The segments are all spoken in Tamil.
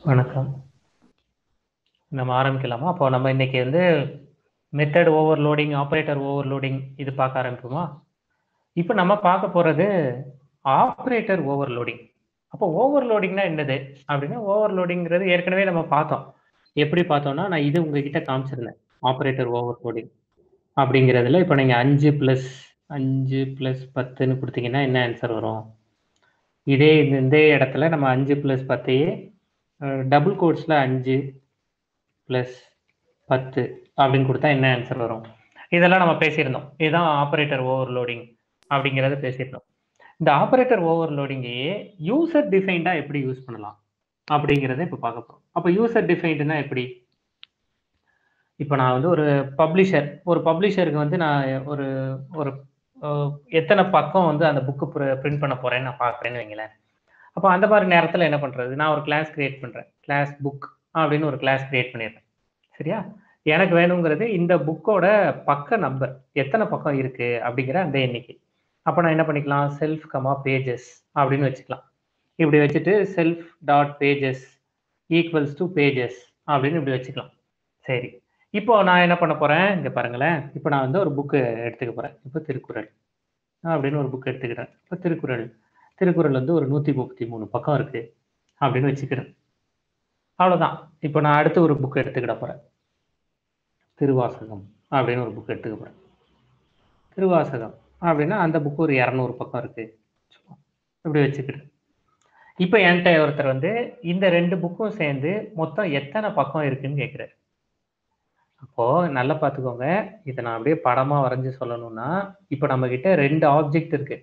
வணக்கம். நம்ம ஆரம்பிக்கலாமா? அப்போ நம்ம இன்னைக்கு வந்து மெத்தட் ஓவர்லோடிங், ஆப்பரேட்டர் ஓவர்லோடிங் இது பார்க்க ஆரம்பிப்போமா? இப்போ நம்ம பார்க்க போறது ஆப்பரேட்டர் ஓவர்லோடிங். அப்போ ஓவர்லோடிங்னா என்னது? அப்படின்னா ஓவர்லோடிங்கிறது ஏற்கனவே நம்ம பார்த்தோம். எப்படி பார்த்தோம்னா, நான் இது உங்ககிட்ட காமிச்சிருந்தேன். ஆப்பரேட்டர் ஓவர்லோடிங் அப்படிங்கிறதுல இப்போ நீங்க 5 பிளஸ் 5 பிளஸ் 10ன்னு கொடுத்தீங்கன்னா என்ன ஆன்சர் வரும்? இதே இடத்துல நம்ம 5 பிளஸ் 10யே டபுள் கோட்ஸ்ல 5 பிளஸ் 10 அப்படின்னு கொடுத்தா என்ன ஆன்சர் வரும்? இதெல்லாம் நம்ம பேசியிருந்தோம். இதுதான் ஆப்பரேட்டர் ஓவர்லோடிங் அப்படிங்கிறத பேசியிருந்தோம். இந்த ஆப்பரேட்டர் ஓவர்லோடிங்கையே யூசர் டிஃபைன்டா எப்படி யூஸ் பண்ணலாம் அப்படிங்கிறத இப்போ பார்க்க போறோம். அப்போ யூசர் டிஃபைன்டுனா எப்படி? இப்போ நான் வந்து ஒரு பப்ளிஷருக்கு வந்து நான் ஒரு ஒரு எத்தனை பக்கம் வந்து அந்த புக்கு பிரிண்ட் பண்ண போறேன்னு நான் பார்க்குறேன்னு வைங்களேன். அப்போ அந்த மாதிரி நேரத்தில் என்ன பண்றது? நான் ஒரு கிளாஸ் கிரியேட் பண்றேன். கிளாஸ் புக் அப்படின்னு ஒரு கிளாஸ் கிரியேட் பண்ணிடுறேன். சரியா? எனக்கு வேணுங்கிறது இந்த புக்கோட பக்க நம்பர். எத்தனை பக்கம் இருக்கு அப்படிங்கிற அந்த எண்ணிக்கை. அப்ப நான் என்ன பண்ணிக்கலாம்? செல்ஃப் கமா பேஜஸ் அப்படின்னு வச்சுக்கலாம். இப்படி வச்சுட்டு self dot pages equals to pages அப்படின்னு இப்படி வச்சுக்கலாம். சரி. இப்போ நான் என்ன பண்ண போறேன்? இங்க பாருங்களேன். இப்போ நான் வந்து ஒரு புக்கு எடுத்துக்க போறேன். இப்போ திருக்குறள் அப்படின்னு ஒரு புக் எடுத்துக்கிறேன். இப்போ திருக்குறள் வந்து ஒரு 133 பக்கம் இருக்கு அப்படின்னு வச்சுக்கிறேன். அவ்வளவுதான். இப்போ நான் அடுத்து ஒரு புக் எடுத்துக்கிட போறேன். திருவாசகம் அப்படின்னு ஒரு புக் எடுத்துக்க போறேன். திருவாசகம் அப்படின்னா அந்த புக்கு ஒரு 200 பக்கம் இருக்கு. இப்படி வச்சுக்கிட்டு இப்போ என்கிட்ட ஒருத்தர் வந்து இந்த 2 புக்கும் சேர்ந்து மொத்தம் எத்தனை பக்கம் இருக்குன்னு கேட்குறாரு. அப்போ நல்லா பார்த்துக்கோங்க. இதை நான் அப்படியே படமா வரைஞ்சு சொல்லணும்னா, இப்போ நம்ம கிட்ட 2 ஆப்ஜெக்ட் இருக்கு.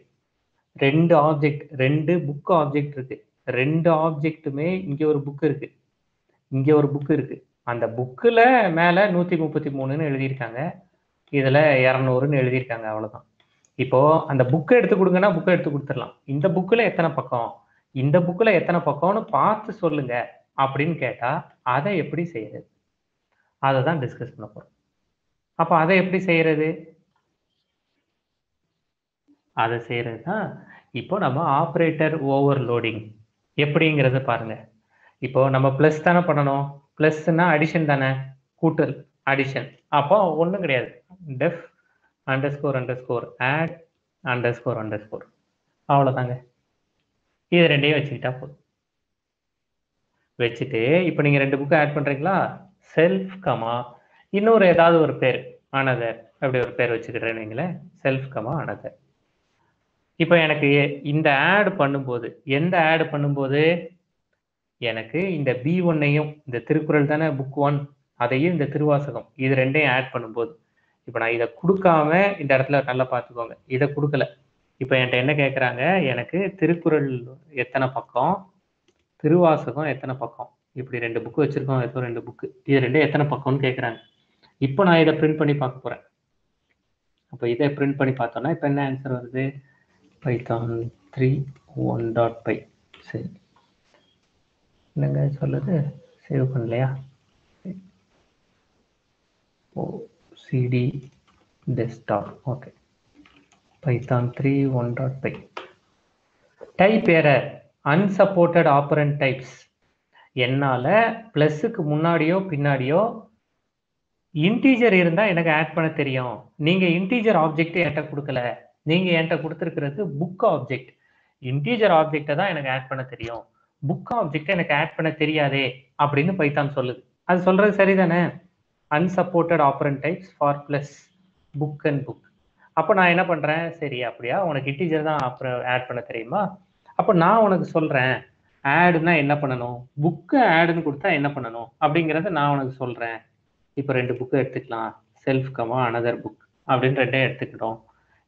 2 புக் ஆப்ஜெக்ட் இருக்கு. 2 ஆப்ஜெக்ட்டுமே இங்க ஒரு புக் இருக்கு. இங்க ஒரு புக் இருக்கு. அந்த புக்ல மேல 133ன்னு எழுதியிருக்காங்க. இதுல 200ன்னு எழுதியிருக்காங்க. அவ்வளவுதான். இப்போ அந்த புக்கை எடுத்து கொடுங்கன்னா புக்கை எடுத்து கொடுத்துடலாம். இந்த புக்கில் எத்தனை பக்கம், இந்த புக்கில் எத்தனை பக்கம்னு பார்த்து சொல்லுங்க அப்படின்னு கேட்டா அதை எப்படி செய்யறது? அதை தான் டிஸ்கஸ் பண்ண போறோம். அப்போ அதை எப்படி செய்யறது? அதை செய்யறது தான் இப்போ நம்ம ஆப்ரேட்டர் ஓவர்லோடிங் எப்படிங்கிறத பாருங்க. இப்போ நம்ம பிளஸ் தானே பண்ணணும். பிளஸ்னா அடிஷன் தானே, கூட்டல் அடிஷன். அப்போ ஒன்றும் கிடையாது. Def underscore underscore add underscore underscore அவ்வளோதாங்க. இது ரெண்டையும் வச்சுக்கிட்டா போதும். வச்சுட்டு இப்போ நீங்க 2 புக்கு ஆட் பண்றீங்களா? செல்ஃப் கமா இன்னொரு ஏதாவது ஒரு பேர் அனதர் அப்படி ஒரு பேர் வச்சுக்கிறேன்னு வைங்களேன். Self comma another. இப்போ எனக்கு இந்த ஆட் பண்ணும்போது எந்த ஆட் பண்ணும்போது எனக்கு இந்த B1ஐயும் இந்த திருக்குறள் தானே புக் 1 அதையும் இந்த திருவாசகம் இது ரெண்டையும் ஆட் பண்ணும்போது இப்போ நான் இதை கொடுக்காம இந்த இடத்துல நல்லா பார்த்துக்கோங்க. இதை கொடுக்கல. இப்போ என்கிட்ட என்ன கேட்குறாங்க? எனக்கு திருக்குறள் எத்தனை பக்கம், திருவாசகம் எத்தனை பக்கம், இப்படி 2 புக்கு வச்சிருக்கோம். ஏதோ 2 புக்கு, இது ரெண்டும் எத்தனை பக்கம்னு கேட்குறாங்க. இப்போ நான் இதை பிரிண்ட் பண்ணி பார்க்க போறேன். அப்போ இதை பிரிண்ட் பண்ணி பார்த்தோம்னா இப்போ என்ன ஆன்சர் வருது? Python 3 1.py. சரி, என்னங்க சொல்லுது? சேவ் பண்ணலையா? Oh, CD desktop. Okay, Python 3 1.py. Type error unsupported operand types. என்னால பிளஸுக்கு முன்னாடியோ பின்னாடியோ இன்டீஜர் இருந்தா எனக்கு ஆட் பண்ண தெரியும். நீங்க இன்டீஜர் ஆப்ஜெக்ட் என்கிட்ட கொடுக்கல. நீங்க என்கிட்ட கொடுத்துருக்கிறது புக் ஆப்ஜெக்ட். இன்டீஜர் ஆப்ஜெக்டை தான் எனக்கு ஆட் பண்ண தெரியும். புக் ஆப்ஜெக்ட் எனக்கு ஆட் பண்ண தெரியாதே அப்படின்னு பைத்தான் சொல்லுது. அது சொல்றது சரிதானே? Unsupported operand types for plus book and book. அப்போ நான் என்ன பண்றேன்? சரி, அப்படியா உனக்கு இன்டீஜர் தான் அப்புறம் ஆட் பண்ண தெரியுமா? அப்போ நான் உனக்கு சொல்றேன் ஆடுனா என்ன பண்ணணும், புக்கு ஆடுன்னு கொடுத்தா என்ன பண்ணணும் அப்படிங்கிறத நான் உனக்கு சொல்றேன். இப்போ 2 புக்கு எடுத்துக்கலாம். செல்ஃப் கமா அனதர் புக் அப்படின்னு 2 எடுத்துக்கிட்டோம்.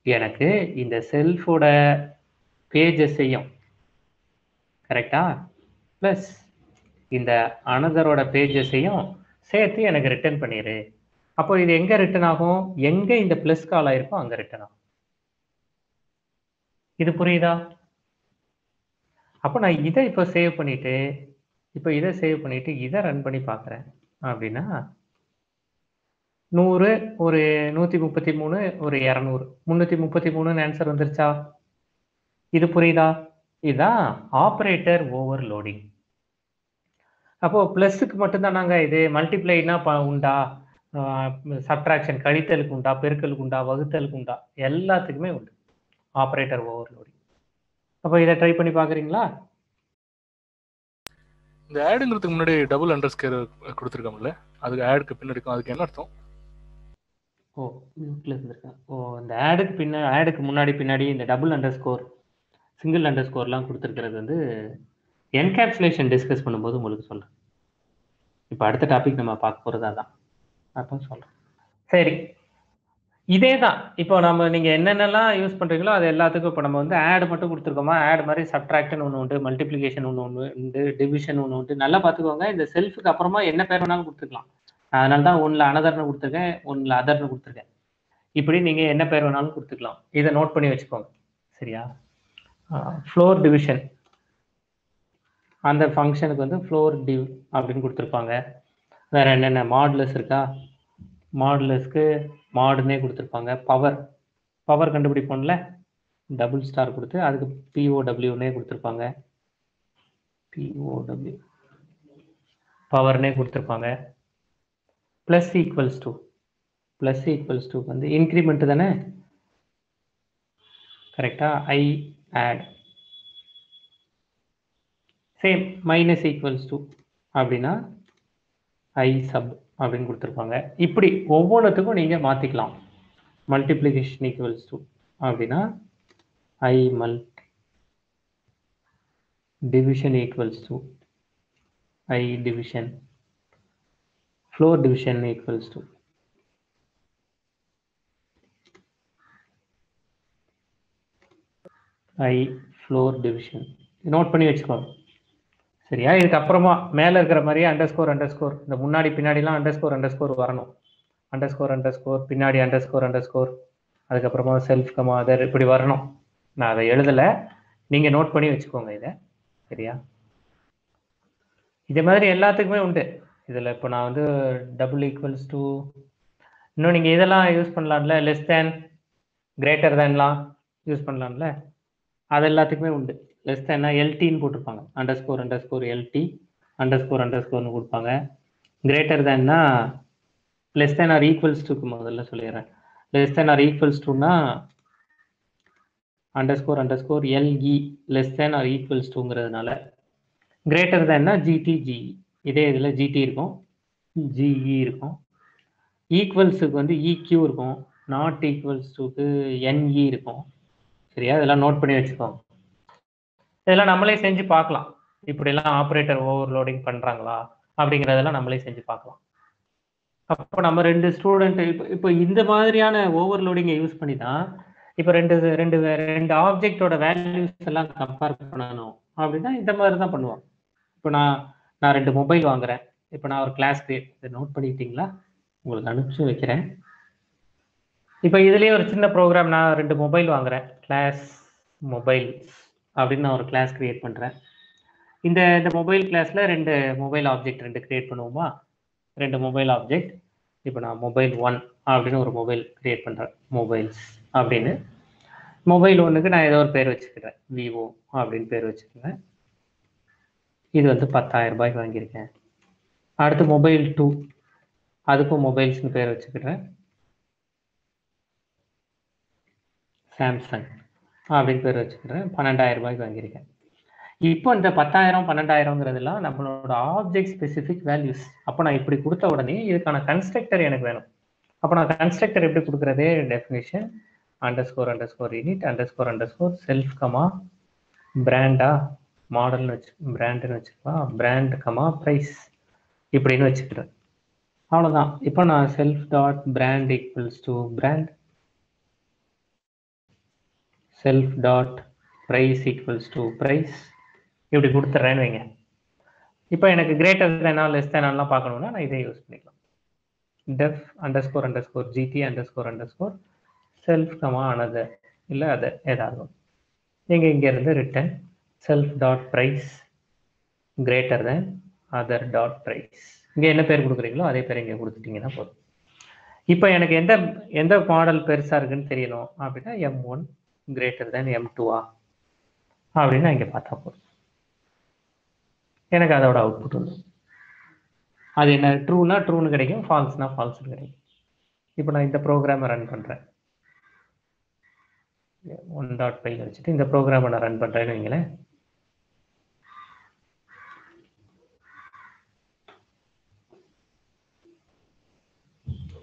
எனக்கு இந்த செல்ஃபோட பேஜஸையும் கரெக்டா பிளஸ் இந்த அனதரோட பேஜஸையும் சேர்த்து எனக்கு ரிட்டர்ன் பண்ணிடு. அப்போ இது எங்க ரிட்டர்ன் ஆகும்? எங்க இந்த பிளஸ் கால் ஆயிருக்கோ அங்க ரிட்டர்ன் ஆகும். இது புரியுதா? அப்போ நான் இதை இப்போ சேவ் பண்ணிட்டு இதை ரன் பண்ணி பார்க்குறேன். அப்படின்னா 100 ஒரு 133 ஒரு 200 333 ஆன்சர் வந்துருச்சா? இது புரியுதா? இதுதான் ஆபரேட்டர் ஓவர்லோடிங். அப்போ பிளஸுக்கு மட்டும்தான் நாங்கள் இது மல்டிப்ளைனா உண்டா, சப்ட்ராக்ஷன் கழித்தலுக்கு உண்டா, பெருக்கலுக்கு உண்டா, வகுத்தலுக்கு உண்டா, எல்லாத்துக்குமே உண்டு ஆப்ரேட்டர் ஓவர்லோடிங். அப்போ இதை ட்ரை பண்ணி பார்க்குறீங்களா? இந்த ஆடுங்கிறதுக்கு முன்னாடி டபுள் அண்டர்ஸ்கேர் கொடுத்துருக்கோம்ல, அதுக்கு ஆடுக்கு பின்னாடி அதுக்கு என்ன அர்த்தம்? ஓ மியூட்ல இருந்திருக்கேன். ஓ இந்த ஆடுக்கு முன்னாடி பின்னாடி இந்த டபுள் அண்டர்ஸ்கோர், சிங்கிள் அண்டர்ஸ்கோர்லாம் கொடுத்துருக்கிறது வந்து என்கேப்சுலேஷன் டிஸ்கஸ் பண்ணும்போது உங்களுக்கு சொல்கிறேன். இப்போ அடுத்த டாபிக் நம்ம பார்க்க போகிறது அதான், அப்போ சொல்கிறேன். சரி, இதே தான். இப்போ நம்ம நீங்கள் என்னென்னலாம் யூஸ் பண்ணுறீங்களோ அது எல்லாத்துக்கும் இப்போ நம்ம வந்து ஆட் மட்டும் கொடுத்துருக்கோமா, ஆட் மாதிரி சப்ட்ராக்ஷன் ஒன்று உண்டு, மல்டிப்ளிகேஷன் ஒன்று உண்டு, டிவிஷன் ஒன்று உண்டு. நல்லா பார்த்துக்கோங்க, இந்த செல்ஃபுக்கு அப்புறமா என்ன பேர் வேணாலும் கொடுத்துக்கலாம். அதனால தான் ஒன்றில் அனதர்னு கொடுத்துருக்கேன், ஒன்றில் அதர்னு கொடுத்துருக்கேன். இப்படி நீங்கள் என்ன பேர் வேணாலும் கொடுத்துக்கலாம். இதை நோட் பண்ணி வச்சுக்கோங்க, சரியா? ஃப்ளோர் டிவிஷன், அந்த ஃபங்க்ஷனுக்கு வந்து ஃப்ளோர் டிவ் அப்படின்னு கொடுத்துருப்பாங்க. வேறு என்னென்ன மாடுலஸ் இருக்கா, மாடுலஸ்க்கு மாடுன்னே கொடுத்துருப்பாங்க. பவர் கண்டுபிடிப்போம்ல, டபுள் ஸ்டார் கொடுத்து அதுக்கு பிஓடபிள்யூன்னே கொடுத்துருப்பாங்க. பிஓடபிள்யூ பவர்னே கொடுத்துருப்பாங்க. ப்ளஸ் ஈக்குவல்ஸ் டு வந்து இன்க்ரிமெண்ட் தானே, கரெக்டா? I add. Same minus equals to அப்படின்னா ஐ சப் அப்படின்னு கொடுத்துருப்பாங்க. இப்படி ஒவ்வொன்றுத்துக்கும் நீங்கள் மாற்றிக்கலாம். மல்டிப்ளிகேஷன் ஈக்குவல்ஸ் டு அப்படின்னா I mult, division equals to I division, floor division equals to I floor division. Note பண்ணி வச்சுக்கோங்க, சரியா? இதுக்கப்புறமா மேலே இருக்கிற மாதிரியே அண்டர்ஸ்கோர், இந்த முன்னாடி பின்னாடிலாம் அண்டர்ஸ்கோர் வரணும். அண்டர்ஸ்கோர் பின்னாடி அண்டர்ஸ்கோர், அதுக்கப்புறமா செல்ஃப் கமா அதர், இப்படி வரணும். நான் அதை எழுதலை, நீங்கள் நோட் பண்ணி வச்சுக்கோங்க இதை, சரியா? இதே மாதிரி எல்லாத்துக்குமே உண்டு இதில். இப்போ நான் வந்து டபுள் ஈக்குவல்ஸ் டு, இன்னும் நீங்கள் இதெல்லாம் யூஸ் பண்ணலாம்ல, லெஸ் தேன் கிரேட்டர் தேன்லாம் யூஸ் பண்ணலாம்ல, அது எல்லாத்துக்குமே உண்டு. லெஸ் தேன்னா எல்டின்னு போட்டிருப்பாங்க, அண்டர்ஸ்கோர் எல்டி அண்டர்ஸ்கோர்னு கொடுப்பாங்க. கிரேட்டர் தேன்னா லெஸ் தேன் ஆர் ஈக்குவல்ஸ் டுக்கு முதல்ல சொல்லிடுறேன். லெஸ் தேன் ஆர் ஈக்குவல்ஸ் டுன்னா underscore LE, less than or equals டுங்கிறதுனால. கிரேட்டர் தேன்னா ஜிடி ஜிஇ, இதே இதில் ஜிடி இருக்கும், ஜிஇ இருக்கும். ஈக்குவல்ஸுக்கு வந்து இக்யூ இருக்கும், நாட் ஈக்குவல்ஸ் டுக்கு என்இ இருக்கும், சரியா? இதெல்லாம் நோட் பண்ணி வச்சுக்கோங்க. இதெல்லாம் நம்மளே செஞ்சு பார்க்கலாம், இப்படிலாம் ஆப்ரேட்டர் ஓவர்லோடிங் பண்ணுறாங்களா அப்படிங்கிறதெல்லாம் நம்மளே செஞ்சு பார்க்கலாம். அப்போ நம்ம 2 ஸ்டூடெண்ட் இப்போ இந்த மாதிரியான ஓவர்லோடிங்கை யூஸ் பண்ணி தான் இப்போ ரெண்டு ஆப்ஜெக்டோட வேல்யூஸ் எல்லாம் கம்பேர் பண்ணணும் அப்படின்னா இந்த மாதிரி தான் பண்ணுவோம். இப்போ நான் 2 மொபைல் வாங்குறேன். இப்போ நான் ஒரு கிளாஸ் கிரியேட், நோட் பண்ணிக்கிட்டீங்களா? உங்களுக்கு அனுப்பிச்சு வைக்கிறேன். இப்போ இதுலேயே ஒரு சின்ன ப்ரோக்ராம், நான் 2 மொபைல் வாங்குறேன், கிளாஸ் மொபைல்ஸ் அப்படின்னு நான் ஒரு கிளாஸ் கிரியேட் பண்ணுறேன். இந்த மொபைல் கிளாஸில் 2 மொபைல் ஆப்ஜெக்ட் கிரியேட் பண்ணுவோமா? 2 மொபைல் ஆப்ஜெக்ட். இப்போ நான் மொபைல் 1 அப்படின்னு ஒரு மொபைல் கிரியேட் பண்ணுறேன், மொபைல்ஸ் அப்படின்னு. மொபைல் 1க்கு நான் ஏதோ ஒரு பேர் வச்சுக்கிறேன், விவோ அப்படின்னு பேர் வச்சுக்கிறேன். இது வந்து 10,000 ரூபாய்க்கு வாங்கியிருக்கேன். அடுத்து மொபைல் 2, அதுக்கும் மொபைல்ஸ்னு பேர் வச்சுக்கிறேன், சாம்சங் அப்படின்னு பேர் வச்சுக்கிறேன். 12,000 ரூபாய்க்கு வாங்கியிருக்கேன். இப்போ இந்த 10,000 12,000ங்கிறதுலாம் நம்மளோட ஆப்ஜெக்ட் ஸ்பெசிஃபிக் வேல்யூஸ். அப்போ நான் இப்படி கொடுத்த உடனே இதுக்கான கன்ஸ்ட்ரக்டர் எனக்கு வேணும். அப்போ நான் கன்ஸ்ட்ரக்டர் எப்படி கொடுக்குறதே, definition underscore unit underscore self comma பிராண்டா மாடல்னு பிராண்டுன்னு வச்சுக்கலாம், பிராண்ட் கமா ப்ரைஸ் இப்படின்னு வச்சுக்கிறேன். அவ்வளோதான். இப்போ நான் self dot brand equals to brand, self dot price equals to price இப்படி கொடுத்துட்றேன்னு வைங்க. இப்போ எனக்கு கிரேட்டர் தேனா லெஸ் தேனாலாம் பார்க்கணுன்னா நான் இதை யூஸ் பண்ணிக்கலாம். Def underscore GT underscore self comma another இல்லை அதர் ஏதாவது நீங்கள் இங்கேருந்து return self dot price greater than other dot price. இங்கே என்ன பேர் கொடுக்குறீங்களோ அதே பேர் இங்கே கொடுத்துட்டிங்கன்னா போதும். இப்போ எனக்கு எந்த மாடல் பெருசாக இருக்குன்னு தெரியணும் அப்படின்னா M1 கிரேட்டர் தேன் M2 அப்படின்னு நான் இங்கே பார்த்தா போதும், எனக்கு அதோட அவுட்புட் வந்து. அது என்ன ட்ரூனா ட்ரூன்னு கிடைக்கும், ஃபால்ஸ்னா ஃபால்ஸ்னு கிடைக்கும். இப்போ நான் இந்த ப்ரோக்ராமை ரன் பண்ணுறேன், 1.5 வச்சுட்டு இந்த ப்ரோக்ராமை நான் ரன் பண்ணுறேன்னு வைங்களேன்.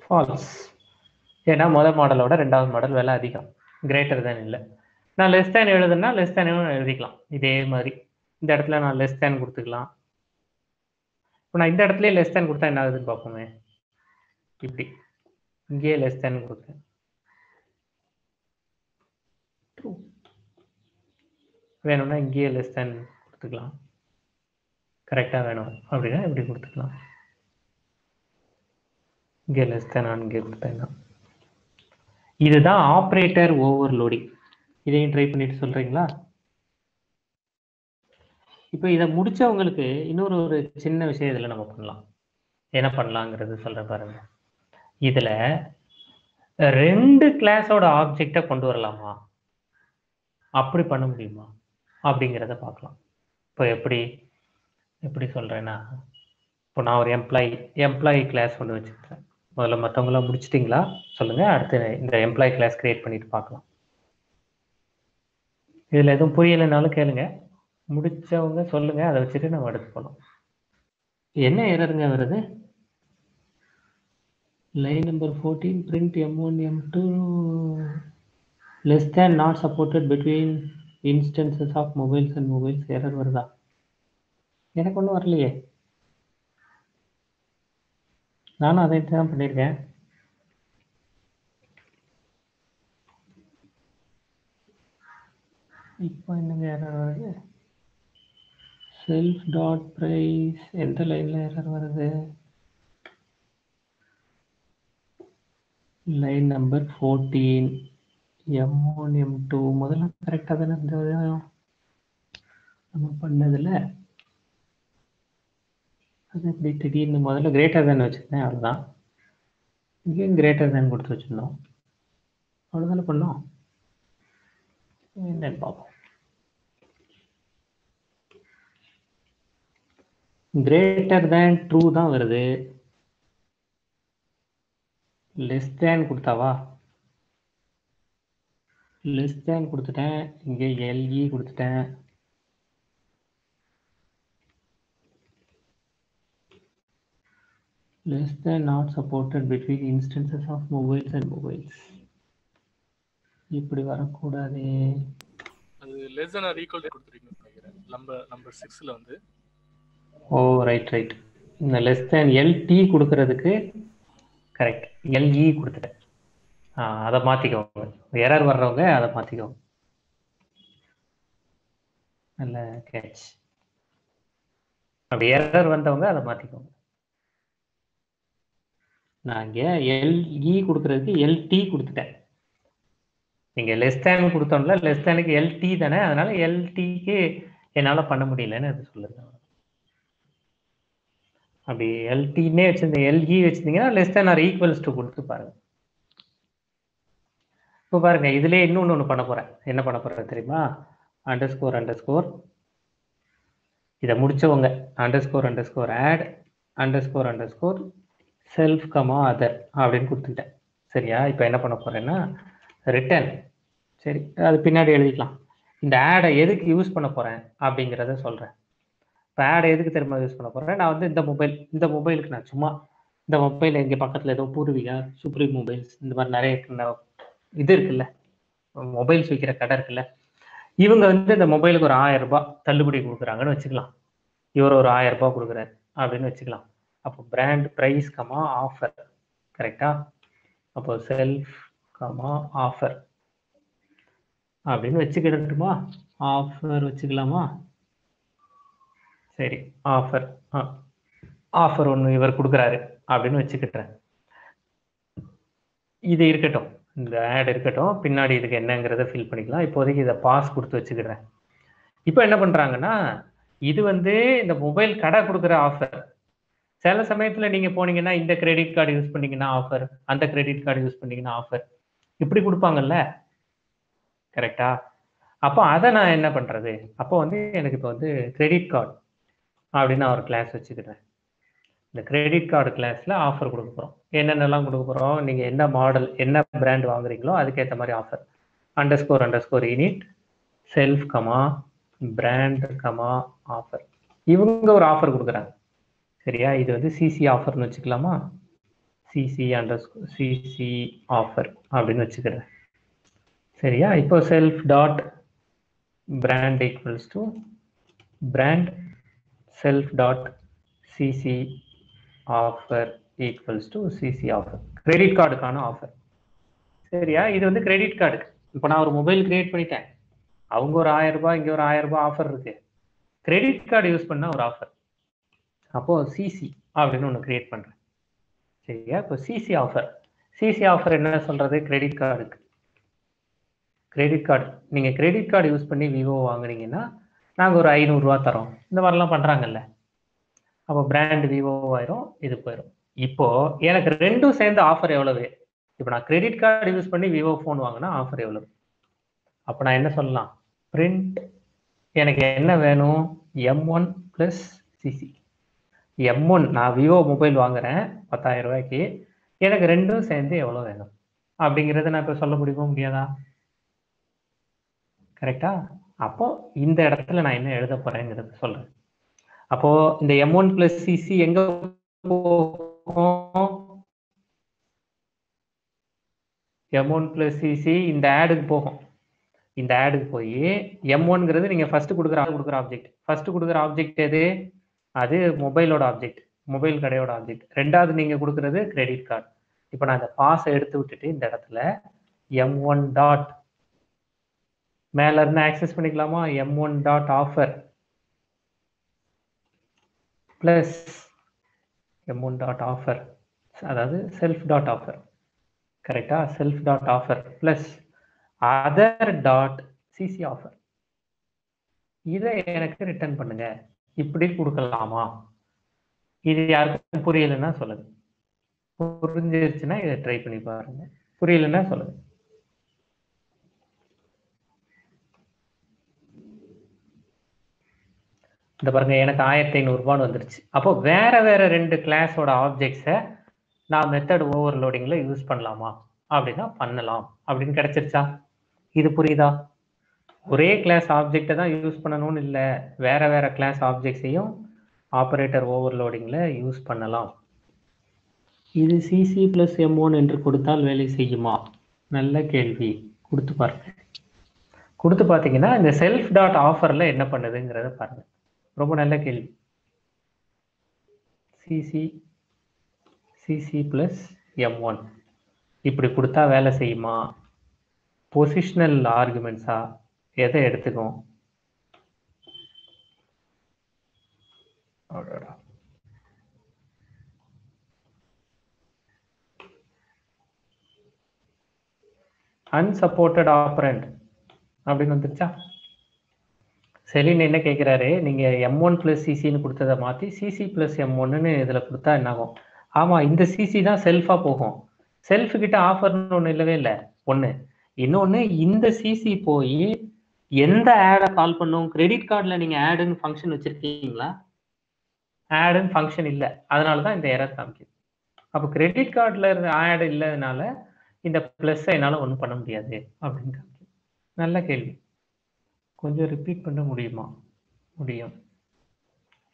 ஃபால்ஸ். ஏன்னா முதல் மாடலோட ரெண்டாவது மாடல் விலை அதிகம், கிரேட்டர் தேன் இல்லை. நான் லெஸ் தேன் எழுதுனா லெஸ் தேன் எழுதிக்கலாம். இதே மாதிரி இந்த இடத்துல நான் லெஸ் தேன் கொடுத்துக்கலாம். இப்போ நான் இந்த இடத்துல லெஸ் தேன் கொடுத்தா என்ன ஆகுதுன்னு பார்ப்போமே. இப்படி இங்கேயே லெஸ் தேன் கொடுத்தேன், வேணும்னா இங்கேயே லெஸ் தேன் கொடுத்துக்கலாம். கரெக்டாக வேணும் அப்படின்னா இப்படி கொடுத்துக்கலாம். இங்கே லெஸ் தேன் நான் இங்கே கொடுத்தேன்னா இதுதான் ஆப்ரேட்டர் ஓவர்லோடிங். இதையும் ட்ரை பண்ணிட்டு சொல்றீங்களா? இப்போ இதை முடிச்சவங்களுக்கு இன்னொரு ஒரு சின்ன விஷயம் இதில் நம்ம பண்ணலாம். என்ன பண்ணலாங்கிறது சொல்கிறேன் பாருங்க. இதில் 2 கிளாஸோட ஆப்ஜெக்டை கொண்டு வரலாமா, அப்படி பண்ண முடியுமா அப்படிங்கிறத பார்க்கலாம். இப்போ எப்படி சொல்கிறேன்னா, இப்போ நான் ஒரு எம்ப்ளாயி கிளாஸ் ஒன்று வச்சுக்கிறேன். முதல்ல மற்றவங்களாம் முடிச்சிட்டிங்களா சொல்லுங்கள், அடுத்து இந்த எம்ப்ளாயி கிளாஸ் கிரியேட் பண்ணிட்டு பார்க்கலாம். இதில் எதுவும் புரியலைனாலும் கேளுங்க, முடிச்சவங்க சொல்லுங்க, அதை வச்சுட்டு நம்ம அடுத்து போகலாம். என்ன எரருங்க வருது? Line number 14 print m1 m2 less than not supported between instances of mobiles and mobiles. Error வருதா? எனக்கு ஒன்றும் வரலையே, நானும் அதை தான் பண்ணியிருக்கேன். இப்போ என்னங்க எரர் வருது? செல்ஃப் டாட் ப்ரைஸ் எந்த லைனில் எரர் வருது? லைன் நம்பர் 14 m1 m2 முதல்ல கரெக்டாக தானே இருந்தது நம்ம பண்ணதில்ல. அது எப்படி திடீர்னு முதல்ல கிரேட்டர் தேன் வச்சுருந்தேன், அவ்வளோதான். இங்கேயும் கிரேட்டர் தேன் கொடுத்து வச்சுருந்தோம், அவ்வளோதானே பண்ணோம். என்னன்னு பார்ப்போம். கிரேட்டர் தேன் ட்ரூ தான் வருது, லெஸ் தேன் கொடுத்தாவா? லெஸ் தேன் கொடுத்துட்டேன், இங்கே எல்இ கொடுத்துட்டேன். less than not supported between instances of mobiles and mobiles. இப்படி வரக்கூடாது. அது less than or equal to கொடுத்துருக்கீங்க நினைக்கிறேன் நம்பர் 6ல வந்து. ஓ ரைட். இந்த less than LT கொடுக்கறதுக்கு கரெக்ட் LE கொடுத்துட்டேன். அதை மாற்றிக்கோங்க, எரர் வர்றவங்க அதை மாற்றிக்கோங்க. நல்ல கேட்ச். அப்படி எரர் வந்தவங்க அதை மாற்றிக்கோங்க. நான் இங்கே LE கொடுக்கறதுக்கு LT கொடுத்துட்டேன். நீங்கள் லெஸ் தேன் கொடுத்தோம்ல, லெஸ் தேனுக்கு LT தானே, அதனால LTக்கு என்னால் பண்ண முடியலன்னு அது சொல்லுங்க. அப்படி LTன்னே வச்சிருந்தீங்க, LE வச்சிருந்தீங்கன்னா less than or equals to கொடுத்து பாருங்க. இப்போ பாருங்க, இதுலேயே இன்னொன்று பண்ண போகிறேன். என்ன பண்ண போகிறேன் தெரியுமா? அண்டர்ஸ்கோர் இதை முடிச்சவங்க underscore add underscore self comma other அப்படின்னு கொடுத்துட்டேன். சரியா? இப்போ என்ன பண்ண போகிறேன்னா ரிட்டர்ன். சரி, அது பின்னாடி எழுதிக்கலாம். இந்த ஆடை எதுக்கு யூஸ் பண்ண போகிறேன் அப்படிங்கிறத சொல்கிறேன். இப்போ ஆடை எதுக்கு திரும்ப யூஸ் பண்ண போகிறேன்? நான் வந்து இந்த மொபைலுக்கு நான் சும்மா இந்த மொபைல் இங்கே பக்கத்தில் ஏதோ பூர்விகா, சுப்ரீம் மொபைல்ஸ், இந்த மாதிரி நிறைய இது இருக்குல்ல, மொபைல்ஸ் விற்கிற கடை இருக்குல்ல, இவங்க வந்து இந்த மொபைலுக்கு ஒரு 1000 ரூபாய் தள்ளுபடி கொடுக்குறாங்கன்னு வச்சுக்கலாம். இவர் ஒரு 1000 ரூபாய் கொடுக்குறாரு அப்படின்னு வச்சுக்கலாம். அப்போ பிராண்ட் ப்ரைஸ் கமா ஆஃபர், கரெக்டா? அப்போ செல்ஃப் கமா ஆஃபர் அப்படின்னு வச்சுக்கிடட்டுமா? ஆஃபர் வச்சுக்கலாமா? சரி, ஆஃபர் ஒன்று இவர் கொடுக்குறாரு அப்படின்னு வச்சுக்கிட்டேன். இது இருக்கட்டும், இந்த ஆட் இருக்கட்டும், பின்னாடி இதுக்கு என்னங்கிறத ஃபில் பண்ணிக்கலாம். இப்போதைக்கு இதை பாஸ் கொடுத்து வச்சுக்கிறேன். இப்போ என்ன பண்ணுறாங்கன்னா, இது வந்து இந்த மொபைல் கடை கொடுக்குற ஆஃபர். சில சமயத்தில் நீங்கள் போனீங்கன்னா இந்த கிரெடிட் கார்டு யூஸ் பண்ணீங்கன்னா ஆஃபர், அந்த கிரெடிட் கார்டு யூஸ் பண்ணீங்கன்னா ஆஃபர், இப்படி கொடுப்பாங்கல்ல, கரெக்டா? அப்போ அதை நான் என்ன பண்ணுறது? அப்போ வந்து எனக்கு இப்போ வந்து கிரெடிட் கார்டு அப்படின்னு நான் ஒரு கிளாஸ் வச்சுக்கிறேன். இந்த கிரெடிட் கார்டு கிளாஸில் ஆஃபர் கொடுக்க போகிறோம். என்னென்னலாம் கொடுக்க போகிறோம், நீங்கள் என்ன மாடல் என்ன பிராண்ட் வாங்குறீங்களோ அதுக்கேற்ற மாதிரி offer. _ Init self comma brand comma offer, இவங்க ஒரு ஆஃபர் கொடுக்குறாங்க. சரியா, இது வந்து சிசி ஆஃபர்னு வச்சுக்கலாமா, சிசி ஆஃபர் அப்படின்னு வச்சுக்கிறேன். சரியா, இப்போ self dot brand equals to brand self dot CC offer equals to CC offer, credit கார்டுக்கான ஆஃபர். சரியா, இது வந்து கிரெடிட் கார்டுக்கு. இப்போ நான் ஒரு மொபைல் கிரியேட் பண்ணிட்டேன், அவங்க ஒரு 1000 ரூபாய், இங்கே ஒரு 1000 ரூபாய் ஆஃபர் இருக்கு. கிரெடிட் கார்டு யூஸ் பண்ணால் ஒரு ஆஃபர். அப்போ சிசி அப்படின்னு ஒன்று கிரியேட் பண்ணுறேன். சரியா, இப்போ சிசி ஆஃபர் என்ன சொல்றது, கிரெடிட் கார்டுக்கு. கிரெடிட் கார்டு நீங்கள் கிரெடிட் கார்டு யூஸ் பண்ணி விவோ வாங்குனீங்கன்னா நாங்கள் ஒரு 500 ரூபா தரோம், இந்த மாதிரிலாம் பண்ணுறாங்கல்ல. அப்போ பிராண்ட் விவோ ஆயிரும், இது போயிடும். இப்போ எனக்கு ரெண்டும் சேர்ந்து ஆஃபர் எவ்வளவு, இப்போ நான் கிரெடிட் கார்டு யூஸ் பண்ணி விவோ ஃபோன் வாங்கினா ஆஃபர் எவ்வளவு. அப்போ நான் என்ன சொல்லலாம், பிரிண்ட் எனக்கு என்ன வேணும், M1 + சிசி. M1 நான் விவோ மொபைல் வாங்குறேன் 10,000 ரூபாய்க்கு, எனக்கு ரெண்டும் சேர்ந்து எவ்வளோ வேணும் அப்படிங்கிறத நான் இப்போ சொல்ல முடியாதா? கரெக்டா? அப்போ இந்த இடத்துல நான் என்ன எழுத போறேங்கிறத சொல்றேன். அப்போ இந்த M1 + சிசி எங்க போகும், M1 + சிசி இந்த ஆடுக்கு போகும். இந்த ஆடுக்கு போய் M1ங்கிறது நீங்க ஃபர்ஸ்ட் கொடுக்குற ஆப்ஜெக்ட். ஃபர்ஸ்ட் கொடுக்குற ஆப்ஜெக்ட் எது, அது மொபைலோட ஆப்ஜெக்ட், மொபைல் கடையோட ஆப்ஜெக்ட். ரெண்டாவது நீங்க கொடுக்குறது கிரெடிட் கார்டு. இப்போ நான் இந்த பாஸை எடுத்து விட்டுட்டு இந்த இடத்துல M1 டாட் மேல இருந்து ஆக்சஸ் பண்ணிக்கலாமா, M1 dot offer plus M1 dot offer, அதாவது செல்ஃப் டாட் ஆஃபர். கரெக்டா, self dot offer plus other dot CC offer. இதை எனக்கு ரிட்டர்ன் பண்ணுங்க. இப்படி கொடுக்கலாமா? இது யாருக்கும் புரியலைன்னா சொல்லுங்க, புரிஞ்சிருச்சுன்னா இதை ட்ரை பண்ணி பாருங்க, புரியலன்னா சொல்லுங்க. இந்த பாருங்க, எனக்கு 1500 ரூபான்னு வந்துருச்சு. அப்போ வேற வேற 2 கிளாஸோட ஆப்ஜெக்ட்ஸை நான் மெத்தட் ஓவர்லோடிங்ல யூஸ் பண்ணலாமா அப்படின்னா பண்ணலாம் அப்படின்னு கிடைச்சிருச்சா? இது புரியுதா? ஒரே கிளாஸ் ஆப்ஜெக்டை தான் யூஸ் பண்ணணும்னு இல்லை, வேற வேற கிளாஸ் ஆப்ஜெக்ட்ஸையும் ஆபரேட்டர் ஓவர்லோடிங்ல யூஸ் பண்ணலாம். இது சிசி + M1 என்று கொடுத்தால் வேலை செய்யுமா? நல்ல கேள்வி. கொடுத்து பாருங்க. கொடுத்து பார்த்தீங்கன்னா இந்த செல்ஃப் டாட் ஆஃபர்ல என்ன பண்ணுதுங்கிறத பாருங்க. ரொம்ப நல்ல கேள்வி. சிசி + M1 இப்படி கொடுத்தா வேலை செய்யுமா? பொசிஷனல் ஆர்குமெண்ட்ஸா எதை எடுத்துக்கும்? unsupported operand அப்படின்னு வந்துருச்சா? செலின் என்ன கேட்குறாரு, நீங்கள் M1 + சிசின்னு கொடுத்ததை மாற்றி சிசி + M1ன்னு இதில் கொடுத்தா என்ன ஆகும்? ஆமாம், இந்த சிசி தான் செல்ஃபாக போகும். செல்ஃபு கிட்ட ஆஃபர்னு ஒன்று இல்லவே இல்லை, ஒன்று. இன்னொன்று, இந்த சிசி போய் எந்த ஆடை கால் பண்ணும்? கிரெடிட் கார்டில் நீங்கள் ஆடுன்னு ஃபங்க்ஷன் வச்சுருக்கீங்களா? ஆடுன்னு ஃபங்க்ஷன் இல்லை, அதனால தான் இந்த எரர் காமிக்குது. அப்போ கிரெடிட் கார்டில் இருந்த ஆடு இல்லாதனால இந்த ப்ளஸ்ஸை என்னால் ஒன்றும் பண்ண முடியாது அப்படின்னு காமிக்குது. நல்ல கேள்வி. கொஞ்சம் ரிப்பீட் பண்ண முடியுமா? முடியும்.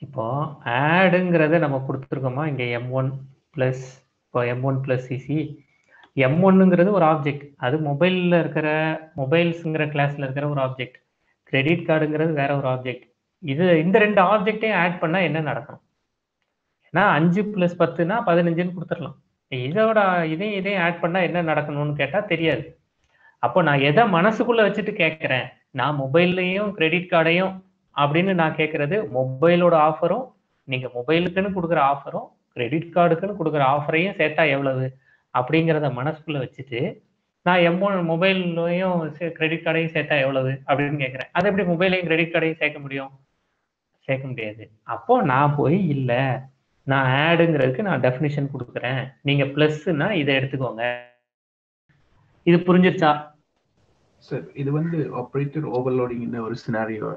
இப்போ ஆடுங்கிறத நம்ம கொடுத்துருக்கோமா இங்கே M1 + இப்போ M1 + சிசி. M1ங்கிறது ஒரு ஆப்ஜெக்ட், அது மொபைலில் இருக்கிற மொபைல்ஸுங்கிற கிளாஸில் இருக்கிற ஒரு ஆப்ஜெக்ட். கிரெடிட் கார்டுங்கிறது வேற ஒரு ஆப்ஜெக்ட். இந்த 2 ஆப்ஜெக்டையும் ஆட் பண்ணால் என்ன நடக்கும்? ஏன்னா 5 + 10னா 15ன்னு கொடுத்துடலாம். இதோட இதையும் ஆட் பண்ணால் என்ன நடக்கணும்னு கேட்டால் தெரியாது. அப்போ நான் எதை மனசுக்குள்ள வச்சுட்டு கேட்குறேன், நான் மொபைல்லையும் கிரெடிட் கார்டையும் அப்படின்னு நான் கேட்கறது, மொபைலோட ஆஃபரும் நீங்கள் மொபைலுக்குன்னு கொடுக்குற ஆஃபரும் கிரெடிட் கார்டுக்குன்னு கொடுக்குற ஆஃபரையும் சேர்த்தா எவ்வளவு அப்படிங்கிறத மனசுக்குள்ள வச்சுட்டு நான் M1 மொபைல்லையும் கிரெடிட் கார்டையும் சேர்த்தா எவ்வளவு அப்படின்னு கேட்குறேன். அது எப்படி மொபைலையும் கிரெடிட் கார்டையும் சேர்க்க முடியும்? சேர்க்க முடியாது. அப்போ நான் போய் இல்லை, நான் ஆடுங்கிறதுக்கு நான் டெஃபினிஷன் கொடுக்குறேன், நீங்கள் ப்ளஸ்ன்னா இதை எடுத்துக்கோங்க. இது புரிஞ்சிருச்சா? சார், இது வந்து ஆபரேட்டர் ஓவர்லோடிங் ஒரு சினாரியோ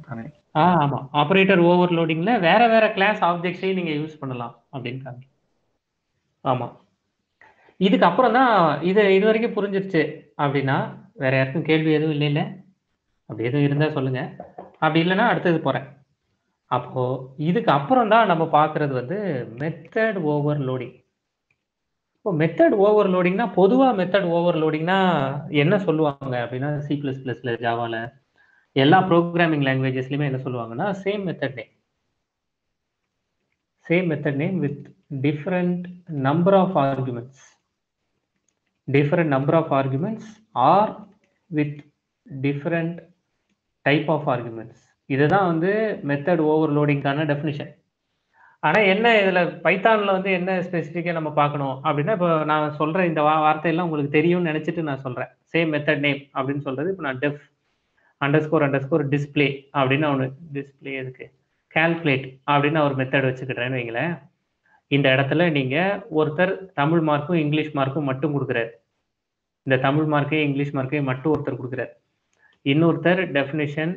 தானே? ஆமா. ஆப்பரேட்டர் ஓவர்லோடிங்ல வேற வேற கிளாஸ் ஆப்ஜெக்ட்ஸையும் நீங்க யூஸ் பண்ணலாம் அப்படின்னு காமிக்கும். ஆமா. இதுக்கு அப்புறம் தான் இது வரைக்கும் புரிஞ்சிருச்சு அப்படின்னா வேற யாருக்கும் கேள்வி எதுவும் இல்லைல்ல? அப்படி எதுவும் இருந்தா சொல்லுங்க. அப்படி இல்லைன்னா அடுத்தது போறேன். அப்போ இதுக்கு அப்புறம் தான் நம்ம பார்க்கறது வந்து மெத்தட் ஓவர்லோடிங். இப்போ மெத்தட் ஓவர்லோடிங்னா பொதுவா மெத்தட் ஓவர்லோடிங்னா என்ன சொல்லுவாங்க அப்படின்னா C++ல ஜாவால எல்லா ப்ரோக்ராமிங் லாங்குவேஜஸ்லயுமே என்ன சொல்லுவாங்கன்னா same method name with different number of arguments or with different type of arguments. இதுதான் வந்து மெத்தட் ஓவர்லோடிங்கான டெஃபினிஷன். ஆனா என்ன இதுல பைத்தான்ல வந்து என்ன ஸ்பெசிஃபிக்கா நம்ம பார்க்கணும் அப்படின்னா, இப்போ நான் சொல்ற இந்த வார்த்தையெல்லாம் உங்களுக்கு தெரியும்னு நினைச்சிட்டு நான் சொல்றேன். சேம் மெத்தட் நேம் அப்படின்னு சொல்றது இப்போ நான் டெஃப் அண்டர்ஸ்கோர் டிஸ்பிளே அப்படின்னு ஒன்று டிஸ்பிளே எதுக்கு கால்குலேட் அப்படின்னு ஒரு மெத்தட் வச்சுக்கிட்டேன்னு வைங்களேன். இந்த இடத்துல நீங்க ஒருத்தர் தமிழ் மார்க்கும் இங்கிலீஷ் மார்க்கும் மட்டும் கொடுக்குறாரு. இந்த தமிழ் மார்க்கையும் இங்கிலீஷ் மார்க்கையும் மட்டும் ஒருத்தர் கொடுக்குறாரு. இன்னொருத்தர் டெஃபினிஷன்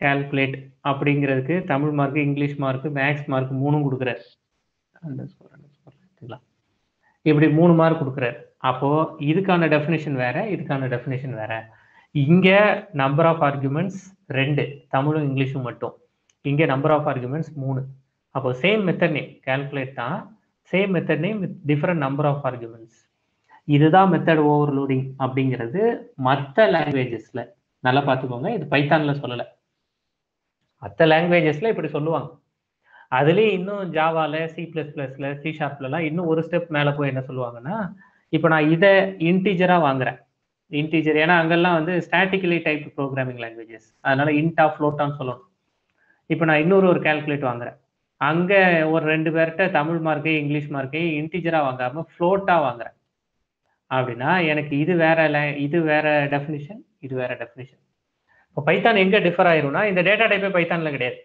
கால்குலேட் அப்படிங்கிறதுக்கு Tamil mark English mark max mark 3 கொடுக்குறாரு. இப்படி 3 மார்க் கொடுக்குறாரு. அப்போ இதுக்கான டெஃபினிஷன் வேற, இதுக்கான டெஃபினிஷன் வேற. இங்க நம்பர் ஆஃப் ஆர்குமெண்ட்ஸ் 2, தமிழும் இங்கிலீஷும் மட்டும். இங்க நம்பர் ஆஃப் ஆர்குமெண்ட்ஸ் 3. அப்போ சேம் மெத்தட் நேம் கால்குலேட் தான், same method name with different number of arguments. இதுதான் மெத்தட் ஓவர்லோடிங் அப்படிங்கிறது மற்ற லாங்குவேஜஸ்ல. நல்லா பார்த்துக்கோங்க, இது பைத்தான்ல சொல்லலை, மற்ற லாங்குவேஜஸ்ல இப்படி சொல்லுவாங்க. அதுலேயும் இன்னும் ஜாவால C++ல C#லாம் இன்னும் ஒரு ஸ்டெப் மேலே போய் என்ன சொல்லுவாங்கன்னா, இப்போ நான் இதை இன்டீஜரா வாங்குறேன். இன்டீஜர் ஏன்னா அங்கெல்லாம் வந்து ஸ்டாட்டிக்கலி டைப் ப்ரோக்ராமிங் லாங்குவேஜஸ், அதனால இன்டா ஃப்ளோட்டான்னு சொல்லணும். இப்போ நான் இன்னொரு கால்குலேட் வாங்குறேன். அங்க ஒரு 2 பேர்கிட்ட தமிழ் மார்க்கே இங்கிலீஷ் மார்க்கே இன்டீஜரா வாங்காம ஃப்ளோட்டா வாங்குறேன் அப்படின்னா எனக்கு இது வேற டெஃபினிஷன், இது வேற டெஃபினிஷன். இப்போ பைத்தான் எங்க டிஃபர் ஆயிரும்னா, இந்த டேட்டா டைப்பே பைத்தான்ல கிடையாது.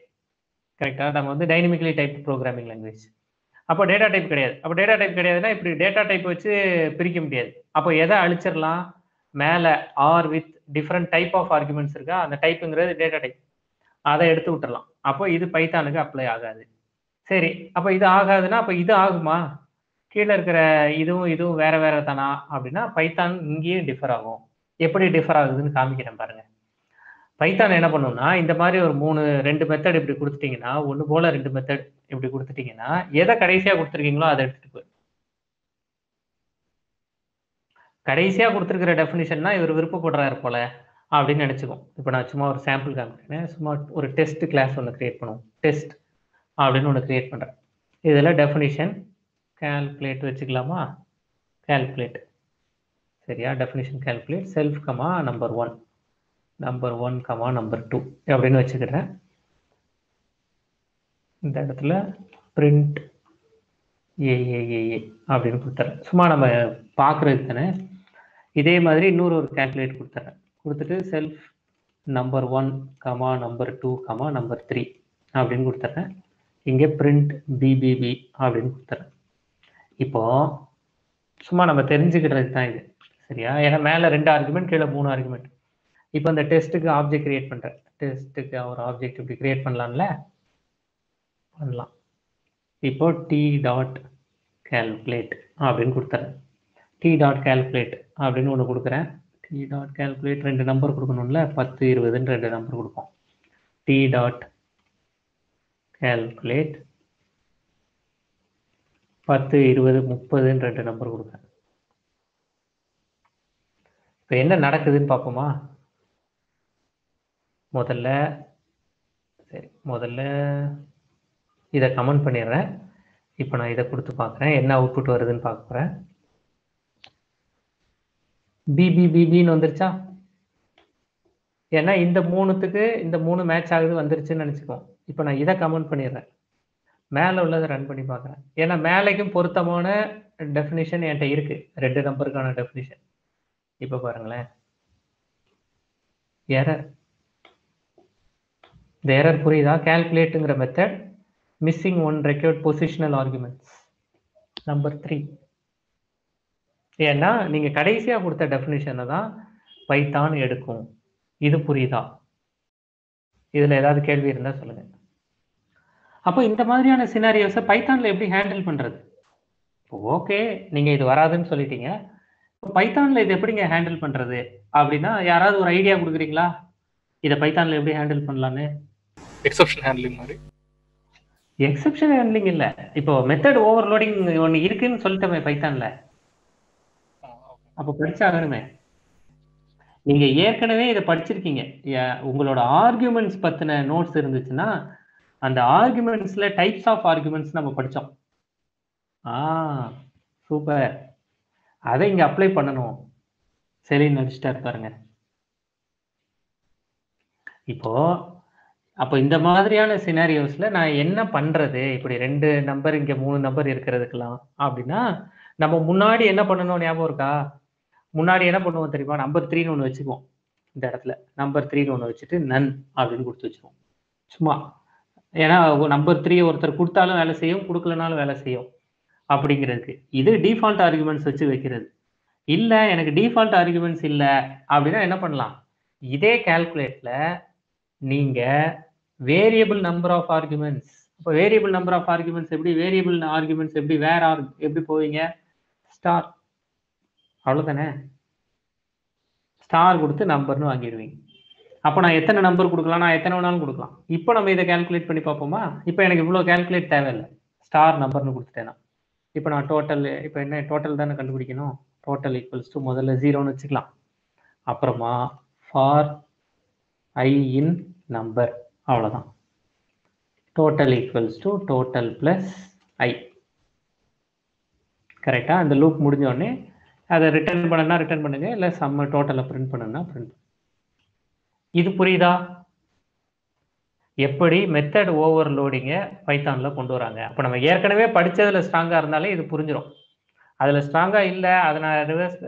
கரெக்டா? நம்ம வந்து டைனமிக்கலி டைப் ப்ரோக்ராமிங் லாங்குவேஜ். அப்போ டேட்டா டைப் கிடையாது. அப்போ டேட்டா டைப் கிடையாதுன்னா இப்படி டேட்டா டைப் வச்சு பிரிக்க முடியாது. அப்போ எதை அழிச்சிடலாம்? மேல or with different type of arguments இருக்கா, அந்த டைப்புங்கிறது டேட்டா டைப், அதை எடுத்து விட்டுறலாம். அப்போ இது பைத்தானுக்கு அப்ளை ஆகாது. சரி, அப்போ இது ஆகாதுன்னா அப்போ இது ஆகுமா? கீழே இருக்கிற இதுவும் வேற வேற தானா அப்படின்னா பைத்தான் இங்கேயும் டிஃபர் ஆகும். எப்படி டிஃபர் ஆகுதுன்னு காமிக்கிறேன் பாருங்க. பைத்தான் என்ன பண்ணும்னா, இந்த மாதிரி ஒரு 2 மெத்தட் இப்படி கொடுத்துட்டீங்கன்னா, ஒன்று போல 2 மெத்தட் இப்படி கொடுத்துட்டீங்கன்னா, எதை கடைசியா கொடுத்துருக்கீங்களோ அதை எடுத்துட்டு போய் கடைசியா கொடுத்துருக்கிற டெஃபினிஷன் தான் இவர் விருப்பப்படுறாரு போல அப்படின்னு நினைச்சுக்கோம். இப்போ நான் சும்மா ஒரு சாம்பிள் காமிக்கிறேன். சும்மா ஒரு டெஸ்ட் கிளாஸ் ஒன்று கிரியேட் பண்ணுவோம். டெஸ்ட் அப்படின்னு ஒன்று கிரியேட் பண்ணுறேன். இதில் டெஃபினிஷன் கால்குலேட் வச்சுக்கலாமா? கால்குலேட், சரியா? Definition calculate self comma number 1 comma number 2 அப்படின்னு வச்சுக்கிறேன். இந்த இடத்துல பிரிண்ட் ஏஏஏஏ அப்படின்னு கொடுத்துறேன். சும்மா நம்ம பார்க்குறது தானே. இதே மாதிரி இன்னொரு கால்குலேட் கொடுத்துறேன். கொடுத்துட்டு self number 1 comma number 2 comma number 3 அப்படின்னு கொடுத்துறேன். இங்கே பிரிண்ட் பிபிபி அப்படின்னு கொடுத்துறேன். இப்போ சும்மா நம்ம தெரிஞ்சுக்கிறது தான் இது, சரியா? ஏன்னா மேலே 2 ஆர்குமெண்ட், கீழே 3 ஆர்குமெண்ட். இப்போ இந்த டெஸ்ட்டுக்கு ஆப்ஜெக்ட் கிரியேட் பண்ணுறேன். டெஸ்ட்டுக்கு ஒரு ஆப்ஜெக்ட் இப்படி கிரியேட் பண்ணலாம்ல, பண்ணலாம். இப்போ டி டாட் கால்குலேட் அப்படின்னு கொடுத்துறேன். டி டாட் கால்குலேட் அப்படின்னு ஒன்று கொடுக்குறேன். டி டாட் கால்குலேட் 2 நம்பர் கொடுக்கணும்ல, 10 20ன்னு 2 நம்பர் கொடுப்போம். டி டாட் கால்குலேட் 10 20 30ன்னு 2 நம்பர் கொடுக்குறேன். இப்போ என்ன நடக்குதுன்னு பார்ப்போமா? முதல்ல இதை கமெண்ட் பண்ணிடுறேன். இப்போ நான் இதை கொடுத்து பார்க்குறேன், என்ன அவுட்புட் வருதுன்னு பார்க்க போகிறேன். பிபிபிபின்னு வந்துருச்சா? ஏன்னா இந்த 3த்துக்கு இந்த 3 மேட்ச் ஆகுது வந்துருச்சுன்னு நினச்சிக்குவோம். இப்போ நான் இதை கமெண்ட் பண்ணிடுறேன், மேலே உள்ளதை ரன் பண்ணி பார்க்குறேன். ஏன்னா மேலேக்கும் பொருத்தமான டெஃபினிஷன் என்கிட்ட இருக்கு, 2 நம்பருக்கான டெஃபினிஷன். இப்போ பாருங்களேன், எரர். இந்த எரர் புரியுதா? கால்குலேட்டுங்கிற method missing 1 required positional arguments number 3. ஏன்னா நீங்க கடைசியா கொடுத்த டெஃபினிஷனை தான் பைத்தான் எடுக்கும். இது புரியுதா? இதுல ஏதாவது கேள்வி இருந்தா சொல்லுங்க. அப்போ இந்த மாதிரியான சினாரியோஸை பைத்தான்ல எப்படி ஹேண்டில் பண்றது? ஓகே, நீங்க இது வராதுன்னு சொல்லிட்டீங்க. பைத்தான்ல இது எப்படிங்க ஹேண்டில் பண்றது அப்படின்னா, யாராவது ஒரு ஐடியா கொடுக்குறீங்களா? இதை பைத்தான்ல எப்படி ஹேண்டில் பண்ணலான்னு? எக்ஸப்ஷன் ஹேண்ட்லிங் மாதிரி. எக்ஸப்ஷன் ஹேண்ட்லிங் இல்ல, இப்போ மெத்தட் ஓவர்லோடிங் ஒன்னு இருக்குன்னு சொல்லிட்டோமே பைத்தான்ல. அப்போ படிச்சாகணுமே. நீங்க ஏற்கனவே இதை படிச்சிருக்கீங்க. உங்களோட ஆர்குமெண்ட்ஸ் பத்தின நோட்ஸ் இருந்துச்சுன்னா அந்த ஆர்குமெண்ட்ஸ்ல டைப்ஸ் ஆஃப் ஆர்குமெண்ட்ஸ் நம்ம படிச்சோம். சூப்பர். அதை இங்க அப்ளை பண்ணணும். சரி, நடிச்சிட்டாரு பாருங்க. இப்போ அப்போ இந்த மாதிரியான சினாரியோஸ்ல நான் என்ன பண்றது? இப்படி 2 நம்பர் இங்க 3 நம்பர் இருக்கிறதுக்கெல்லாம் அப்படின்னா, நம்ம முன்னாடி என்ன பண்ணணும் ஞாபகம் இருக்கா? முன்னாடி என்ன பண்ணுவோம் தெரியுமா? நம்பர் 3ன்னு ஒன்று வச்சுக்குவோம். இந்த இடத்துல நம்பர் 3ன்னு ஒன்று வச்சுட்டு நன் அப்படின்னு கொடுத்து வச்சுருவோம். சும்மா, ஏன்னா நம்பர் 3 ஒருத்தர் கொடுத்தாலும் வேலை செய்யும், கொடுக்கலனாலும் வேலை செய்யும் அப்படிங்கிறதுக்கு. இது டிஃபால்ட் ஆர்குமெண்ட்ஸ் வச்சு வைக்கிறது. இல்ல எனக்கு டிஃபால்ட் ஆர்குமெண்ட்ஸ் இல்ல அப்படின்னா என்ன பண்ணலாம்? இதே கால்குலேட்ல நீங்க வேரியபிள் நம்பர் ஆஃப் ஆர்குமெண்ட்ஸ். இப்போ வேரியபிள் நம்பர் ஆஃப் ஆர்குமெண்ட்ஸ் எப்படி? வேரியபிள் ஆர்குமெண்ட்ஸ் எப்படி எப்படி போவீங்க? ஸ்டார். அவ்வளவுதானே? ஸ்டார் கொடுத்து நம்பர்னு வாங்கிடுவீங்க. அப்போ நான் எத்தனை நம்பர் கொடுக்கலாம்? நான் எத்தனை வேணாலும் கொடுக்கலாம். இப்போ நம்ம இதை கால்குலேட் பண்ணி பார்ப்போமா? இப்போ எனக்கு இவ்வளோ கால்குலேட் தேவையில்லை, ஸ்டார் நம்பர்னு கொடுத்துட்டேன்னா. இப்போ நான் டோட்டல், இப்போ என்ன டோட்டல் தானே கண்டுபிடிக்கணும். டோட்டல் ஈக்குவல்ஸ் டு முதல்ல 0ன்னு வச்சுக்கலாம். அப்புறமா ஃபார் ஐ இன் நம்பர், அவ்வளோதான். Total equals to total plus I. கரெக்டாக? அந்த லூப் முடிஞ்ச உடனே அதை ரிட்டர்ன் பண்ணனா ரிட்டர்ன் பண்ணுங்க, இல்லை சம்ம டோட்டலை பிரிண்ட் பண்ணனா பிரிண்ட். இது புரியுதா? எப்படி மெத்தட் ஓவர்லோடிங்கை பைத்தான்ல கொண்டு வராங்க. அப்போ நம்ம ஏற்கனவே படிச்சதுல ஸ்ட்ராங்கா இருந்தாலே இது புரிஞ்சிடும். அதுல ஸ்ட்ராங்கா இல்லை, அதை நான்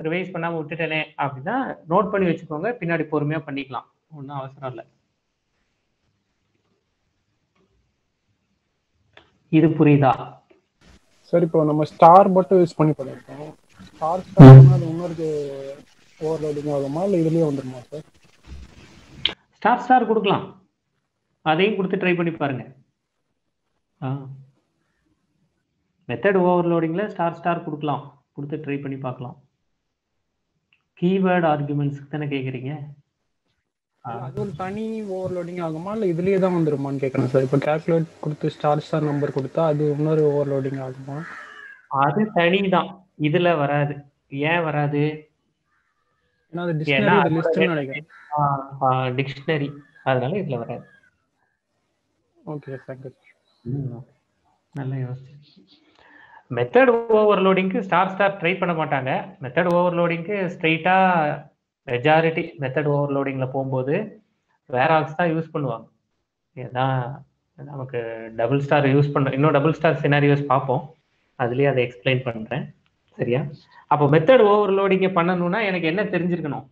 ரிவைஸ் பண்ணாம விட்டுட்டேனே அப்படின்னா நோட் பண்ணி வச்சுக்கோங்க, பின்னாடி பொறுமையா பண்ணிக்கலாம், ஒன்றும் அவசரம் இல்லை. இது புரியுதா? சரி, இப்போ நம்ம ஸ்டார் மட்டும் யூஸ் பண்ணி பண்ணிருக்கோம். ஸ்டார் அது இன்னொரு ஓவர்லோடிங் ஆகுமா இல்லை இதுலயே வந்துருமா சார்? ஸ்டார் கொடுக்கலாம், அதையும் கொடுத்து ட்ரை பண்ணி பாருங்க. மெத்தட் ஓவர்லோடிங்ல ஸ்டார் கொடுக்கலாம், கொடுத்து ட்ரை பண்ணி பார்க்கலாம். கீவேர்ட் ஆர்குமெண்ட்ஸ்க்கு தானே கேட்குறீங்க? அது ஒரு தனி ஓவர்லோடிங் ஆகுமா இல்லை இதுலயே தான் வந்துருமான்னு கேட்குறேன் சார். இப்போ கால்குலேட் கொடுத்து ஸ்டார் நம்பர் கொடுத்தா அது இன்னொரு ஓவர்லோடிங் ஆகுமா? அது தனி தான், இதுல வராது. ஏன் வராது? ஏன்னா அது டிக்ஷனரி லிஸ்ட்னு நினைக்கிறேன். டிக்ஷனரி, அதனால இதுல வராது. Okay, thank you. நல்லா யோசிச்சு. மெத்தட் ஓவர்லோடிங்க்கு ஸ்டார் ட்ரை பண்ண மாட்டாங்க. மெத்தட் ஓவர்லோடிங்க்கு ஸ்ட்ரெயிட்டா மெஜாரிட்டி மெத்தட் ஓவர்லோடிங்ல போகும்போது வேராக்ஸ் தான் யூஸ் பண்ணுவாங்க. ஏன்னா நமக்கு டபுள் ஸ்டார் யூஸ் பண்ண, இன்னும் டபுள் ஸ்டார் சினாரியோஸ் பார்ப்போம், அதுலயே அதை எக்ஸ்பிளைன் பண்றேன். சரியா? அப்போ மெத்தட் ஓவர்லோடிங்கை பண்ணணும்னா எனக்கு என்ன தெரிஞ்சிருக்கணும்?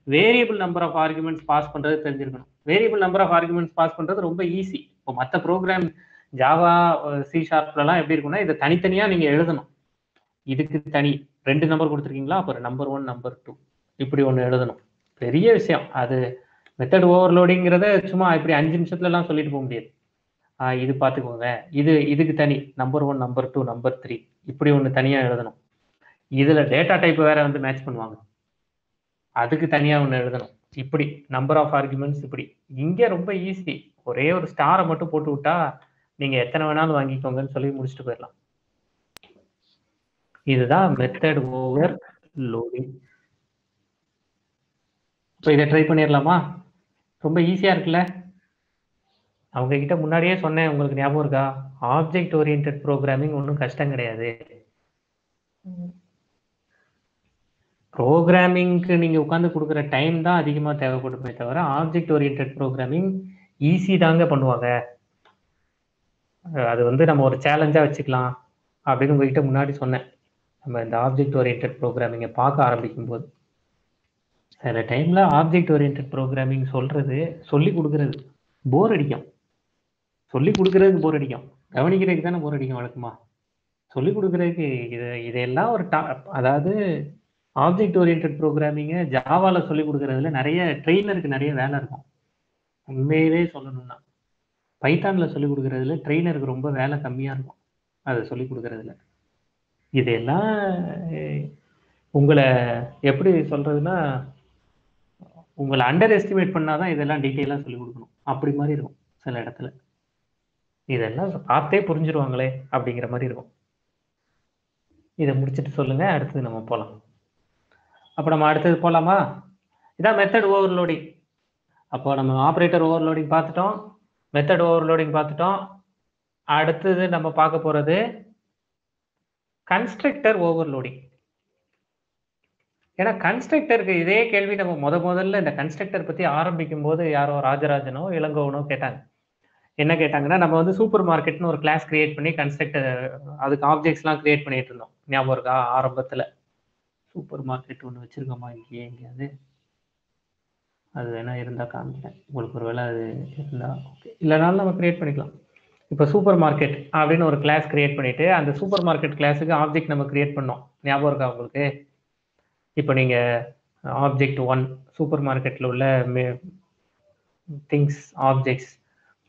Variable number of arguments pass பண்றது தெரிஞ்சிருக்கணும். Variable number of arguments pass பண்றது ரொம்ப ஈஸி. இப்போ மற்ற ப்ரோக்ராம் ஜாவா, C#லாம் எப்படி இருக்கும்னா இதை தனித்தனியா நீங்க எழுதணும். இதுக்கு தனி 2 நம்பர் கொடுத்துருக்கீங்களா, அப்புறம் நம்பர் 1 நம்பர் 2 இப்படி ஒன்று எழுதணும். பெரிய விஷயம் அது. மெத்தட் ஓவர்லோடிங்கிறத சும்மா இப்படி 5 நிமிஷத்துல எல்லாம் சொல்லிட்டு போக முடியாது. இது பார்த்துக்கோங்க, இதுக்கு தனி நம்பர் 1 நம்பர் 2 நம்பர் 3 இப்படி ஒன்று தனியா எழுதணும். இதுல டேட்டா டைப் வேற வந்து மேட்ச் பண்ணுவாங்க, அதுக்கு தனியா ஒன்று எழுதணும். இப்படி நம்பர் ஆஃப் ஆர்குமெண்ட்ஸ் இப்படி. இங்க ரொம்ப ஈஸி, ஒரே ஒரு ஸ்டாரை மட்டும் போட்டு விட்டா நீங்க எத்தனை வேணாலும் வாங்கிக்கோங்கன்னு சொல்லி முடிச்சுட்டு போயிடலாம். இதுதான் மெத்தட் ஓவர்லோடிங். இப்போ இதை ட்ரை பண்ணிடலாமா? ரொம்ப ஈஸியா இருக்குல்ல? அவங்க கிட்ட முன்னாடியே சொன்னேன், உங்களுக்கு ஞாபகம் இருக்கா? ஆப்ஜெக்ட் ஓரியன்டட் ப்ரோக்ராமிங் ஒன்றும் கஷ்டம் கிடையாது. ப்ரோக்ராமிங்க்கு நீங்க உட்காந்து கொடுக்குற டைம் தான் அதிகமாக தேவைப்படுமே தவிர ஆப்ஜெக்ட் ஓரியன்டட் ப்ரோக்ராமிங் ஈஸி தாங்க பண்ணுவாங்க. அது வந்து நம்ம ஒரு சேலஞ்சா வச்சுக்கலாம் அப்படின்னு உங்ககிட்ட முன்னாடி சொன்னேன். நம்ம இந்த ஆப்ஜெக்ட் ஓரியன்டட் ப்ரோக்ராமிங்கை பார்க்க ஆரம்பிக்கும் போது சில டைம்ல ஆப்ஜெக்ட் ஓரியன்டட் ப்ரோக்ராமிங் சொல்லி கொடுக்கறது போர் அடிக்கும். சொல்லி கொடுக்கறதுக்கு போர் அடிக்கும், கவனிக்கிறதுக்கு தானே போர் அடிக்கும் வழக்கமா. சொல்லி கொடுக்கறதுக்கு இதெல்லாம் ஒரு அதாவது ஆப்ஜெக்ட் ஓரியன்டட் ப்ரோக்ராமிங்கை ஜாவால சொல்லி கொடுக்கறதுல நிறைய ட்ரெயினருக்கு நிறைய வேலை இருக்கும். உண்மையிலே சொல்லணும்னா பைத்தான்ல சொல்லிக் கொடுக்கறதுல ட்ரெயினருக்கு ரொம்ப வேலை கம்மியாக இருக்கும் அதை சொல்லிக் கொடுக்கறதுல. இதெல்லாம் உங்களை எப்படி சொல்றதுன்னா, உங்களை அண்டர் எஸ்டிமேட் பண்ணாதான் இதெல்லாம் டீட்டெயிலாக சொல்லிக் கொடுக்கணும். அப்படி மாதிரி இருக்கும் சில இடத்துல. இதெல்லாம் பார்த்தே புரிஞ்சிருவாங்களே அப்படிங்கிற மாதிரி இருக்கும். இதை முடிச்சுட்டு சொல்லுங்க, அடுத்தது நம்ம போகலாம். அப்போ நம்ம அடுத்தது போகலாமா? இதான் மெத்தட் ஓவர்லோடிங். அப்போ நம்ம ஆப்ரேட்டர் ஓவர்லோடிங் பார்த்துட்டோம், மெத்தட் ஓவர்லோடிங் பார்த்துட்டோம். அடுத்தது நம்ம பார்க்க போகிறது கன்ஸ்ட்ரக்டர் ஓவர்லோடிங். ஏன்னா கன்ஸ்ட்ரக்டருக்கு இதே கேள்வி நம்ம முதல்ல இந்த கன்ஸ்ட்ரக்டர் பற்றி ஆரம்பிக்கும் போது யாரோ ராஜராஜனோ இளங்கோவனோ கேட்டாங்க. என்ன கேட்டாங்கன்னா, நம்ம வந்து சூப்பர் மார்க்கெட்னு ஒரு கிளாஸ் கிரியேட் பண்ணி கன்ஸ்ட்ரக்டர் அதுக்கு ஆப்ஜெக்ட்ஸ்லாம் கிரியேட் பண்ணிட்டு இருந்தோம். ஞாபகம் இருக்கா? ஆரம்பத்தில் சூப்பர் மார்க்கெட் ஒன்று வச்சிருக்கோமா இங்கேயே எங்கேயாவது? அது வேணா இருந்தால் காமிக்கிறேன் உங்களுக்கு, ஒரு வேளை அது இருந்தால் ஓகே, இல்லைனாலும் நம்ம கிரியேட் பண்ணிக்கலாம். இப்போ சூப்பர் மார்க்கெட் அப்படின்னு ஒரு கிளாஸ் கிரியேட் பண்ணிட்டு அந்த சூப்பர் மார்க்கெட் கிளாஸுக்கு ஆப்ஜெக்ட் நம்ம கிரியேட் பண்ணோம். ஞாபகம் இருக்கா உங்களுக்கு? இப்போ நீங்கள் ஆப்ஜெக்ட் 1 சூப்பர் மார்க்கெட்டில் உள்ள things objects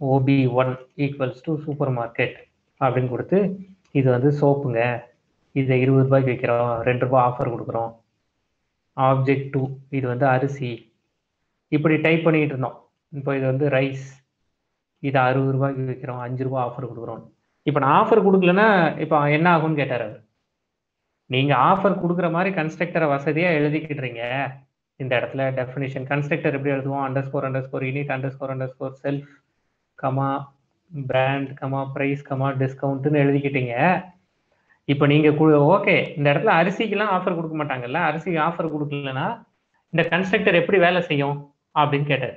OB1 equals to super market அப்படின்னு கொடுத்து, இது வந்து சோப்புங்க, இதை 20 ரூபாய்க்கு விற்கிறோம், 2 ரூபாய் ஆஃபர் கொடுக்குறோம். ஆப்ஜெக்ட் 2 இது வந்து அரிசி, இப்படி டைப் பண்ணிட்டு இருந்தோம். இப்போ இது வந்து ரைஸ், இதை 60 ரூபாய்க்கு விற்கிறோம், 5 ரூபாய் ஆஃபர் கொடுக்குறோம். இப்போ நான் ஆஃபர் கொடுக்கலன்னா இப்போ என்ன ஆகும்னு கேட்டார் அவர். நீங்கள் ஆஃபர் கொடுக்குற மாதிரி கன்ஸ்ட்ரக்டரை வசதியாக எழுதிக்கிட்டுறீங்க. இந்த இடத்துல டெஃபினிஷன் கன்ஸ்ட்ரக்டர் எப்படி எழுதுவோம்? _ init _ self comma brand comma price comma டிஸ்கவுண்ட்னு எழுதிக்கிட்டீங்க. இப்போ நீங்கள் ஓகே, இந்த இடத்துல அரிசிக்கெல்லாம் ஆஃபர் கொடுக்க மாட்டாங்கல்ல, அரிசிக்கு ஆஃபர் கொடுக்கலன்னா இந்த கன்ஸ்ட்ரக்டர் எப்படி வேலை செய்யும் அப்படின்னு கேட்டார்.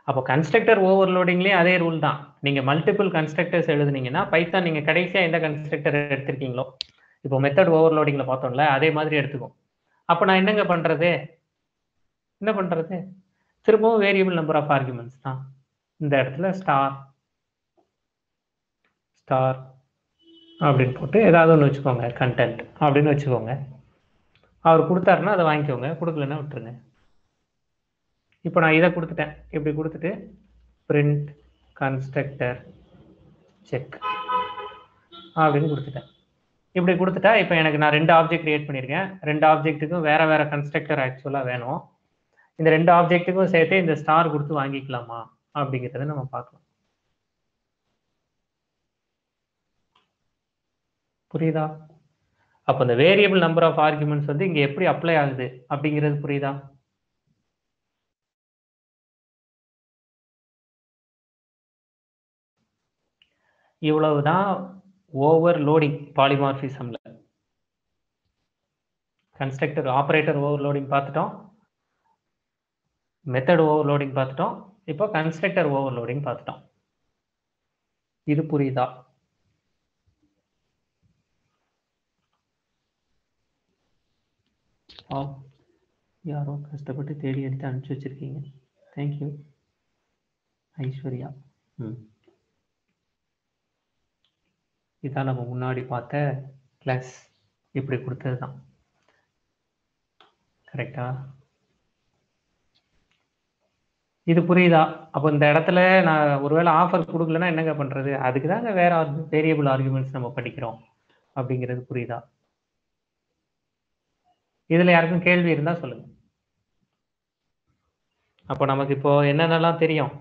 அப்போ கன்ஸ்ட்ரக்டர் ஓவர்லோடிங்லேயும் அதே ரூல் தான். நீங்கள் மல்டிபிள் கன்ஸ்ட்ரக்டர்ஸ் எழுதுனீங்கன்னா பைத்தான் நீங்கள் கடைசியாக எந்த கன்ஸ்ட்ரக்டர் எடுத்திருக்கீங்களோ, இப்போ மெத்தட் ஓவர்லோடிங்கில் பார்த்தோம்ல அதே மாதிரி எடுத்துக்கும். அப்போ நான் என்னங்க பண்ணுறது? என்ன பண்ணுறது? திரும்பவும் வேரியபிள் நம்பர் ஆஃப் ஆர்குமெண்ட்ஸ் தான். இந்த இடத்துல ஸ்டார் அப்படின்னு போட்டு ஏதாவது ஒன்று வச்சுக்கோங்க, கண்டென்ட் அப்படின்னு வச்சுக்கோங்க. அவர் கொடுத்தாருன்னா அதை வாங்கிக்கோங்க, கொடுக்கலன்னா விட்டுருங்க. இப்போ நான் இதை கொடுத்துட்டேன், இப்படி கொடுத்துட்டு பிரிண்ட் கன்ஸ்ட்ரக்டர் செக் அப்படின்னு கொடுத்துட்டேன். இப்படி கொடுத்துட்டா இப்போ எனக்கு நான் 2 ஆப்ஜெக்ட் கிரியேட் பண்ணியிருக்கேன். 2 ஆப்ஜெக்ட்டுக்கும் வேற வேற கன்ஸ்ட்ரக்டர் ஆக்சுவலாக வேணும். இந்த 2 ஆப்ஜெக்ட்டுக்கும் சேர்த்து இந்த ஸ்டார் கொடுத்து வாங்கிக்கலாமா அப்படிங்கிறத நம்ம பார்க்கலாம். புரியுதா? அப்போ இந்த வேரியபிள் நம்பர் ஆஃப் ஆர்குமெண்ட்ஸ் வந்து இங்கே எப்படி அப்ளை ஆகுது அப்படிங்கிறது புரியுதா? இவ்வளவுதான் ஓவர்லோடிங் பாலிமார்பிசம்ல. கன்ஸ்ட்ரக்டர் ஆப்ரேட்டர் ஓவர்லோடிங் பார்த்துட்டோம், மெத்தட் ஓவர்லோடிங் பார்த்துட்டோம், இப்போ கன்ஸ்ட்ரக்டர் ஓவர்லோடிங் பார்த்துட்டோம். இது புரியுதா? யாரோ கஷ்டப்பட்டு தேடி எடுத்து அனுப்பிச்சு வச்சிருக்கீங்க. தேங்க்யூ ஐஸ்வர்யா. இதான் நம்ம முன்னாடி பார்த்த கிளாஸ், இப்படி கொடுத்தது தான். கரெக்டா? இது புரியுதா? அப்போ இந்த இடத்துல நான் ஒருவேளை ஆஃபர் கொடுக்கலன்னா என்னங்க பண்ணுறது? அதுக்கு தாங்க வேற வேரியபிள் ஆர்குமெண்ட்ஸ் நம்ம படிக்கிறோம் அப்படிங்கிறது புரியுதா? இதில் யாருக்கும் கேள்வி இருந்தால் சொல்லுங்க. அப்போ நமக்கு இப்போ என்னென்னலாம் தெரியும்?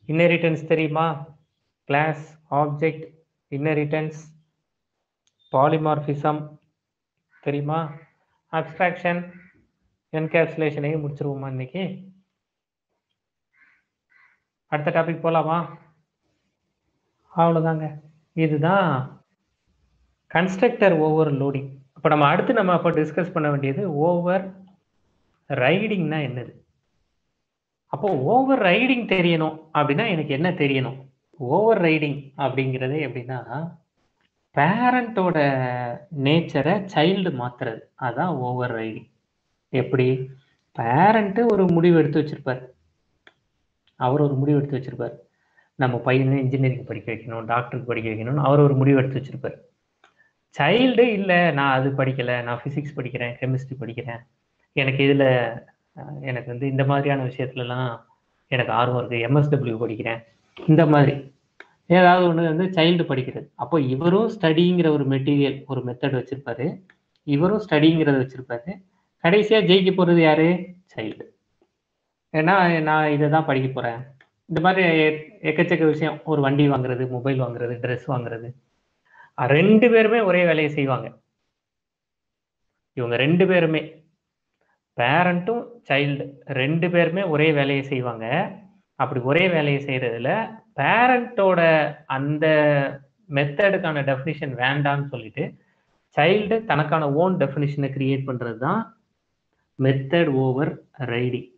இன்ஹெரிட்டன்ஸ் தெரியுமா? கிளாஸ், ஆப்ஜெக்ட், இன்ஹெரிட்டன்ஸ், பாலிமார்பிசம் தெரியுமா? அப்ஸ்ட்ராக்ஷன், என்கேப்சுலேஷனையும் முடிச்சிருவோமா இன்னைக்கு? அடுத்த டாபிக் போகலாமா? அவ்வளோதாங்க. இதுதான் கன்ஸ்ட்ரக்டர் ஓவர்லோடிங். அப்போ நம்ம அடுத்து டிஸ்கஸ் பண்ண வேண்டியது ஓவர் ரைடிங்னா என்னது. அப்போ ஓவர் ரைடிங் தெரியணும் அப்படின்னா எனக்கு என்ன தெரியணும்? ஓவர் ரைடிங் அப்படிங்கிறது எப்படின்னா, பேரண்டோட நேச்சரை சைல்டு மாத்துறது, அதான் ஓவர் ரைடிங். எப்படி? பேரண்ட்டு ஒரு முடிவு எடுத்து வச்சிருப்பார், அவர் ஒரு முடிவு எடுத்து வச்சிருப்பார், நம்ம பையனை இன்ஜினியரிங் படிக்க வைக்கணும், டாக்டருக்கு படிக்க வைக்கணும்னு அவர் ஒரு முடிவு எடுத்து வச்சிருப்பார். சைல்டு இல்லை, நான் அது படிக்கலை, நான் ஃபிசிக்ஸ் படிக்கிறேன், கெமிஸ்ட்ரி படிக்கிறேன், எனக்கு இதில் எனக்கு வந்து இந்த மாதிரியான விஷயத்துலலாம் எனக்கு ஆர்வம் இருக்குது, எம்எஸ்டபிள்யூ படிக்கிறேன், இந்த மாதிரி ஏதாவது ஒன்று வந்து சைல்டு படிக்கிறது. அப்போ இவரும் ஸ்டடிங்கிற ஒரு மெட்டீரியல், ஒரு மெத்தட் வச்சுருப்பாரு, இவரும் ஸ்டடிங்கிறத வச்சுருப்பாரு. கடைசியாக ஜெயிக்க போகிறது யார்? சைல்டு. ஏன்னா நான் இதை தான் படிக்க போகிறேன். இந்த மாதிரி எக்கச்சக்க விஷயம், ஒரு வண்டி வாங்குறது, மொபைல் வாங்குறது, ட்ரெஸ் வாங்குறது, 2 பேருமே ஒரே வேலையை செய்வாங்க. இவங்க 2 பேருமே, பேரண்ட்டும் சைல்டு 2 பேருமே ஒரே வேலையை செய்வாங்க. அப்படி ஒரே வேலையை செய்கிறதுல பேரண்ட்டோட அந்த மெத்தடுக்கான டெஃபினிஷன் வேண்டான்னு சொல்லிட்டு சைல்டு தனக்கான ஓன் டெஃபினிஷனை கிரியேட் பண்ணுறது தான் மெத்தட் ஓவர் ரைடிங்.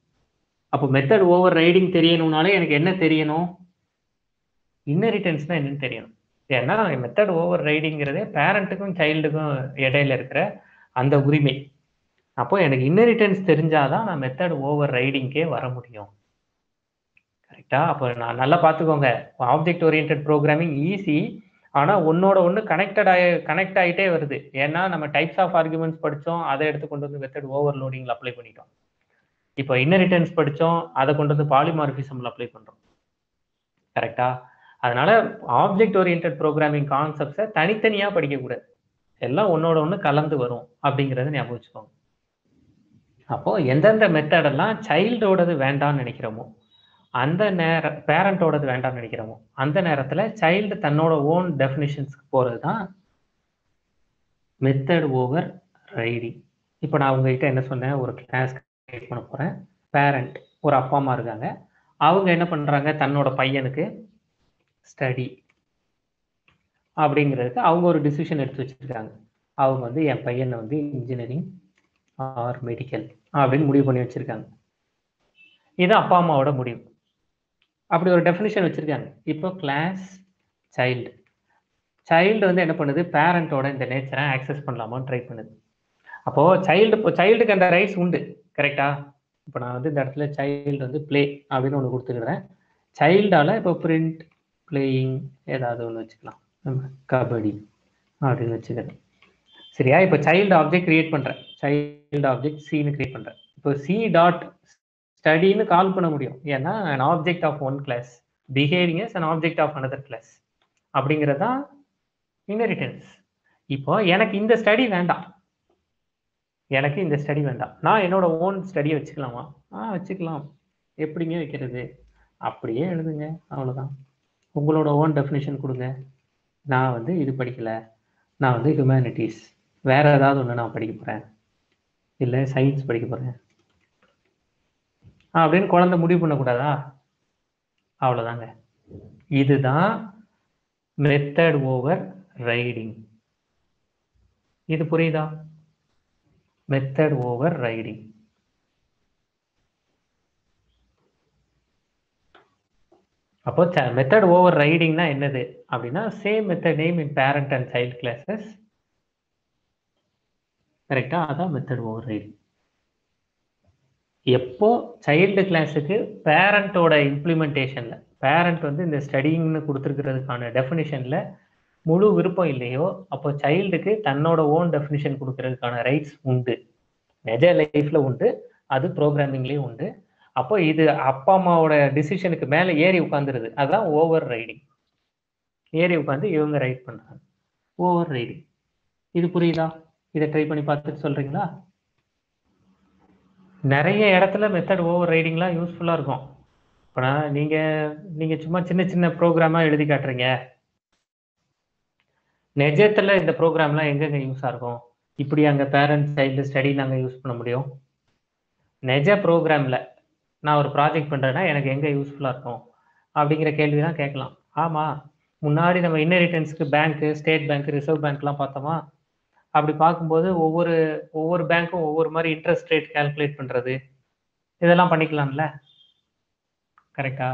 அப்போ மெத்தட் ஓவர் ரைடிங் தெரியணும்னாலே எனக்கு என்ன தெரியணும்? இன்ஹெரிட்டன்ஸ்னா என்னன்னு தெரியணும். ஏன்னா மெத்தட் ஓவர் ரைடிங்கிறதே பேரண்ட்டுக்கும் சைல்டுக்கும் இடையில இருக்கிற அந்த உரிமை. அப்போ எனக்கு இன்ஹெரிட்டன்ஸ் தெரிஞ்சாதான் நான் மெத்தட் ஓவர் ரைடிங்கே வர முடியும். கரெக்டா? அப்போ நான் நல்லா பார்த்துக்கோங்க, ஆப்ஜெக்ட் ஓரியன்டட் ப்ரோக்ராமிங் ஈஸி, ஆனால் ஒன்னோட ஒன்று கனெக்ட் ஆகிட்டே வருது. ஏன்னா நம்ம டைப்ஸ் ஆஃப் ஆர்குமெண்ட்ஸ் படித்தோம், அதை எடுத்து கொண்டு வந்து மெத்தட் ஓவர்லோடிங்கில் அப்ளை பண்ணிட்டோம். இப்போ இன்ஹெரிட்டன்ஸ் படித்தோம், அதை கொண்டு வந்து பாலிமார்பிசம்ல அப்ளை பண்ணுறோம். கரெக்டா? அதனால ஆப்ஜெக்ட் ஓரியன்டட் ப்ரோக்ராமிங் கான்செப்ட்ஸை தனித்தனியாக படிக்கக்கூடாது, எல்லாம் ஒன்னோட ஒன்று கலந்து வரும் அப்படிங்கிறத ஞாபகம் வச்சுக்கோங்க. அப்போ எந்தெந்த மெத்தடெல்லாம் சைல்டோடது வேண்டாம்னு நினைக்கிறோமோ, அந்த பேரண்டோடது வேண்டாம்னு நினைக்கிறோமோ, அந்த நேரத்தில் சைல்டு தன்னோட ஓன் டெஃபினிஷன்ஸ்க்கு போகிறது தான் மெத்தட் ஓவர் ரைடிங். இப்போ நான் உங்ககிட்ட என்ன சொன்னேன், ஒரு கிளாஸ் கிரியேட் பண்ண போகிறேன். பேரண்ட் ஒரு அப்பா அம்மா இருக்காங்க, அவங்க என்ன பண்ணுறாங்க, தன்னோட பையனுக்கு ஸ்டடி அப்படிங்கிறதுக்கு அவங்க ஒரு டிசிஷன் எடுத்து வச்சுருக்காங்க. அவங்க வந்து என் பையனை வந்து இன்ஜினியரிங் ஆர் மெடிக்கல் அப்படின்னு முடிவு பண்ணி வச்சுருக்காங்க. இது அப்பா அம்மாவோட முடிவு. அப்படி ஒரு டெஃபினிஷன் வச்சுருக்காங்க. இப்போ கிளாஸ் சைல்டு வந்து என்ன பண்ணுது, பேரண்டோட இந்த நேச்சரை ஆக்சஸ் பண்ணலாமான்னு ட்ரை பண்ணுது. அப்போது சைல்டுக்கு அந்த ரைட்ஸ் உண்டு. கரெக்டா? இப்போ நான் வந்து இந்த இடத்துல சைல்டு வந்து பிளே அப்படின்னு ஒன்று கொடுத்துக்கிறேன். சைல்டால் இப்போ பிரிண்ட் பிளேயிங் ஏதாவது ஒன்று வச்சுக்கலாம், கபடி அப்படின்னு வச்சுக்கிறேன். சரியா? இப்போ சைல்டு ஆப்ஜெக்ட் கிரியேட் பண்ணுறேன், சைல்டு ஆப்ஜெக்ட் சீனு கிரியேட் பண்ணுறேன். இப்போ சி டாட் ஸ்டடின்னு கால் பண்ண முடியும், ஏன்னா an object of one class behaving as an object of another class அப்படிங்கிறது தான் இன்ஹெரிட்டன்ஸ். இப்போ எனக்கு இந்த ஸ்டடி வேண்டாம், நான் என்னோட ஓன் ஸ்டடியை வச்சுக்கலாமா? வச்சுக்கலாம். எப்படிங்க வைக்கிறது? அப்படியே எழுதுங்க, அவ்வளோதான். உங்களோட ஓன் டெஃபினிஷன் கொடுங்க. நான் வந்து இது படிக்கலை, நான் வந்து ஹியூமனிட்டிஸ் வேற ஏதாவது ஒன்று நான் படிக்க போகிறேன், இல்லை சயின்ஸ் படிக்க போகிறேன் அப்படின்னு குழந்தை முடிவு பண்ணக்கூடாதா? அவ்வளோதாங்க. இதுதான் மெத்தட் ஓவர் ரைடிங். இது புரியுதா? Method over riding. அப்போ மெத்தட் ஓவர் ரைடிங்னா என்னது அப்படின்னா, same method name in parent and child classes. கரெக்டா? அதான் மெத்தட் ஓவர் ரைடிங். எப்போ சைல்டு கிளாஸுக்கு பேரண்ட்டோட இம்ப்ளிமெண்டேஷனில், பேரண்ட் வந்து இந்த ஸ்டடிங்னு கொடுத்துருக்கிறதுக்கான டெஃபினிஷனில் முழு விருப்பம் இல்லையோ, அப்போ சைல்டுக்கு தன்னோட ஓன் டெஃபினிஷன் கொடுக்கறதுக்கான ரைட்ஸ் உண்டு. நிஜ லைஃப்பில் உண்டு, அது ப்ரோக்ராமிங்லேயும் உண்டு. அப்போ இது அப்பா அம்மாவோட டிசிஷனுக்கு மேலே ஏறி உட்காந்துருது. அதுதான் ஓவர் ரைடிங். ஏறி உட்காந்து இவங்க ரைட் பண்ணுறாங்க, ஓவர் ரைடிங். இது புரியுதா? இதை ட்ரை பண்ணி பார்த்துட்டு சொல்கிறீங்களா? நிறைய இடத்துல மெத்தட் ஓவர் ரைடிங்லாம் யூஸ்ஃபுல்லாக இருக்கும். இப்போ நீங்கள் சும்மா சின்ன சின்ன ப்ரோக்ராமாக எழுதி காட்டுறீங்க, நிஜத்தில் இந்த ப்ரோக்ராம்லாம் எங்கெங்கே யூஸாக இருக்கும்? இப்படி அங்கே பேரண்ட் சைல்டு ஸ்டடி நாங்கள் யூஸ் பண்ண முடியும். நிஜ ப்ரோக்ராமில் நான் ஒரு ப்ராஜெக்ட் பண்ணுறேன்னா எனக்கு எங்கே யூஸ்ஃபுல்லாக இருக்கும் அப்படிங்கிற கேள்வி தான் கேட்கலாம். ஆமாம், முன்னாடி நம்ம இன்ஹெரிட்டன்ஸ்க்கு பேங்க்கு, ஸ்டேட் பேங்க், ரிசர்வ் பேங்க்லாம் பார்த்தோமா? அப்படி பார்க்கும்போது ஒவ்வொரு பேங்க்கும் ஒவ்வொரு மாதிரி இன்ட்ரெஸ்ட் ரேட் கால்குலேட் பண்ணுறது, இதெல்லாம் பண்ணிக்கலாம்ல. கரெக்டா?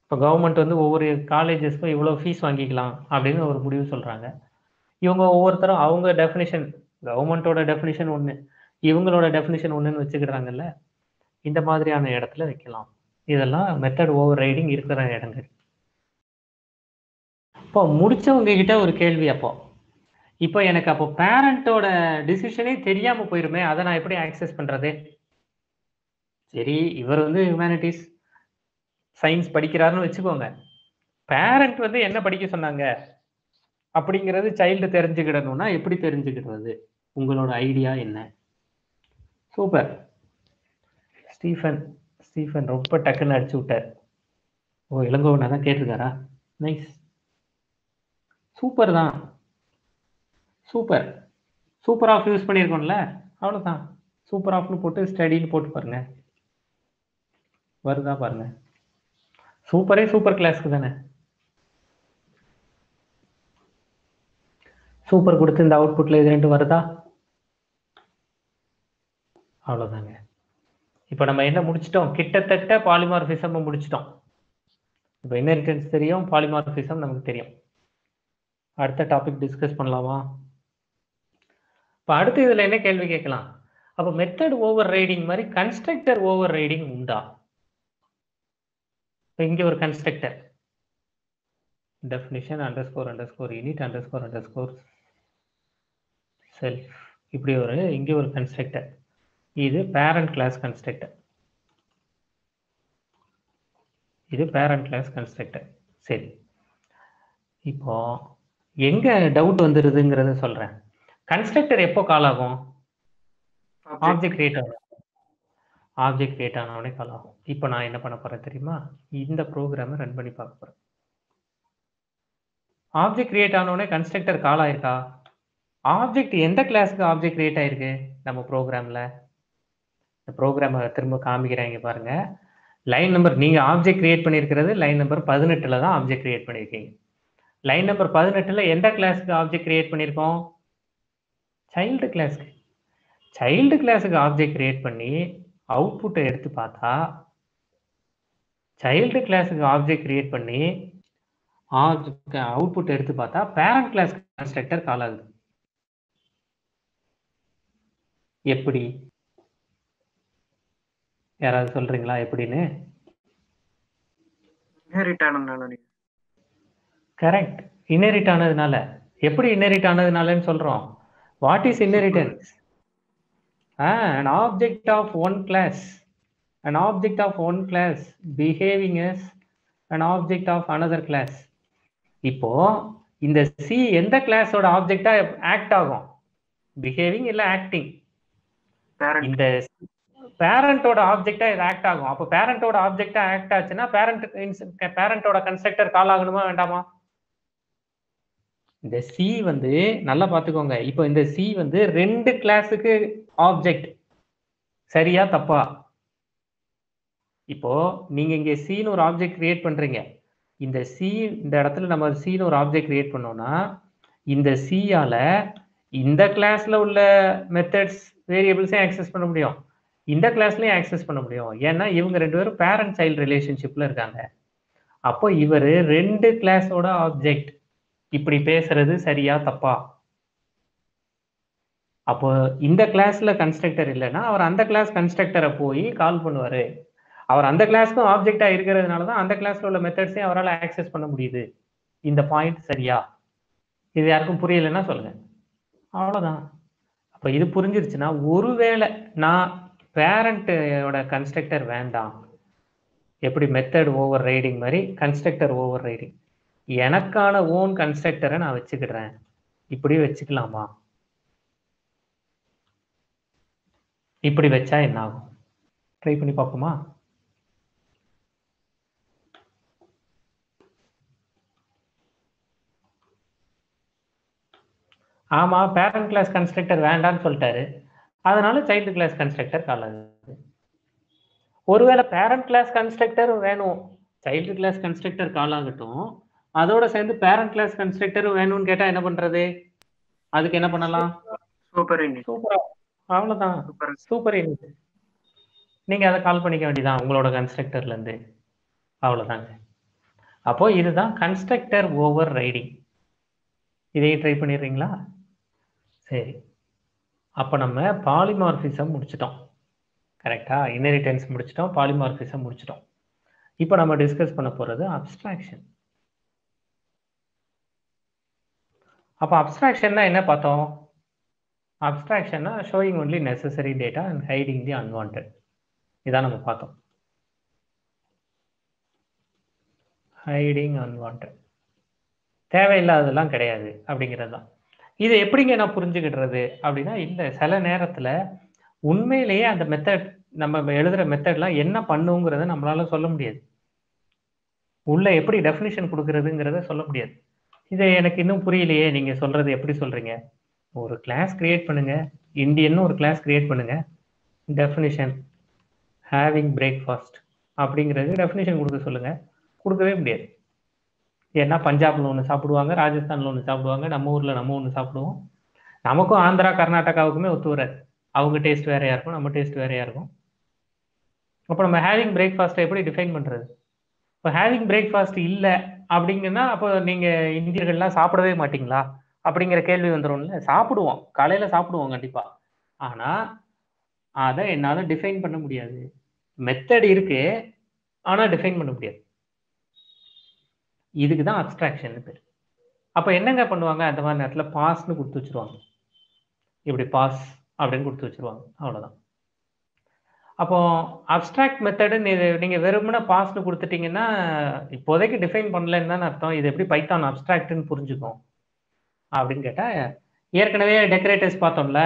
இப்போ கவர்மெண்ட் வந்து ஒவ்வொரு காலேஜஸ்க்கும் இவ்வளோ ஃபீஸ் வாங்கிக்கலாம் அப்படின்னு ஒரு முடிவு சொல்கிறாங்க. இவங்க ஒவ்வொருத்தரும் அவங்க டெஃபினிஷன், கவர்மெண்ட்டோட டெஃபினிஷன் ஒன்று, இவங்களோட டெஃபினிஷன் ஒன்றுன்னு வச்சுக்கிறாங்கல்ல. இந்த மாதிரியான இடத்துல வைக்கலாம். இதெல்லாம் மெத்தட் ஓவர் ரைடிங் இருக்கிற இடங்கள். இப்போ முடிச்சவங்க கிட்ட ஒரு கேள்வி, இப்போ எனக்கு அப்போ பேரண்ட்டோட டிசிஷனே தெரியாமல் போயிருமே, அதை நான் எப்படி ஆக்சஸ் பண்ணுறது? சரி, இவர் வந்து ஹியூமனிட்டிஸ் சயின்ஸ் படிக்கிறாருன்னு வச்சுக்கோங்க. பேரண்ட் வந்து என்ன படிக்க சொன்னாங்க அப்படிங்கிறது சைல்டு தெரிஞ்சுக்கிடணும்னா எப்படி தெரிஞ்சுக்கிறது? உங்களோட ஐடியா என்ன? சூப்பர். ஸ்டீஃபன் ஸ்டீஃபன் ரொம்ப டக்குன்னு அடிச்சு விட்டார். ஓ, இளங்கோவன் அதான் கேட்டிருக்காரா? நைஸ். சூப்பர் தான். சூப்பர். சூப்பர் ஆஃப் யூஸ் பண்ணியிருக்கோம்ல, அவ்வளோதான். சூப்பர் ஆஃப்னு போட்டு ஸ்டடின்னு போட்டு பாருங்க, வருதா பாருங்க. சூப்பரே சூப்பர் கிளாஸ்க்கு தானே. சூப்பர் கொடுத்து இந்த அவுட்புட்ல இது ரெண்டு வருதா? அவ்வளோதாங்க. இப்போ நம்ம என்ன முடிச்சிட்டோம்? கிட்டத்தட்ட பாலிமார்பிசம் முடிச்சிட்டோம். இப்போ இன்ஹெரிட்டன்ஸ் தெரியும், பாலிமார்பிசம் நமக்கு தெரியும். அடுத்த டாபிக் டிஸ்கஸ் பண்ணலாமா? இப்போ அடுத்து இதில் என்ன கேள்வி கேட்கலாம்? அப்போ மெத்தட் ஓவர் ரைடிங் மாதிரி கன்ஸ்ட்ரக்டர் ஓவர் ரைடிங் உண்டா? இப்போ இங்கே ஒரு constructor definition underscore underscore unit underscore underscore self, இப்படி ஒரு இங்கே ஒரு கன்ஸ்ட்ரக்டர். இது பேரண்ட் கிளாஸ் கன்ஸ்ட்ரக்டர், இது பேரண்ட் கிளாஸ் கன்ஸ்ட்ரக்டர். சரி, இப்போ எங்க டவுட் வந்துருதுங்கிறத சொல்றேன். கன்ஸ்ட்ரக்டர் எப்போ கால் ஆகும்? ஆப்ஜெக்ட் கிரியேட் ஆகும். ஆப்ஜெக்ட் கிரியேட் ஆனவுடனே கால் ஆகும். இப்போ நான் என்ன பண்ண போறேன் தெரியுமா? இந்த ப்ரோக்ராமை ரன் பண்ணி பார்க்க போறேன். ஆப்ஜெக்ட் கிரியேட் ஆனவுடனே கன்ஸ்ட்ரக்டர் கால் ஆயிருக்கா? ஆப்ஜெக்ட் எந்த கிளாஸ்க்கு ஆப்ஜெக்ட் கிரியேட் ஆயிருக்கு நம்ம ப்ரோக்ராம்ல? இந்த ப்ரோக்ராமை திரும்ப காமிக்கிறாங்க பாருங்க. லைன் நம்பர், நீங்க ஆப்ஜெக்ட் கிரியேட் பண்ணியிருக்கிறது லைன் நம்பர் 18ல தான் ஆப்ஜெக்ட் கிரியேட் பண்ணியிருக்கீங்க. லைன் நம்பர் 18ல எந்த கிளாஸ்க்கு ஆப்ஜெக்ட் கிரியேட் பண்ணியிருக்கோம்? சைல்டு கிளாஸ்க்கு. சைல்டு கிளாஸுக்கு ஆப்ஜெக்ட் கிரியேட் பண்ணி அவுட்புட்டை எடுத்து பார்த்தா, சைல்டு கிளாஸுக்கு ஆப்ஜெக்ட் கிரியேட் பண்ணி அவுட்புட் எடுத்து பார்த்தா பேரண்ட் கிளாஸ் கன்ஸ்ட்ரக்டர் கால் ஆகுது. எப்படி? யாராவது சொல்றீங்களா எப்படின்னு? இன்ஹெரிட் ஆனதுனால. கரெக்ட், இன்ஹெரிட் ஆனதுனால. எப்படி இன்ஹெரிட் ஆனதுனாலன்னு சொல்றோம்? What is inheritance? an object of one class, an object of one class behaving as an object of another class. இப்போ இந்த சி எந்த கிளாஸோட ஆப்ஜெக்டா ஆக்ட் ஆகும்? பிஹேவிங் இல்ல ஆக்டிங்? இந்த பேரண்டோட ஆப்ஜெக்டா இது ஆக்ட் ஆகும். அப்போ பேரண்டோட ஆப்ஜெக்டா ஆக்ட் ஆச்சுன்னா பேரண்டோட கன்ஸ்ட்ரக்டர் கால் ஆகணுமா வேண்டாமா? இந்த சி வந்து நல்லா பாத்துக்கோங்க. இப்போ இந்த சி வந்து ரெண்டு கிளாஸுக்கு ஆப்ஜெக்ட், சரியா தப்பா? இப்போ நீங்க இங்க சின்னு ஒரு ஆப்ஜெக்ட் கிரியேட் பண்றீங்க. இந்த சி, இந்த இடத்துல நம்ம சின்னு ஒரு ஆப்ஜெக்ட் கிரியேட் பண்ணோம்னா, இந்த சியால இந்த கிளாஸ்ல உள்ள மெத்தட்ஸ் வேரியபிள்ஸையும் ஆக்சஸ் பண்ண முடியும், இந்த கிளாஸ்லயும் ஆக்சஸ் பண்ண முடியும். ஏன்னா இவங்க ரெண்டு பேரும் பேரண்ட் சைல்டு ரிலேஷன்ஷிப்ல இருக்காங்க. அப்போ இவர் ரெண்டு கிளாஸோட ஆப்ஜெக்ட். இப்படி பேசுறது சரியா தப்பா? அப்போ இந்த கிளாஸ்ல கன்ஸ்ட்ரக்டர் இல்லைன்னா அவர் அந்த கிளாஸ் கன்ஸ்ட்ரக்டரை போய் கால் பண்ணுவாரு. அவர் அந்த கிளாஸ்க்கும் ஆப்ஜெக்டா இருக்கிறதுனால தான் அந்த கிளாஸ்ல உள்ள மெத்தட்ஸையும் அவரால் ஆக்சஸ் பண்ண முடியுது. இந்த பாயிண்ட் சரியா? இது யாருக்கும் புரியலைன்னா சொல்லுங்க. அவ்வளவுதான். அப்ப இது புரிஞ்சிருச்சுன்னா, ஒருவேளை நான் பேரண்டோட கன்ஸ்ட்ரக்டர் வேண்டாம், எப்படி மெத்தட் ஓவர் ரைடிங் மாதிரி கன்ஸ்ட்ரக்டர் ஓவர் ரைடிங், எனக்கான ஓன் கன்ஸ்ட்ரக்டரை நான் வச்சுக்கிடுறேன், இப்படி வச்சுக்கலாமா? இப்படி வச்சா என்ன ஆகும்? ட்ரை பண்ணி பார்ப்போமா? ஆமா, பேரண்ட் கிளாஸ் கன்ஸ்ட்ரக்டர் வேண்டாம்னு சொல்லிட்டாரு, அதனால சைல்டு கிளாஸ் கன்ஸ்ட்ரக்டர் கால் ஆகுது. ஒருவேளை பேரண்ட் கிளாஸ் கன்ஸ்ட்ரக்டர் வேணும், சைல்டு கிளாஸ் கன்ஸ்ட்ரக்டர் கால் ஆகட்டும், அதோட சேர்ந்து பேரண்ட் கிளாஸ் கன்ஸ்ட்ரக்டர் வேணும்னு கேட்டா என்ன பண்றது? அதுக்கு என்ன பண்ணலாம்? Super unit. சூப்பரா, அவ்வளவுதான். சூப்பர் யூனிட் நீங்க அதை கால் பண்ணிக்க வேண்டியதான் உங்களோட கன்ஸ்ட்ரக்டர்ல இருந்து. அவ்வளவுதாங்க. அப்போ இதுதான் கன்ஸ்ட்ரக்டர் ஓவர் ரைடிங். இதையும் ட்ரை பண்ணிடுறீங்களா? சரி, அப்போ நம்ம பாலிமார்பிசம் முடிச்சிட்டோம். கரெக்டா? இன்ஹெரிட்டன்ஸ் முடிச்சிட்டோம், பாலிமார்பிசம் முடிச்சிட்டோம். இப்போ நம்ம டிஸ்கஸ் பண்ண போறது அப்ஸ்ட்ராக்ஷன். அப்போ அப்ஸ்ட்ராக்ஷன்னா என்ன பார்த்தோம்? அப்ஸ்ட்ராக்ஷன்னா showing only necessary data and hiding the unwanted. இதான் நம்ம பார்த்தோம். ஹைடிங் அன்வான்டட், தேவையில்லாததெல்லாம் கிடையாது அப்படிங்கிறது தான். இதை எப்படிங்க நான் புரிஞ்சுக்கிடுறது அப்படின்னா, இல்லை சில நேரத்தில் உண்மையிலேயே அந்த மெத்தட் நம்ம எழுதுகிற மெத்தட்லாம் என்ன பண்ணுங்கிறத நம்மளால சொல்ல முடியாது. உள்ள எப்படி டெஃபினிஷன் கொடுக்கறதுங்கிறத சொல்ல முடியாது. இதை எனக்கு இன்னும் புரியலையே, நீங்கள் சொல்கிறது எப்படி சொல்கிறீங்க? ஒரு கிளாஸ் கிரியேட் பண்ணுங்க, இந்தியன்னு ஒரு கிளாஸ் கிரியேட் பண்ணுங்க, டெஃபினிஷன் ஹேவிங் பிரேக்ஃபாஸ்ட் அப்படிங்கிறது டெஃபினிஷன் கொடுக்க சொல்லுங்கள். கொடுக்கவே முடியாது. ஏன்னா பஞ்சாபில் ஒன்று சாப்பிடுவாங்க, ராஜஸ்தானில் ஒன்று சாப்பிடுவாங்க, நம்ம ஊரில் நம்ம ஒன்று சாப்பிடுவோம். நமக்கும் ஆந்திரா கர்நாடகாவுக்குமே ஒத்து வராது. அவங்க டேஸ்ட் வேறையாக இருக்கும், நம்ம டேஸ்ட் வேறையாக இருக்கும். அப்போ நம்ம ஹேவிங் பிரேக்ஃபாஸ்ட்டை எப்படி டிஃபைன் பண்ணுறது? இப்போ ஹேவிங் பிரேக்ஃபாஸ்ட் இல்லை அப்படிங்கன்னா அப்போ நீங்கள் இந்தியர்கள்லாம் சாப்பிடவே மாட்டிங்களா அப்படிங்கிற கேள்வி வந்துடும்ல. சாப்பிடுவோம், காலையில் சாப்பிடுவோம் கண்டிப்பாக. ஆனால் அதை என்னால் டிஃபைன் பண்ண முடியாது. மெத்தட் இருக்கு, ஆனால் டிஃபைன் பண்ண முடியாது. இதுக்கு தான் அப்ஸ்ட்ராக்ஷன் பேர். அப்போ என்னங்க பண்ணுவாங்க, அந்த மாதிரி நேரத்தில் பாஸ்ன்னு கொடுத்து வச்சுருவாங்க. இப்படி பாஸ் அப்படின்னு கொடுத்து வச்சுருவாங்க, அவ்வளோதான். அப்போ அப்ஸ்ட்ராக்ட் மெத்தடு நீங்கள் வெறுமனே பாஸ்ன்னு கொடுத்துட்டீங்கன்னா இப்போதைக்கு டிஃபைன் பண்ணலன்னு தான் அர்த்தம். இது எப்படி பைத்தான் அப்ஸ்ட்ராக்ட்னு புரிஞ்சுக்கும் அப்படின்னு கேட்டால், ஏற்கனவே டெக்கரேட்டர்ஸ் பார்த்தோம்ல,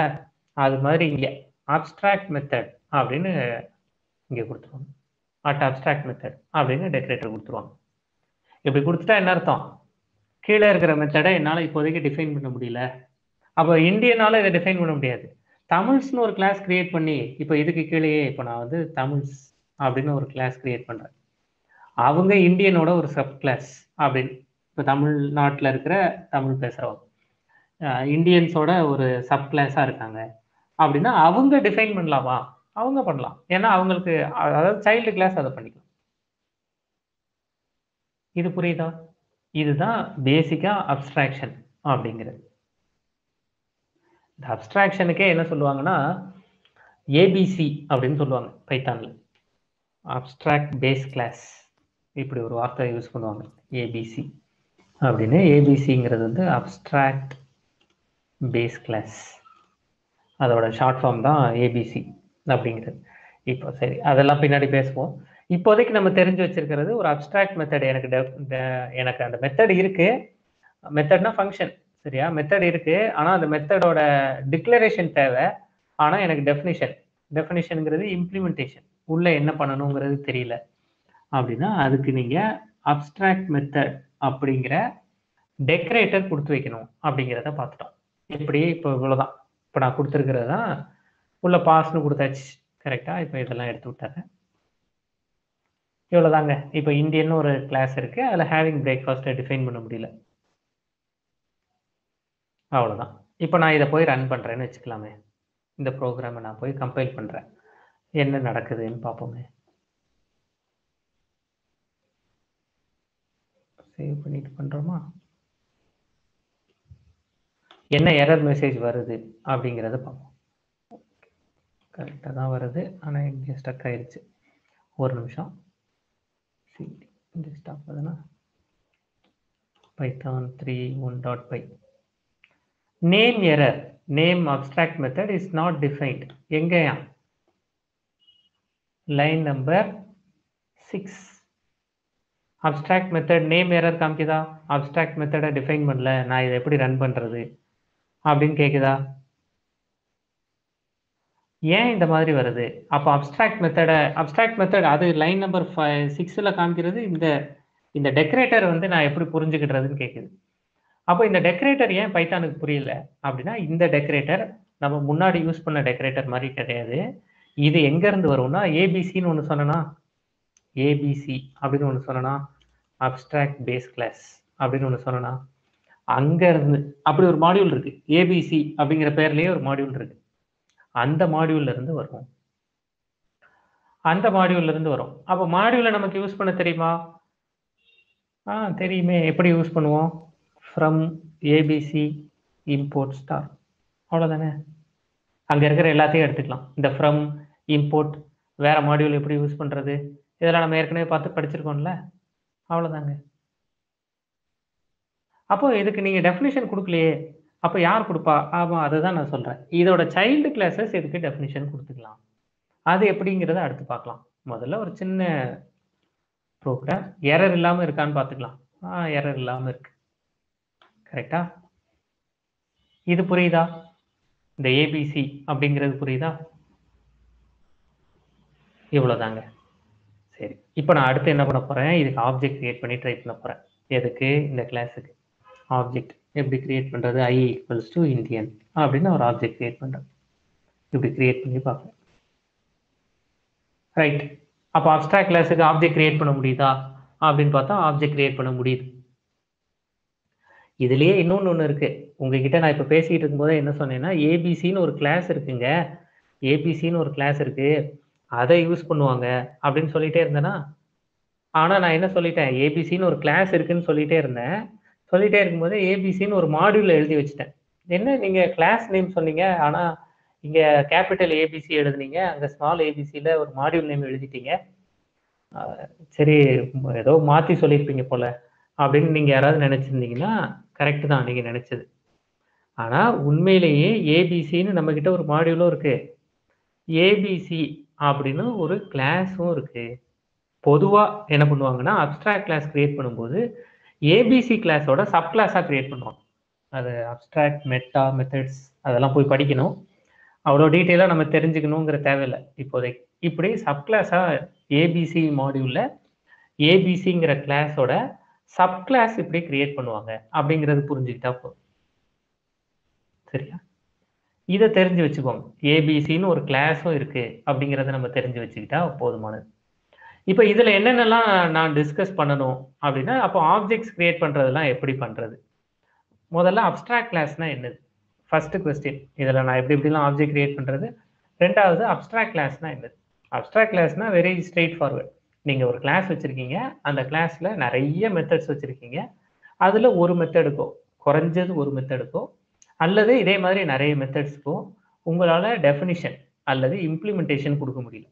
அது மாதிரி இங்கே அப்ஸ்ட்ராக்ட் மெத்தட் அப்படின்னு இங்கே கொடுத்துருவாங்க. அப்ஸ்ட்ராக்ட் மெத்தட் அப்படின்னு டெக்கரேட்டர் கொடுத்துருவாங்க. இப்படி கொடுத்துட்டா என்ன அர்த்தம், கீழே இருக்கிற மெத்தடை என்னால் இப்போதைக்கு டிஃபைன் பண்ண முடியல. அப்போ இந்தியனால இதை டிஃபைன் பண்ண முடியாது. தமிழ்ஸ்னு ஒரு கிளாஸ் கிரியேட் பண்ணி, இப்போ இதுக்கு கீழேயே இப்போ நான் வந்து தமிழ்ஸ் அப்படின்னு ஒரு கிளாஸ் கிரியேட் பண்ணுறேன். அவங்க இந்தியனோட ஒரு சப் கிளாஸ் அப்படின்னு, இப்போ தமிழ்நாட்டில் இருக்கிற தமிழ் பேசுகிறவங்க இந்தியன்ஸோட ஒரு சப் கிளாஸாக இருக்காங்க அப்படின்னா அவங்க டிஃபைன் பண்ணலாமா? அவங்க பண்ணலாம். ஏன்னா அவங்களுக்கு அதாவது சைல்டு கிளாஸ் அதை பண்ணிக்கலாம். இது புரியுதா? இதுதான் பேசிக்காக அப்ஸ்ட்ராக்ஷன் அப்படிங்கிறது. இந்த அப்ஸ்ட்ராக்ஷனுக்கே என்ன சொல்லுவாங்கன்னா ஏபிசி அப்படின்னு சொல்லுவாங்க பைத்தானில். அப்ஸ்ட்ராக்ட் பேஸ் கிளாஸ், இப்படி ஒரு வார்த்தை யூஸ் பண்ணுவாங்க, ஏபிசி அப்படின்னு. ஏபிசிங்கிறது வந்து அப்ஸ்ட்ராக்ட் பேஸ் கிளாஸ், அதோட ஷார்ட் ஃபார்ம் தான் ஏபிசி அப்படிங்கிறது. இப்போ சரி, அதெல்லாம் பின்னாடி பேசுவோம். இப்போதைக்கு நம்ம தெரிஞ்சு வச்சிருக்கிறது ஒரு அப்ஸ்ட்ராக்ட் மெத்தட். எனக்கு அந்த மெத்தட் இருக்கு. மெத்தட்னா ஃபங்க்ஷன், சரியா? மெத்தட் இருக்கு, ஆனால் அந்த மெத்தடோட டிக்ளரேஷன் தேவை. ஆனால் எனக்கு டெஃபினிஷனுங்கிறது இம்ப்ளிமெண்டேஷன், உள்ள என்ன பண்ணணுங்கிறது தெரியல அப்படின்னா அதுக்கு நீங்கள் அப்ஸ்ட்ராக்ட் மெத்தட் அப்படிங்கிற டெக்கரேட்டர் கொடுத்து வைக்கணும் அப்படிங்கிறத பார்த்துட்டோம். எப்படி இப்போ இவ்வளோதான். இப்போ நான் கொடுத்துருக்கிறது தான் உள்ள பாஸ்ன்னு கொடுத்தாச்சு, கரெக்டாக? இப்போ இதெல்லாம் எடுத்து விட்டாங்க, இவ்வளோதாங்க. இப்போ இந்தியன்னு ஒரு கிளாஸ் இருக்கு, அதில் ஹேவிங் பிரேக்ஃபாஸ்ட்டை டிஃபைன் பண்ண முடியல, அவ்வளோதான். இப்போ நான் இதை போய் ரன் பண்ணுறேன்னு வச்சுக்கலாமே. இந்த ப்ரோக்ராமை நான் போய் கம்பைல் பண்ணுறேன், என்ன நடக்குதுன்னு பார்ப்போமே. சேவ் பண்ணிட்டு பண்ணுறோமா, என்ன எரர் மெசேஜ் வருது அப்படிங்கிறத பார்ப்போம். கரெக்டாக தான் வருது, ஆனால் இங்கே ஸ்டக் ஆயிடுச்சு. ஒரு நிமிஷம். இங்கே ஸ்டாப் ஆகுதுன்னா Python 3.1.py name error, name abstract method is not defined. எங்கேயா? Line number 6. Abstract method name error காமிக்குதா? அப்ஸ்ட்ராக்ட் மெத்தடை டிஃபைன் பண்ணல, நான் இதை எப்படி ரன் பண்ணுறது அப்படின்னு கேட்குதா? ஏன் இந்த மாதிரி வருது? அப்போ அப்ஸ்ட்ராக்ட் மெத்தட் அது லைன் நம்பர் 6ல் காமிக்கிறது. இந்த டெக்கரேட்டர் வந்து நான் எப்படி புரிஞ்சுக்கிட்டுறதுன்னு கேட்குது. அப்போ இந்த டெக்கரேட்டர் ஏன் பைத்தானுக்கு புரியல அப்படின்னா, இந்த டெக்கரேட்டர் நம்ம முன்னாடி யூஸ் பண்ண டெக்கரேட்டர் மாதிரி கிடையாது. இது எங்கேருந்து வரும்னா, ஏபிசின்னு ஒன்று சொன்னா, ஏபிசி அப்படின்னு ஒன்று சொன்னா, அப்ஸ்ட்ராக்ட் பேஸ் கிளாஸ் அப்படின்னு ஒன்று சொன்னா, அங்கேருந்து அப்படி ஒரு மாடியூல் இருக்கு. ஏபிசி அப்படிங்கிற பேர்லேயே ஒரு மாடியூல் இருக்கு. அந்த மாடியூல்ல இருந்து வரும். அப்போ மாடியூலை நமக்கு யூஸ் பண்ண தெரியுமா? தெரியுமே. எப்படி யூஸ் பண்ணுவோம்? ஃப்ரம் ஏபிசி இம்போர்ட் ஸ்டார், அவ்வளோதானே. அங்கே இருக்கிற எல்லாத்தையும் எடுத்துக்கலாம். இந்த ஃப்ரம் இம்போர்ட் வேற மாடியூல் எப்படி யூஸ் பண்ணுறது, இதெல்லாம் நம்ம ஏற்கனவே பார்த்து படிச்சிருக்கோம்ல, அவ்வளோதாங்க. அப்போ இதுக்கு நீங்கள் டெஃபினிஷன் கொடுக்கலையே, அப்போ யார் கொடுப்பா? ஆமாம், அதுதான் நான் சொல்கிறேன். இதோட சைல்டு கிளாஸஸ் இதுக்கு டெஃபினிஷன் கொடுத்துக்கலாம். அது எப்படிங்கிறத அடுத்து பார்க்கலாம். முதல்ல ஒரு சின்ன ப்ரோக்ராம் எரர் இல்லாம இருக்கான்னு பார்த்துக்கலாம். எரர் இல்லாம இருக்கு. கரெக்டா? இது புரியுதா? இந்த ஏபிசி அப்படிங்கிறது புரியுதா? இவ்வளவுதாங்க. சரி, இப்போ நான் அடுத்து என்ன பண்ண போறேன், இதுக்கு ஆப்ஜெக்ட் கிரியேட் பண்ணி ட்ரை பண்ண போறேன். எதுக்கு? இந்த கிளாஸுக்கு ஆப்ஜெக்ட் எப்படி கிரியேட் பண்றது? i ஈக்குவல்ஸ் டு இந்தியன் அப்படின்னு ஒரு ஆப்ஜெக்ட் கிரியேட் பண்றேன். இப்படி கிரியேட் பண்ணி பார்ப்பேன். ரைட். அப்போ அப்ஸ்ட்ராக்ட் கிளாஸுக்கு ஆப்ஜெக்ட் கிரியேட் பண்ண முடியுதா அப்படின்னு பார்த்தா ஆப்ஜெக்ட் கிரியேட் பண்ண முடியுது. இதுலயே இன்னொன்று இருக்கு. உங்ககிட்ட நான் இப்போ பேசிக்கிட்டு இருக்கும்போது என்ன சொன்னேன்னா, ஏபிசின்னு ஒரு கிளாஸ் இருக்குங்க, ஏபிசின்னு ஒரு கிளாஸ் இருக்கு, அதை யூஸ் பண்ணுவாங்க அப்படின்னு சொல்லிட்டே இருந்தேன்னா. ஆனால் நான் என்ன சொல்லிட்டேன், ஏபிசின்னு ஒரு கிளாஸ் இருக்குன்னு சொல்லிட்டே இருந்தேன். சொல்லிட்டே இருக்கும்போது ஏபிசின்னு ஒரு மாடியூல் எழுதி வச்சுட்டேன். என்ன நீங்கள் கிளாஸ் நேம் சொன்னீங்க, ஆனால் இங்கே கேபிட்டல் ஏபிசி எழுதுனீங்க, அங்கே ஸ்மால் ஏபிசியில் ஒரு மாடியூல் நேம் எழுதிட்டீங்க. சரி, ஏதோ மாற்றி சொல்லியிருப்பீங்க போல அப்படின்னு நீங்கள் யாராவது நினச்சிருந்தீங்கன்னா கரெக்டு தான் நீங்கள் நினச்சது. ஆனால் உண்மையிலேயே ஏபிசின்னு நம்மக்கிட்ட ஒரு மாடியூலும் இருக்குது, ஏபிசி அப்படின்னு ஒரு கிளாஸும் இருக்குது. பொதுவாக என்ன பண்ணுவாங்கன்னா, அப்ஸ்ட்ராக்ட் கிளாஸ் கிரியேட் பண்ணும்போது ஏபிசி கிளாஸோட சப் கிளாஸாக கிரியேட் பண்ணுவாங்க. அது அப்ஸ்ட்ராக்ட் மெட்டா மெத்தட்ஸ் அதெல்லாம் போய் படிக்கணும், அவ்வளோ டீட்டெயிலாக நம்ம தெரிஞ்சுக்கணுங்கிற தேவையில்லை இப்போதைக்கு. இப்படி சப் கிளாஸாக ஏபிசி மாடியூலில் ஏபிசிங்கிற கிளாஸோட சப் கிளாஸ் இப்படி கிரியேட் பண்ணுவாங்க அப்படிங்கிறது புரிஞ்சுக்கிட்டா போதும். சரியா? இதை தெரிஞ்சு வச்சுக்கோங்க. ஏபிசின்னு ஒரு கிளாஸும் இருக்கு அப்படிங்கிறத நம்ம தெரிஞ்சு வச்சுக்கிட்டா போதுமானது. இப்போ இதில் என்னென்னலாம் நான் டிஸ்கஸ் பண்ணணும் அப்படின்னா, அப்போ ஆப்ஜெக்ட்ஸ் கிரியேட் பண்ணுறதுலாம் எப்படி பண்ணுறது? முதல்ல அப்ஸ்ட்ராக்ட் கிளாஸ்னா என்னது? First question. இதில் நான் எப்படிலாம் ஆப்ஜெக்ட் கிரியேட் பண்ணுறது. ரெண்டாவது, அப்ஸ்ட்ராக்ட் கிளாஸ்னா என்னது? அப்ஸ்ட்ராக்ட் கிளாஸ்னா வெரி ஸ்ட்ரெயிட் ஃபார்வர்ட். நீங்கள் ஒரு கிளாஸ் வச்சுருக்கீங்க, அந்த கிளாஸில் நிறைய மெத்தட்ஸ் வச்சுருக்கீங்க, அதில் ஒரு மெத்தடுக்கோ குறைஞ்சது ஒரு மெத்தடுக்கோ அல்லது இதே மாதிரி நிறைய மெத்தட்ஸ்க்கோ உங்களால் டெஃபினிஷன் அல்லது இம்ப்ளிமெண்டேஷன் கொடுக்க முடியும்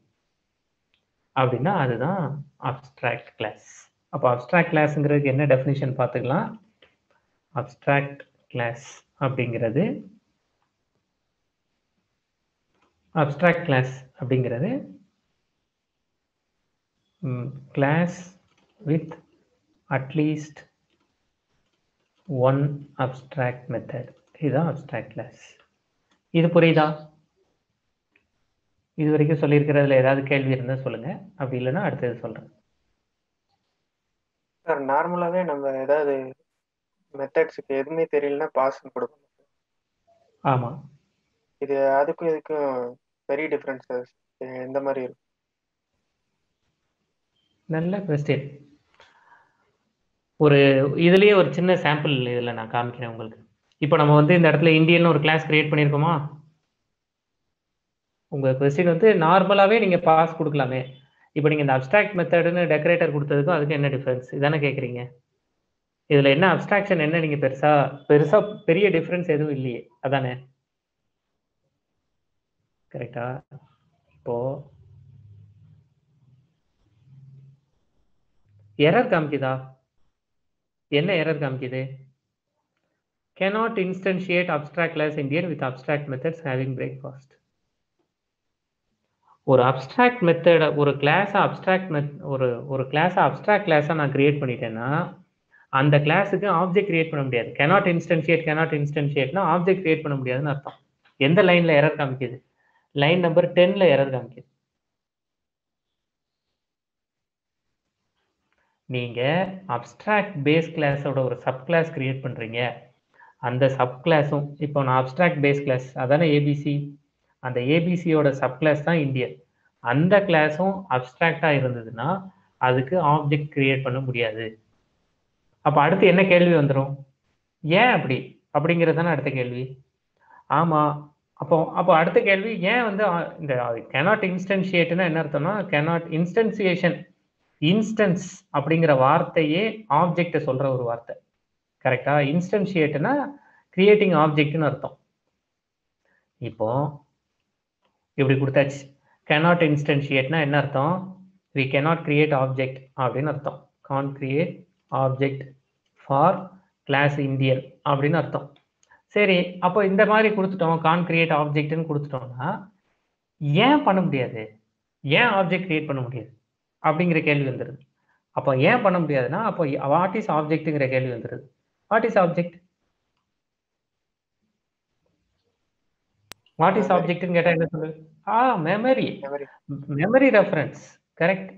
அப்படின்னா அதுதான் அப்ஸ்ட்ராக்ட் கிளாஸ். அப்போ அப்ஸ்ட்ராக்ட் கிளாஸ்ங்கிறதுக்கு என்ன டெஃபினிஷன் பார்த்துக்கலாம். அப்ஸ்ட்ராக்ட் கிளாஸ் அப்படிங்கிறது class with at least one abstract method. இதுதான் அப்ஸ்ட்ராக்ட் கிளாஸ். இது புரியுதா? இது வரைக்கும் சொல்லியிருக்கிறதுல ஏதாவது கேள்வி இருந்தால் சொல்லுங்க, அப்படி இல்லைன்னா அடுத்தது சொல்றேன். சார், நார்மலாவே நம்ம ஏதாவது மெத்தட்ஸுக்கு எதுவுமே தெரியலன்னா பாஸ் கொடுக்கணும். ஆமா, இது அதுக்கும் இதுக்கும் பெரிய டிஃபரன்சஸ் எந்த மாதிரி இருக்கும்? நல்ல கொஸ்டின். ஒரு இதுலயே ஒரு சின்ன சாம்பிள் இதில் நான் காமிக்கிறேன் உங்களுக்கு. இப்போ நம்ம வந்து இந்த இடத்துல இந்தியன் ஒரு கிளாஸ் கிரியேட் பண்ணியிருக்கோமா? உங்கள் கொஸ்டின் வந்து நார்மலாகவே நீங்கள் பாஸ் கொடுக்கலாமே. இப்போ நீங்கள் இந்த அப்ஸ்ட்ராக்ட் மெத்தடுன்னு டெக்கரேட்டர் கொடுத்ததுக்கும் அதுக்கு என்ன டிஃப்ரென்ஸ் இதானே கேட்குறீங்க? இதில் என்ன அப்ஸ்ட்ராக்ஷன் என்ன? நீங்கள் பெருசாக பெரிய டிஃப்ரென்ஸ் எதுவும் இல்லையே, அதானே? கரெக்டா? இப்போ எரர் காமிக்குதா? என்ன எரர் காமிக்குது? cannot instantiate abstract class Indian with abstract methods having breakfast. ஒரு அப்ஸ்ட்ராக்ட் மெத்தட ஒரு கிளாஸை அப்ஸ்ட்ராக்ட் கிளாஸாக நான் கிரியேட் பண்ணிட்டேன்னா அந்த கிளாஸுக்கு ஆப்ஜெக்ட் கிரியேட் பண்ண முடியாது. cannot instantiateனா ஆப்ஜெக்ட் கிரியேட் பண்ண முடியாதுன்னு அர்த்தம். எந்த லைன்ல எரர் காமிக்குது? லைன் நம்பர் 10ல எரர் காமிக்குது. நீங்க அப்ஸ்ட்ராக்ட் பேஸ் கிளாஸோட ஒரு சப் கிளாஸ் கிரியேட் பண்றீங்க, அந்த சப் கிளாஸும் இப்போ நான் அப்ஸ்ட்ராக்ட் பேஸ் கிளாஸ் அதானே ஏபிசி, அந்த ஏபிசியோட சப் கிளாஸ் தான் இந்தியன். அந்த கிளாஸும் அப்ஸ்ட்ராக்டாக இருந்ததுன்னா அதுக்கு ஆப்ஜெக்ட் கிரியேட் பண்ண முடியாது. அப்போ அடுத்து என்ன கேள்வி வந்துடும்? ஏன் அப்படி அப்படிங்கிறது தானே அடுத்த கேள்வி. ஆமாம். அப்போ அடுத்த கேள்வி ஏன் வந்து இந்த கேனாட் இன்ஸ்டன்ஷியேட்னா என்ன அர்த்தம்னா, கேனாட் இன்ஸ்டன்சியேஷன், இன்ஸ்டன்ஸ் அப்படிங்கிற வார்த்தையே ஆப்ஜெக்டை சொல்ற ஒரு வார்த்தை. கரெக்டா? இன்ஸ்டன்ஷியேட்னா கிரியேட்டிங் ஆப்ஜெக்ட்னு அர்த்தம். இப்போ இப்படி கொடுத்தாச்சு. cannot instantiateனா என்ன அர்த்தம்? we cannot create object அப்படின்னு அர்த்தம். can't create object for class Indian அப்படின்னு அர்த்தம். சரி, அப்போ இந்த மாதிரி கொடுத்துட்டோம், can't create objectன்னு கொடுத்துட்டோம்னா ஏன் பண்ண முடியாது? ஏன் ஆப்ஜெக்ட் கிரியேட் பண்ண முடியாது அப்படிங்கிற கேள்வி வந்துடுது. அப்போ ஏன் பண்ண முடியாதுன்னா அப்போ வாட் இஸ் ஆப்ஜெக்ட்டுங்கிற கேள்வி வந்துடுது. What is object? What is Memory. ஆப்ஜெக்ட்னு கேட்டால் என்ன சொல்லுது? Memory. Memory. Memory reference. Correct.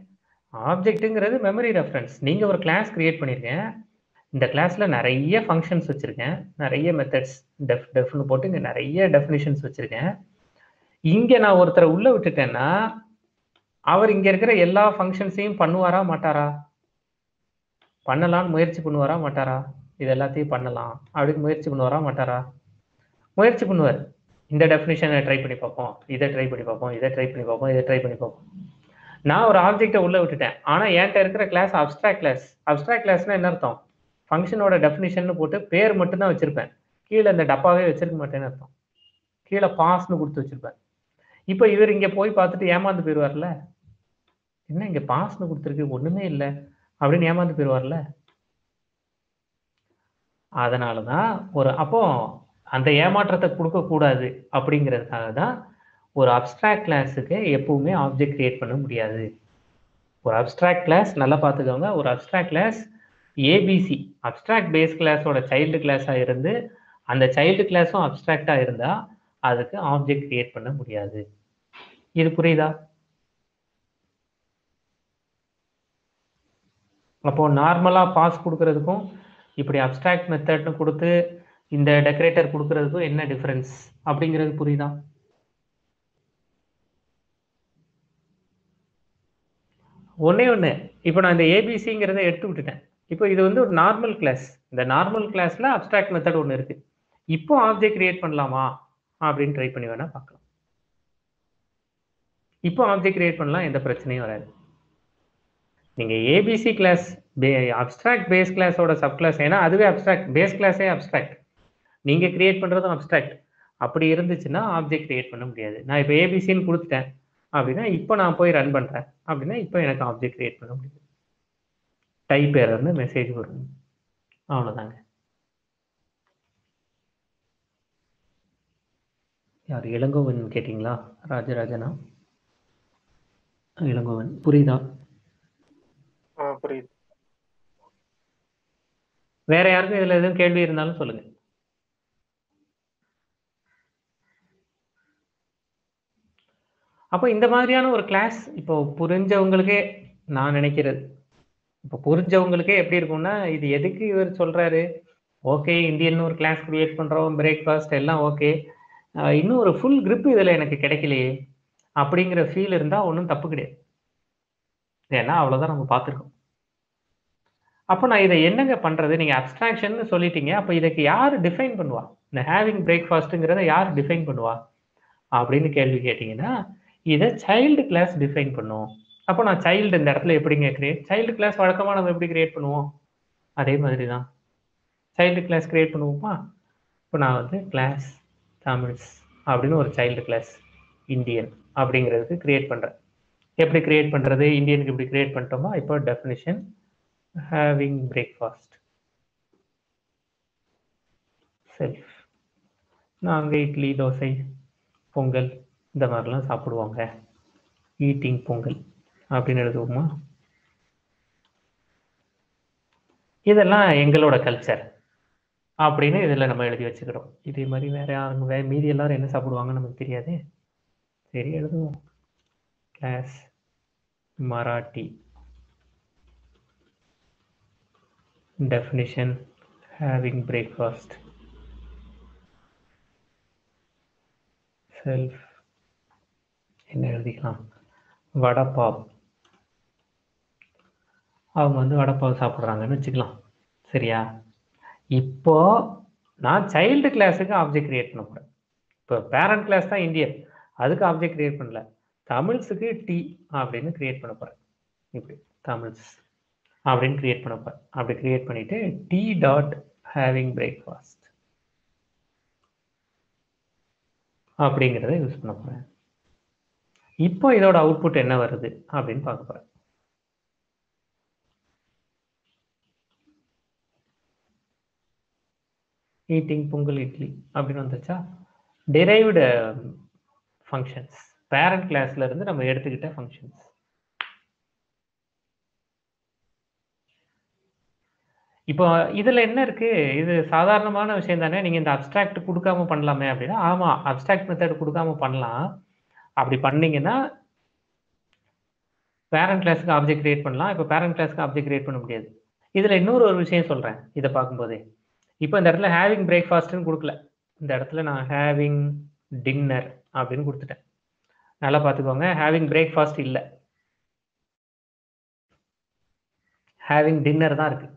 ஆப்ஜெக்ட்டுங்கிறது மெமரி ரெஃபரன்ஸ். நீங்கள் ஒரு கிளாஸ் கிரியேட் பண்ணியிருக்கேன். இந்த கிளாஸில் நிறைய ஃபங்க்ஷன்ஸ் வச்சுருக்கேன், நிறைய மெத்தட்ஸ் டெஃப்னு போட்டு இங்கே நிறைய டெஃபினிஷன்ஸ் வச்சுருக்கேன். இங்கே நான் ஒருத்தரை உள்ளே விட்டுட்டேன்னா அவர் இங்கே இருக்கிற எல்லா ஃபங்க்ஷன்ஸையும் பண்ணுவாரா மாட்டாரா? பண்ணலான்னு முயற்சி பண்ணுவாரா மாட்டாரா? இது எல்லாத்தையும் பண்ணலாம் அப்படின்னு முயற்சி பண்ணுவாரா மாட்டாரா? முயற்சி பண்ணுவார். இந்த டெஃபினிஷனை ட்ரை பண்ணி பார்ப்போம், இதை ட்ரை பண்ணி பார்ப்போம், இதை ட்ரை பண்ணி பார்ப்போம், இதை ட்ரை பண்ணி பார்ப்போம். நான் ஒரு ஆப்ஜெக்டை உள்ளே விட்டுட்டேன், ஆனால் என்கிட்ட இருக்கிற கிளாஸ் அப்ஸ்ட்ராக்ட் கிளாஸ். அப்ஸ்ட்ராக்ட் கிளாஸ்னா என்ன அர்த்தம்? ஃபங்க்ஷனோட டெஃபினிஷன் போட்டு பேர் மட்டும்தான் வச்சிருப்பேன், கீழே இந்த டப்பாவே வச்சிருக்க மாட்டேன்னு அர்த்தம். கீழே பாஸ்ன்னு கொடுத்து வச்சிருப்பேன். இப்போ இவர் இங்கே போய் பார்த்துட்டு ஏமாந்து போயிடுவார்ல, என்ன இங்கே பாஸ்ன்னு கொடுத்துருக்கு ஒன்றுமே இல்லை அப்படின்னு ஏமாந்து போயிடுவார்ல. அதனால தான் அப்போ அந்த ஏமாற்றத்தை கொடுக்கக்கூடாது அப்படிங்கிறதுக்காக தான் ஒரு அப்ஸ்ட்ராக்ட் கிளாஸுக்கு எப்பவுமே ஆப்ஜெக்ட் கிரியேட் பண்ண முடியாது. ஒரு அப்ஸ்ட்ராக்ட் கிளாஸ் நல்லா பார்த்துக்கோங்க, ஒரு abstract class ABC abstract base கிளாஸோட சைல்டு கிளாஸாக இருந்து அந்த சைல்டு கிளாஸும் அப்ஸ்ட்ராக்டாக இருந்தால் அதுக்கு ஆப்ஜெக்ட் கிரியேட் பண்ண முடியாது. இது புரியுதா? அப்போ நார்மலாக பாஸ் கொடுக்கறதுக்கும் இப்படி அப்ஸ்ட்ராக்ட் மெத்தட்னு கொடுத்து இந்த டெக்கரேட்டர் கொடுக்கறதுக்கும் என்ன டிஃபரன்ஸ் அப்படிங்கிறது புரியுதா? ஒன்று இப்போ நான் இந்த ஏபிசிங்கிறத எடுத்து விட்டுட்டேன். இப்போ இது வந்து ஒரு நார்மல் கிளாஸ். இந்த நார்மல் கிளாஸில் அப்ஸ்ட்ராக்ட் மெத்தட் ஒன்று இருக்குது. இப்போ ஆப்ஜெக்ட் கிரியேட் பண்ணலாமா அப்படின்னு ட்ரை பண்ணி வேணால் பார்க்கலாம். இப்போ ஆப்ஜெக்ட் கிரியேட் பண்ணலாம், எந்த பிரச்சனையும் வராது. நீங்கள் ஏபிசி கிளாஸ் அப்ஸ்ட்ராக்ட் பேஸ் கிளாஸோட சப் கிளாஸ், ஏன்னா அதுவே அப்ஸ்ட்ராக்ட், பேஸ் கிளாஸே அப்ஸ்ட்ராக்ட், நீங்கள் கிரியேட் பண்ணுறதும் அப்ஸ்ட்ராக்ட். அப்படி இருந்துச்சுன்னா ஆப்ஜெக்ட் கிரியேட் பண்ண முடியாது. நான் இப்போ ஏபிசின்னு கொடுத்துட்டேன் அப்படின்னா இப்போ நான் போய் ரன் பண்ணுறேன் அப்படின்னா இப்போ எனக்கு ஆப்ஜெக்ட் கிரியேட் பண்ண முடியாது. டைப் எரர்னு மெசேஜ் வரும், அவ்வளோதாங்க. யார் இளங்கோவன் கேட்டிங்களா? ராஜராஜனா? இளங்கோவன் புரியுதா? புரியுது. வேற யாருக்கும் இதில் எதுவும் கேள்வி இருந்தாலும் சொல்லுங்க. அப்போ இந்த மாதிரியான ஒரு கிளாஸ் இப்போ புரிஞ்சவங்களுக்கே, நான் நினைக்கிறது இப்போ புரிஞ்சவங்களுக்கே எப்படி இருக்கும்னா, இது எதுக்கு இவர் சொல்றாரு, ஓகே இந்தியன் ஒரு கிளாஸ் கிரியேட் பண்றோம், பிரேக்ஃபாஸ்ட் எல்லாம் ஓகே, இன்னும் ஒரு ஃபுல் கிரிப் இதில் எனக்கு கிடைக்கலையே அப்படிங்கிற ஃபீல் இருந்தால் ஒன்றும் தப்பு கிடையாது. ஏன்னா அவ்வளோதான் நம்ம பார்த்துருக்கோம். அப்போ நான் இதை என்னங்க பண்ணுறது? நீங்கள் அப்ஸ்ட்ராக்ஷன் சொல்லிட்டீங்க, அப்போ இதுக்கு யார் டிஃபைன் பண்ணுவா? இந்த ஹேவிங் பிரேக்ஃபாஸ்ட்டுங்கிறத யார் டிஃபைன் பண்ணுவா அப்படின்னு கேள்வி கேட்டிங்கன்னா, இதை சைல்டு கிளாஸ் டிஃபைன் பண்ணும். அப்போ நான் சைல்டு இந்த இடத்துல எப்படிங்க கிரியேட், சைல்டு கிளாஸ் வழக்கமாக நம்ம எப்படி கிரியேட் பண்ணுவோம்? அதே மாதிரி தான் சைல்டு கிளாஸ் கிரியேட் பண்ணுவோமா? இப்போ நான் வந்து கிளாஸ் தமிழ்ஸ் அப்படின்னு ஒரு சைல்டு கிளாஸ் இந்தியன் அப்படிங்கிறதுக்கு கிரியேட் பண்ணுறேன். எப்படி கிரியேட் பண்ணுறது? இந்தியனுக்கு இப்படி கிரியேட் பண்ணிட்டோமா? இப்போ டெஃபினிஷன் having breakfast, செல்ஃப். நாங்கள் இட்லி தோசை பொங்கல் இந்த மாதிரிலாம் சாப்பிடுவாங்க, ஈட்டிங் பொங்கல் அப்படின்னு எழுதுவோமா? இதெல்லாம் எங்களோட கல்ச்சர் அப்படின்னு இதில் நம்ம எழுதி வச்சுக்கிறோம். இதே மாதிரி வேற யாருங்க மீதி எல்லாரும் என்ன சாப்பிடுவாங்கன்னு நமக்கு தெரியாது. சரி எழுதுவோம், class Marathi definition having breakfast, self. என்ன எழுதிக்கலாம்? வடப்பாவ். அவங்க வந்து வடப்பாவ் சாப்பிட்றாங்கன்னு வச்சுக்கலாம். சரியா? இப்போ நான் சைல்டு கிளாஸுக்கு ஆப்ஜெக்ட் கிரியேட் பண்ண போகிறேன். இப்போ பேரண்ட் கிளாஸ் தான் இந்தியன், அதுக்கு ஆப்ஜெக்ட் கிரியேட் பண்ணல. தமிழ்ஸுக்கு டி அப்படின்னு கிரியேட் பண்ண போகிறேன். இப்படி தமிழ்ஸ் அப்படின்னு கிரியேட் பண்ண போகிறேன். அப்படி கிரியேட் பண்ணிட்டு டி டாட் ஹேவிங் பிரேக்ஃபாஸ்ட் அப்படிங்கிறத யூஸ் பண்ண போகிறேன். இப்போ இதோட அவுட்புட் என்ன வருது அப்படின்னு பார்க்க போகிறேன். ஈட்டிங் பொங்கல் இட்லி அப்படின்னு வந்துச்சா? டெரைவ்டு ஃபங்க்ஷன்ஸ் பேரண்ட் கிளாஸ்ல இருந்து நம்ம எடுத்துக்கிட்ட ஃபங்க்ஷன்ஸ். இப்போ இதுல என்ன இருக்கு, இது சாதாரணமான விஷயம் தானே. நீங்க இந்த அப்ஸ்ட்ராக்ட் கொடுக்காம பண்ணலாமே அப்படின்னா, ஆமா அப்ஸ்ட்ராக்ட் மெத்தட் கொடுக்காம பண்ணலாம். அப்படி பண்ணீங்கன்னா பேரண்ட் கிளாஸ்க்கு ஆப்ஜெக்ட் கிரியேட் பண்ணலாம். இப்போ பேரண்ட் கிளாஸ்க்கு ஆப்ஜெக்ட் கிரியேட் பண்ண முடியாது. இதுல இன்னொரு விஷயம் சொல்றேன் இதை பார்க்கும்போதே. இப்போ இந்த இடத்துல ஹேவிங் பிரேக்ஃபாஸ்ட்னு கொடுக்கல, இந்த இடத்துல நான் ஹேவிங் டின்னர் அப்படின்னு கொடுத்துட்டேன். நல்லா பார்த்துக்கோங்க, ஹேவிங் பிரேக்ஃபாஸ்ட் இல்லை, ஹேவிங் டின்னர் தான் இருக்கு.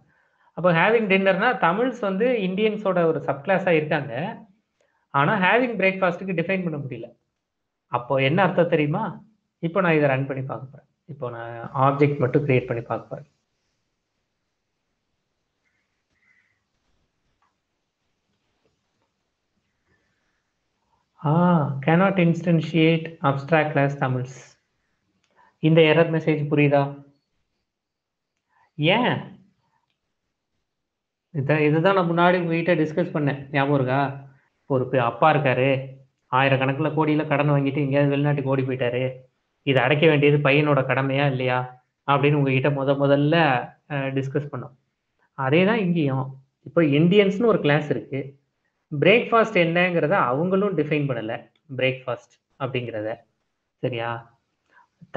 அப்போ ஹேவிங் டின்னர்னா தமிழ்ஸ் வந்து இந்தியன்ஸோட ஒரு சப் கிளாஸாக இருக்காங்க, ஆனால் ஹேவிங் பிரேக்ஃபாஸ்ட்டுக்கு டிஃபைன் பண்ண முடியல. அப்போ என்ன அர்த்தம் தெரியுமா? இப்போ நான் இதை ரன் பண்ணி பார்க்க போகிறேன். இப்போ நான் ஆப்ஜெக்ட் மட்டும் கிரியேட் பண்ணி பார்க்க போகிறேன். cannot instantiate abstract class Tamils. இந்த எரர் மெசேஜ் புரியுதா? ஏன்? இதுதான் நான் முன்னாடி உங்ககிட்ட டிஸ்கஸ் பண்ணேன், ஞாபகம் இருக்கா? ஒரு அப்பா இருக்காரு, ஆயிரக்கணக்கில் கோடியில் கடன் வாங்கிட்டு எங்கேயாவது வெளிநாட்டுக்கு ஓடி போயிட்டாரு, இதை அடைக்க வேண்டியது பையனோட கடமையா இல்லையா அப்படின்னு உங்ககிட்ட முதல்ல டிஸ்கஸ் பண்ணோம். அதே தான் இங்கேயும். இப்போ இந்தியன்ஸ்னு ஒரு கிளாஸ் இருக்கு, பிரேக்ஃபாஸ்ட் என்னங்கிறத அவங்களும் டிஃபைன் பண்ணலை, பிரேக்ஃபாஸ்ட் அப்படிங்கிறத. சரியா?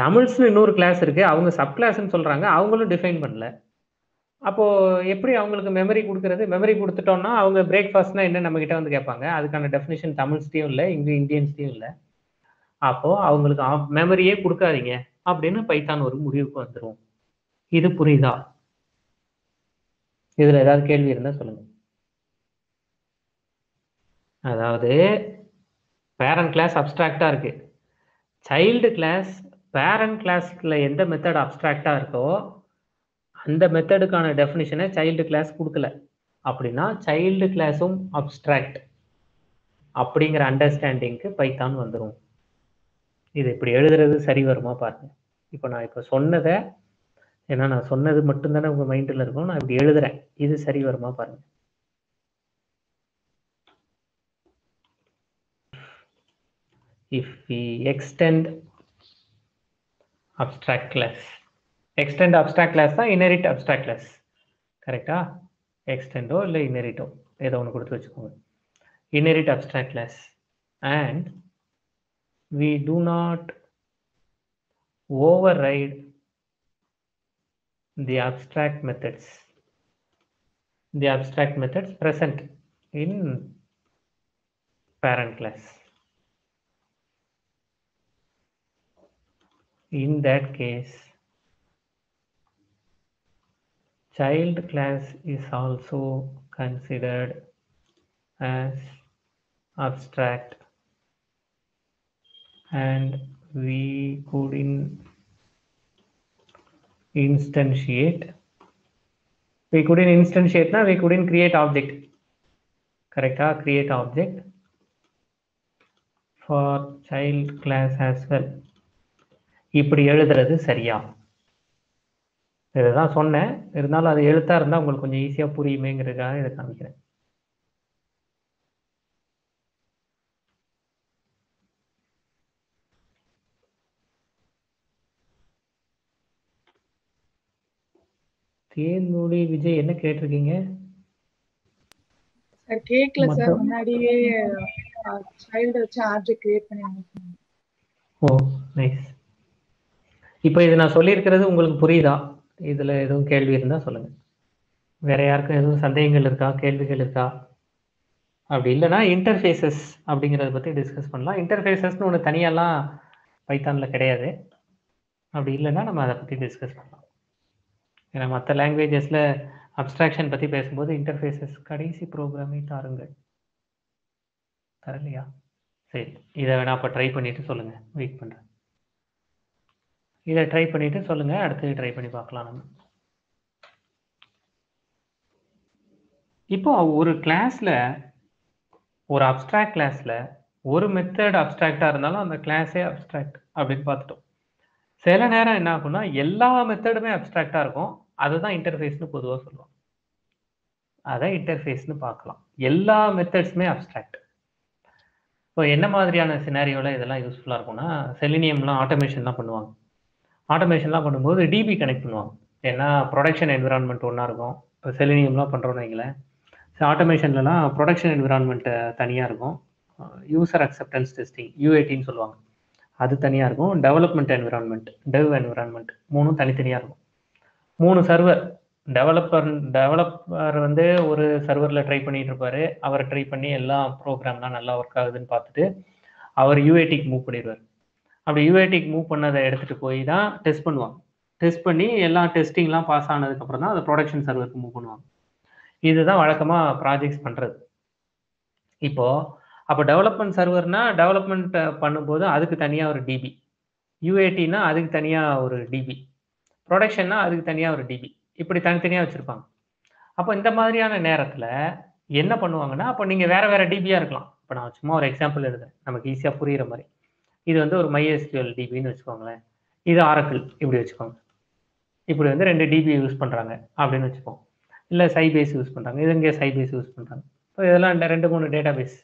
தமிழ்ஸ்னு இன்னொரு கிளாஸ் இருக்கு, அவங்க சப் கிளாஸ்ன்னு சொல்றாங்க, அவங்களும் டிஃபைன் பண்ணல. அப்போ எப்படி அவங்களுக்கு மெமரி கொடுக்கறது? மெமரி கொடுத்துட்டோம்னா அவங்க பிரேக்ஃபாஸ்ட்னா என்ன நம்ம கிட்ட வந்து கேட்பாங்க. அதுக்கான டெஃபினிஷன் தமிழ்ஸ்டையும் இல்லை, இங்க இந்தியன்ஸ்டையும் இல்லை. அப்போ அவங்களுக்கு மெமரியே கொடுக்காதீங்க அப்படின்னு பைத்தான் ஒரு முடிவுக்கு வந்துடும். இது புரியுதா? இதுல ஏதாவது கேள்வி இருந்தா சொல்லுங்க. அதாவது பேரண்ட் கிளாஸ் அப்ஸ்ட்ராக்டா இருக்கு, சைல்டு கிளாஸ் பேரண்ட் கிளாஸ்ல எந்த மெத்தட் அப்ஸ்ட்ராக்டா இருக்கோ அந்த மெத்தடுக்கான டெஃபினிஷனை சைல்டு கிளாஸ் கொடுக்கல. அப்படின்னா சைல்டு கிளாஸும் அப்ஸ்ட்ராக்ட் அப்படிங்கிற அண்டர்ஸ்டாண்டிங்க்கு பைத்தான் வந்துடும். இது இப்படி எழுதுறது சரி வருமா பாருங்க. இப்போ நான் இப்போ சொன்னதை, ஏன்னா நான் சொன்னது மட்டும்தானே உங்க மைண்டில் இருக்கும், நான் இப்படி எழுதுறேன், இது சரி வருமா பாருங்க. If we extend abstract class, extend abstract class தான் inherit abstract class, கரெக்டா? extendோ இல்லை inheritோ ஏதோ ஒன்று கொடுத்து வச்சுக்கோங்க. inherit abstract class and we do not override the abstract methods present in parent class. In that case, child class is also considered as abstract and we could instantiate. We couldn't instantiate, na, we couldn't create object. Correct? Create object for child class as well. இப்படி எழுதுறது சரியா? இதுதான் சொன்னேன், இருந்தாலும் அது எழுத்தா இருந்தா உங்களுக்கு கொஞ்சம் ஈஸியா புரியுமேங்கிறதுக்காக இதை காமிக்கிறேன். தேன்மொழி விஜய் என்ன கேட்டிருக்கீங்க? சார் கேக்கல சார், முன்னாடியே சைல்டு வச்சு ஆப்ஜெக்ட் கிரியேட் பண்ணி அனுப்புங்க. ஓ நைஸ். இப்போ இது நான் சொல்லியிருக்கிறது உங்களுக்கு புரியுதா? இதுல எதுவும் கேள்வி இருந்தா சொல்லுங்க. வேற யாருக்கும் எதுவும் சந்தேகங்கள் இருக்கா, கேள்விகள் இருக்கா? அப்படி இல்லைன்னா இன்டர்ஃபேஸஸ் அப்படிங்கிறத பற்றி டிஸ்கஸ் பண்ணலாம். இன்டர்ஃபேஸஸ்னு ஒன்று தனியாலாம் பைத்தானில் கிடையாது. அப்படி இல்லைன்னா நம்ம அதை பற்றி டிஸ்கஸ் பண்ணலாம். ஏன்னா மற்ற லாங்குவேஜஸில் அப்ஸ்ட்ராக்ஷன் பற்றி பேசும்போது இன்டர்ஃபேஸஸ் கடைசி ப்ரோக்ராமே தாருங்கள், தரலையா? சரி, இதை வேணா அப்போ ட்ரை பண்ணிவிட்டு சொல்லுங்கள், வெயிட் பண்ணுறேன். இதை ட்ரை பண்ணிவிட்டு சொல்லுங்கள், அடுத்து ட்ரை பண்ணி பார்க்கலாம் நம்ம. இப்போ ஒரு கிளாஸில், ஒரு அப்ஸ்ட்ராக்ட் கிளாஸில் ஒரு மெத்தட் அப்ஸ்ட்ராக்டாக இருந்தாலும் அந்த கிளாஸே அப்ஸ்ட்ராக்ட் அப்படின்னு பார்த்துட்டோம். சில நேரம் என்ன ஆகும்னா எல்லா மெத்தடுமே அப்ஸ்ட்ராக்டாக இருக்கும், அதுதான் இன்டர்ஃபேஸ்னு பொதுவாக சொல்லுவோம். அதை இன்டர்ஃபேஸ்னு பார்க்கலாம். எல்லா மெத்தட்ஸுமே அப்ஸ்ட்ராக்ட். இப்போ என்ன மாதிரியான சினாரியோவில் இதெல்லாம் யூஸ்ஃபுல்லாக இருக்கும்னா, செலினியம்லாம் ஆட்டோமேஷன்லாம் பண்ணுவாங்க. ஆட்டோமேஷன்லாம் பண்ணும்போது டிபி கனெக்ட் பண்ணுவாங்க. ஏன்னா ப்ரொடக்ஷன் என்விரான்மெண்ட் ஒன்றா இருக்கும். இப்போ செலினியம்லாம் பண்ணுறோன்னு வைங்களேன், ஆட்டோமேஷன்லலாம் ப்ரொடக்ஷன் என்விரான்மெண்ட்டு தனியாக இருக்கும். யூசர் அக்செப்டன்ஸ் டெஸ்டிங் யூஏடின்னு சொல்லுவாங்க, அது தனியாக இருக்கும். டெவலப்மெண்ட் என்விரான்மெண்ட் டெவ் என்விரான்மெண்ட் 3ம் தனித்தனியாக இருக்கும். 3 சர்வர். டெவலப்பர் வந்து ஒரு சர்வரில் ட்ரை பண்ணிட்டு இருப்பாரு. அவர் ட்ரை பண்ணி எல்லா ப்ரோக்ராம்லாம் நல்லா ஒர்க் ஆகுதுன்னு பார்த்துட்டு அவர் யூஏடிக்கு மூவ் பண்ணிடுவார். அப்படி யூஏடிக்கு மூவ் பண்ணதை எடுத்துகிட்டு போய் தான் டெஸ்ட் பண்ணுவாங்க. டெஸ்ட் பண்ணி எல்லா டெஸ்டிங்லாம் பாஸ் ஆனதுக்கப்புறம் தான் அதை ப்ரொடக்ஷன் சர்வருக்கு மூவ் பண்ணுவாங்க. இதுதான் வழக்கமாக ப்ராஜெக்ட்ஸ் பண்ணுறது. இப்போது அப்போ டெவலப்மெண்ட் சர்வர்னா டெவலப்மெண்ட் பண்ணும்போது அதுக்கு தனியாக ஒரு டிபி, யூஏடினா அதுக்கு தனியாக ஒரு டிபி, ப்ரொடக்ஷன்னா அதுக்கு தனியாக ஒரு டிபி, இப்படி தனித்தனியாக வச்சுருப்பாங்க. அப்போ இந்த மாதிரியான நேரத்தில் என்ன பண்ணுவாங்கன்னா, அப்போ நீங்கள் வேறு வேறு டிபியாக இருக்கலாம். இப்போ நான் சும்மா ஒரு எக்ஸாம்பிள் எழுதுறேன் நமக்கு ஈஸியாக புரிகிற மாதிரி. இது வந்து ஒரு MySQL டிபின்னு வச்சுக்கோங்களேன், இது ஆரக்கிள் இப்படி வச்சுக்கோங்க. இப்படி வந்து 2 டிபி யூஸ் பண்ணுறாங்க அப்படின்னு வச்சுப்போம். இல்லை சைபேஸ் யூஸ் பண்ணுறாங்க, இது இங்கே சைபேஸ் யூஸ் பண்ணுறாங்க. இப்போ இதெல்லாம் 2-3 டேட்டா பேஸ்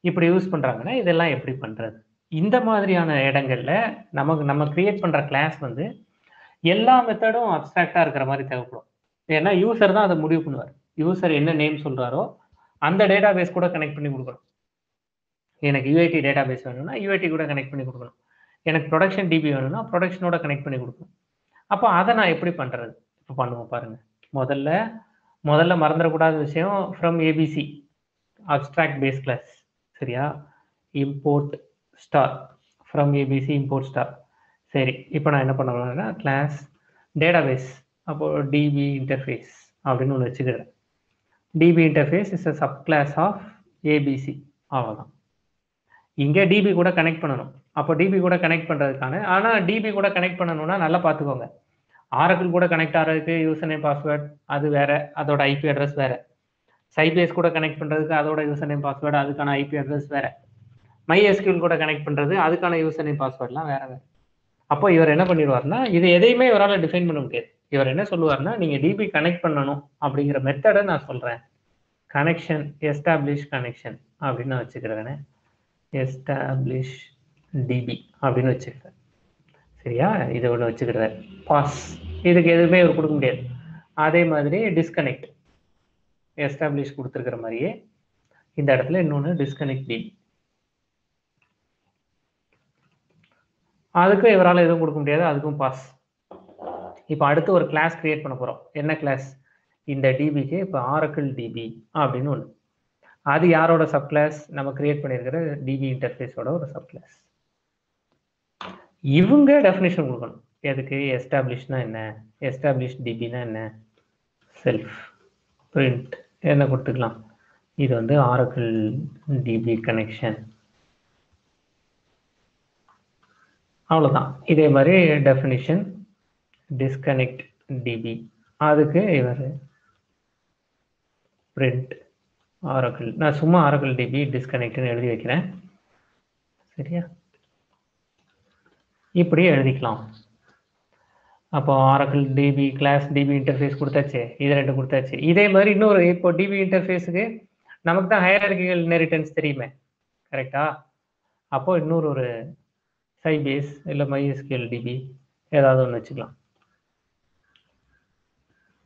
இப்படி யூஸ் பண்ணுறாங்கன்னா இதெல்லாம் எப்படி பண்ணுறது? இந்த மாதிரியான இடங்கள்ல நம்ம கிரியேட் பண்ணுற கிளாஸ் வந்து எல்லா மெத்தடும் அப்ஸ்ட்ராக்டாக இருக்கிற மாதிரி தேவைப்படும். ஏன்னா யூசர் தான் அதை முடிவு பண்ணுவார். யூசர் என்ன நேம் சொல்கிறாரோ அந்த டேட்டா பேஸ் கூட கனெக்ட் பண்ணி கொடுக்கணும். எனக்கு யூஐடி டேட்டா பேஸ் வேணும்னா யூஐடி கூட கனெக்ட் பண்ணி கொடுக்கணும். எனக்கு ப்ரொடக்ஷன் டிபி வேணும்னா ப்ரொடக்ஷனோட கனெக்ட் பண்ணி கொடுக்கணும். அப்போ அதை நான் எப்படி பண்ணுறது? இப்போ பண்ணுவோம் பாருங்கள். முதல்ல மறந்துடக்கூடாத விஷயம், from ABC abstract base class, சரியா? Import star, from ABC import star. சரி, இப்போ நான் என்ன பண்ணுவேன்னா கிளாஸ் டேட்டாபேஸ், அப்போது டிபி இன்டர்ஃபேஸ் அப்படின்னு ஒன்று வச்சுக்கிறேன். DB interface is a sub class of ABC, அவ்வளோதான். இங்கே டிபி கூட கனெக்ட் பண்ணணும். அப்போ டிபி கூட கனெக்ட் பண்ணுறதுக்கான, ஆனால் டிபி கூட கனெக்ட் பண்ணணும்னா நல்லா பார்த்துக்கோங்க, ஆரக்கிள் கூட கனெக்ட் ஆகிறதுக்கு யூசர் நேம் பாஸ்வேர்ட் அது வேறு, அதோட ஐபி அட்ரஸ் வேறு. சைபேஸ் கூட கனெக்ட் பண்ணுறதுக்கு அதோட யூசர் நேம் பாஸ்வேர்டு அதுக்கான ஐபி அட்ரஸ் வேறு. MySQL கூட கனெக்ட் பண்ணுறது அதுக்கான யூசர் நேம் பாஸ்வேர்ட்லாம் வேறு வேறு. அப்போ இவர் என்ன பண்ணிடுவார்னா, இது எதையுமே இவரால் டிஃபைன் பண்ண முடியாது. இவர் என்ன சொல்லுவார்னா, நீங்கள் டிபி கனெக்ட் பண்ணணும் அப்படிங்கிற மெத்தடை நான் சொல்கிறேன். கனெக்ஷன் எஸ்டாப்ளிஷ் கனெக்ஷன் அப்படின்னு நான் வச்சுக்கிறேன். எஸ்டாப்ளிஷ் டிபி அப்படின்னு வச்சுக்கிறேன், சரியா? இதை ஒன்று வச்சுக்கிறேன். பாஸ், இதுக்கு எதுவுமே இவர் கொடுக்க முடியாது. அதே மாதிரி டிஸ்கனெக்ட், எஸ்டாப்ளிஷ் கொடுத்துருக்கிற மாதிரியே இந்த இடத்துல இன்னொன்று டிஸ்கனெக்ட் டிபி, அதுக்கும் இவரால் எதுவும் கொடுக்க முடியாது, அதுக்கும் பாஸ். இப்போ அடுத்து ஒரு கிளாஸ் கிரியேட் பண்ண போகிறோம். என்ன கிளாஸ்? இந்த டிபிக்கு இப்போ ஆரக்கிள் டிபி அப்படின்னு ஒன்று. அது யாரோட சப் கிளாஸ்? நம்ம கிரியேட் பண்ணியிருக்கிற டிபி இன்டர்ஃபேஸோட ஒரு சப் கிளாஸ். இவங்க டெஃபினிஷன் கொடுக்கணும். எதுக்கு? எஸ்டாப்ளிஷ்னா என்ன, எஸ்டாப்ளிஷ் டிபினா என்ன, செல்ஃப் பிரிண்ட் என்ன கொடுத்துக்கலாம். இது வந்து ஆரக்கிள் டிபி கனெக்ஷன், அவ்வளோதான். இதே மாதிரி டெஃபினிஷன் டிஸ்கனெக்ட் டிபி, அதுக்கு இவர் பிரிண்ட் ஆரக்கிள். நான் சும்மா ஆரக்கிள் டிபி டிஸ்கனெக்ட்னு எழுதி வைக்கிறேன், சரியா? இப்படி எழுதிக்கலாம். அப்போ Oracle DB class DB interface கொடுத்தாச்சு, இது 2 கொடுத்தாச்சு. இதே மாதிரி இன்னொரு, இப்போ டிபி இன்டர்ஃபேஸுக்கு நமக்கு தான் ஹையரார்கிக்கல் இன்ஹெரிட்டன்ஸ் தெரியுமே, கரெக்டா? அப்போ இன்னொரு ஒரு சைபேஸ் இல்லை MySQL டிபி ஏதாவது ஒன்று வச்சுக்கலாம்.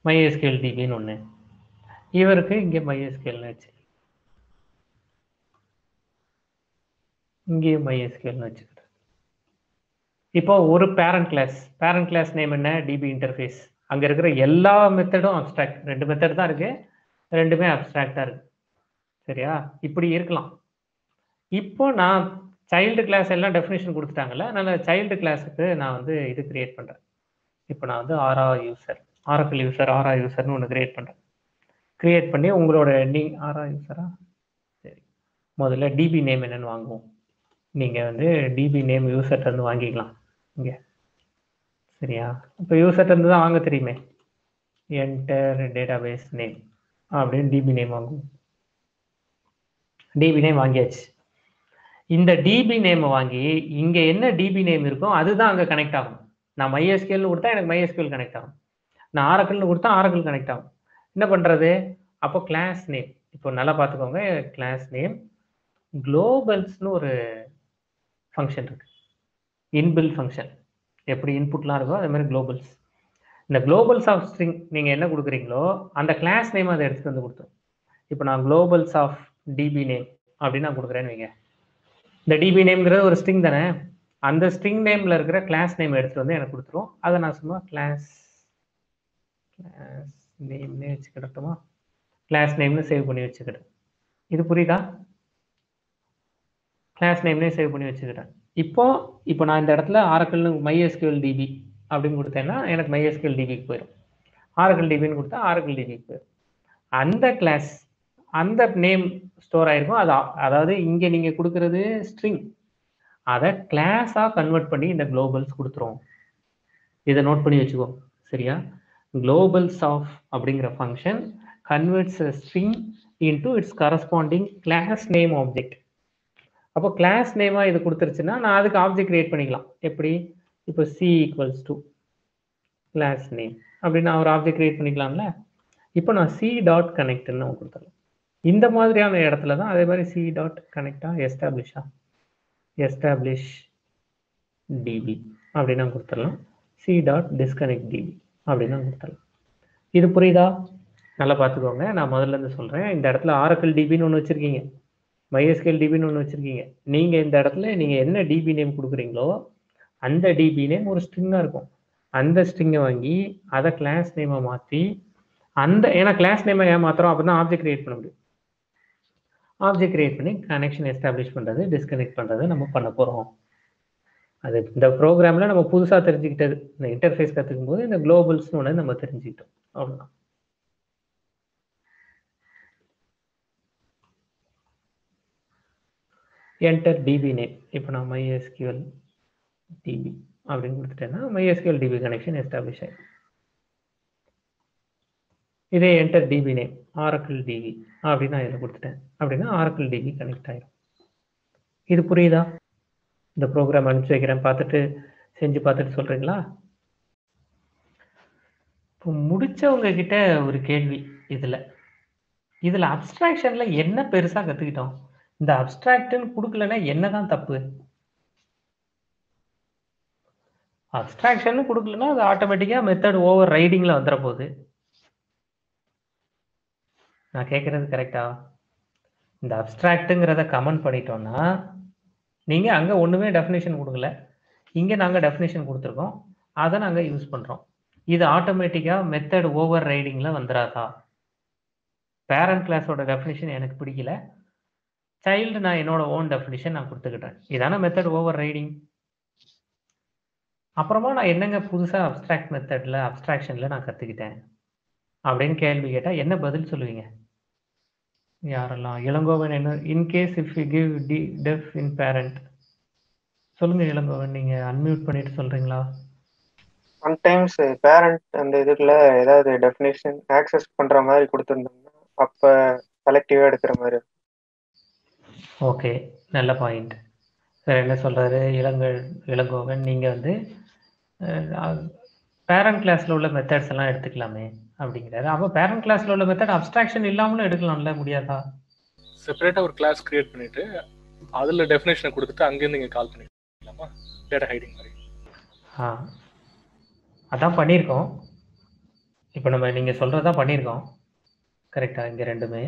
MySQL டிபின்னு ஒன்று, இவருக்கு இங்கே MySQLன்னு வச்சு, இங்கேயும் MySQLன்னு வச்சுக்கிறேன். இப்போ ஒரு பேரண்ட் கிளாஸ் நேம் என்ன? DB interface. அங்கே இருக்கிற எல்லா மெத்தடும் அப்ஸ்ட்ராக்ட். 2 மெத்தட் தான் இருக்கு, 2மே அப்ஸ்ட்ராக்டாக இருக்கு, சரியா? இப்படி இருக்கலாம். இப்போ நான் சைல்டு கிளாஸ் எல்லாம் டெஃபினேஷன் கொடுத்துட்டாங்கல்ல, அதனால் சைல்டு கிளாஸுக்கு நான் வந்து இது கிரியேட் பண்ணுறேன். இப்போ நான் வந்து ஆரக்கிள் யூசர்னு ஒன்று கிரியேட் பண்ணுறேன். கிரியேட் பண்ணி உங்களோட யூசரா, சரி, முதல்ல டிபி நேம் என்னன்னு வாங்குவோம். நீங்கள் வந்து டிபி நேம் யூசர்ட்டேருந்து வாங்கிக்கலாம் இங்கே, சரியா? இப்போ யூசர்ட்டேருந்து தான் வாங்க தெரியுமே, என்டர் டேட்டாபேஸ் நேம் அப்படின்னு டிபி நேம் வாங்குவோம். டிபி நேம் வாங்கியாச்சு. இந்த டிபி நேமை வாங்கி இங்கே என்ன டிபி நேம் இருக்கோ அதுதான் அங்கே கனெக்ட் ஆகும். நான் MySQLனு கொடுத்தா எனக்கு MySQL கனெக்ட் ஆகும், நான் ஆரக்கிள்னு கொடுத்தா ஆரக்கிள் கனெக்ட் ஆகும். என்ன பண்ணுறது? அப்போ கிளாஸ் நேம், இப்போ நல்லா பார்த்துக்கோங்க, கிளாஸ் நேம் குளோபல்ஸ்னு ஒரு ஃபங்க்ஷன் இருக்கு, இன்பில்ட் ஃபங்க்ஷன். எப்படி இன்புட்லாம் இருக்கோ அதே மாதிரி குளோபல்ஸ். இந்த குளோபல்ஸ் ஆஃப் ஸ்ட்ரிங் நீங்கள் என்ன கொடுக்குறீங்களோ அந்த கிளாஸ் நேம் அதை எடுத்துகிட்டு வந்து கொடுத்தோம். இப்போ நான் குளோபல்ஸ் ஆஃப் டிபி நேம் அப்படின்னு நான் கொடுக்குறேன்னு வைங்க. இந்த டிபி நேம்ங்கிறது ஒரு ஸ்ட்ரிங் தானே, அந்த ஸ்ட்ரிங் நேமில் இருக்கிற கிளாஸ் நேம் எடுத்துகிட்டு வந்து எனக்கு கொடுத்துரும். அதை நான் சும்மா கிளாஸ் நேம்னே வச்சுக்கிடட்டுமா, கிளாஸ் நேம்னு சேவ் பண்ணி வச்சுக்கிட்டேன். இது புரியுதா? கிளாஸ் நேம்னே சேவ் பண்ணி வச்சுக்கிட்டேன். இப்போ நான் இந்த இடத்துல ஆரக்கிள் MySQL DB அப்படின்னு கொடுத்தேன்னா எனக்கு MySQL DBக்கு போயிடும். ஆரக்கிள் டிபின்னு கொடுத்தா ஆரக்கிள் டிபிக்கு போயிடும். அந்த கிளாஸ் அந்த நேம் ஸ்டோர் ஆயிருக்கும். அதாவது இங்கே நீங்கள் கொடுக்குறது ஸ்ட்ரிங், அதை கிளாஸாக கன்வெர்ட் பண்ணி இந்த குளோபல்ஸ் கொடுத்துரும். இதை நோட் பண்ணி வச்சுக்கோ சரியா. குளோபல்ஸ் ஆஃப் அப்படிங்கிற function converts string into its corresponding class name object. அப்போ கிளாஸ் நேமாக இது கொடுத்துருச்சுன்னா நான் அதுக்கு ஆப்ஜெக்ட் கிரியேட் பண்ணிக்கலாம். எப்படி? இப்போ C = கிளாஸ் நேம் அப்படின்னு நான் ஒரு ஆப்ஜெக்ட் கிரியேட் பண்ணிக்கலாம்ல. இப்போ நான் C.connectன்னு கொடுத்துடலாம். இந்த மாதிரியான இடத்துல தான் அதே மாதிரி C.connectா எஸ்டாப்ளிஷ் DB அப்படின்னு நான் கொடுத்துடலாம். C.disconnect DB அப்படின்னு நான் கொடுத்துடலாம். இது புரியுதா? நல்லா பார்த்துக்கோங்க. நான் முதல்ல இருந்து சொல்கிறேன். இந்த இடத்துல ஆரக்கிள் டிபின்னு ஒன்று வச்சுருக்கீங்க, MySQL DBன்னு ஒன்று வச்சுருக்கீங்க. நீங்கள் இந்த இடத்துல நீங்கள் என்ன டிபி நேம் கொடுக்குறீங்களோ அந்த டிபி நேம் ஒரு ஸ்ட்ரிங்காக இருக்கும். அந்த ஸ்ட்ரிங்கை வாங்கி அதை கிளாஸ் நேமை மாற்றி ஏன்னா கிளாஸ் நேமை ஏன் மாத்திரம் அப்போ தான் ஆப்ஜெக்ட் கிரியேட் பண்ண முடியும். ஆப்ஜெக்ட் கிரியேட் பண்ணி கனெக்ஷன் எஸ்டாப்ளிஷ் பண்ணுறது, டிஸ்கனெக்ட் பண்ணுறது நம்ம பண்ண போகிறோம். அது இந்த ப்ரோக்ராமில் நம்ம புதுசாக தெரிஞ்சுக்கிட்டது. இந்த இன்டர்ஃபேஸ் கற்றுக்கும் போது இந்த குளோபல்ஸ்னு ஒன்று நம்ம தெரிஞ்சுக்கிட்டோம். அவ்வளோதான். Enter DP name. இப்போ நான் MySQL DB அப்படின்னு கொடுத்துட்டேன்னா MySQL DB கனெக்ஷன் எஸ்டாப்ளிஷ் ஆகிடும். இதே enter DP name Oracle DB அப்படின்னு நான் இதில் கொடுத்துட்டேன் அப்படின்னா ஆரக்கிள் DB கனெக்ட் ஆகிடும். இது புரியுதா? இந்த ப்ரோக்ராம் அனுப்பிச்சு வைக்கிறேன், பார்த்துட்டு செஞ்சு பார்த்துட்டு சொல்கிறீங்களா? இப்போ முடிச்சவங்க கிட்ட ஒரு கேள்வி. இதில் அப்ஸ்ட்ராக்ஷனில் என்ன பெருசாக கற்றுக்கிட்டோம்? இந்த அப்ஸ்ட்ராக்ட்னு கொடுக்கலன்னா என்னதான் தப்பு? அப்ஸ்ட்ராக்ஷன் கொடுக்கலன்னா அது ஆட்டோமேட்டிக்காக மெத்தட் ஓவர் ரைடிங்கில் வந்துட போகுது. நான் கேட்குறது கரெக்டா? இந்த அப்ஸ்ட்ராக்ட்டுங்கிறத கமெண்ட் பண்ணிட்டோன்னா நீங்கள் அங்கே ஒன்றுமே டெஃபினேஷன் கொடுக்கல, இங்கே நாங்கள் டெஃபினேஷன் கொடுத்துருக்கோம், அதை நாங்கள் யூஸ் பண்ணுறோம். இது ஆட்டோமேட்டிக்காக மெத்தட் ஓவர் ரைடிங்கில் வந்துடாதா? பேரண்ட் கிளாஸோட டெஃபினேஷன் எனக்கு பிடிக்கல, சைல்டு நான் என்னோட ஓன் டெஃபினிஷன் நான் கொடுத்துக்கிட்டேன். இதான மெத்தட் ஓவர் ரைடிங். அப்புறமா நான் என்னங்க புதுசாக அப்ஸ்ட்ராக்ஷனில் நான் கற்றுக்கிட்டேன் அப்படின்னு கேள்வி கேட்டால் என்ன பதில் சொல்லுவீங்க? யாரெல்லாம்? இளங்கோவன் என்ன? In case if you give def in parent. சொல்லுங்கள் இளங்கோவன், நீங்கள் அன்மியூட் பண்ணிட்டு சொல்கிறீங்களா? சம்டைம்ஸ் பேரண்ட் அந்த இதுக்குள்ள ஏதாவது டெஃபினேஷன் ஆக்சஸ் பண்ணுற மாதிரி கொடுத்துருந்தோம்னா அப்போ கலெக்டிவாக எடுக்கிற மாதிரி. ஓகே, நல்ல பாயிண்ட். சார் என்ன சொல்கிறாரு இளங்கோவன், நீங்கள் வந்து பேரண்ட் கிளாஸில் உள்ள மெத்தட்ஸ் எல்லாம் எடுத்துக்கலாமே அப்படிங்கிறாரு. அப்போ பேரண்ட் கிளாஸில் உள்ள மெத்தட் அப்ஸ்ட்ராக்ஷன் இல்லாமலும் எடுக்கலாம்ல, முடியாதா? செப்பரேட்டாக ஒரு கிளாஸ் கிரியேட் பண்ணிட்டு அதில் டெஃபினேஷனை கொடுத்துட்டு அங்கேருந்து நீங்கள் கால் பண்ணிக்கலாமா? டேட்டா ஹைடிங் மாதிரி. அதான் பண்ணியிருக்கோம். இப்போ நம்ம நீங்கள் சொல்கிறதா பண்ணியிருக்கோம் கரெக்டாக. இங்கே ரெண்டுமே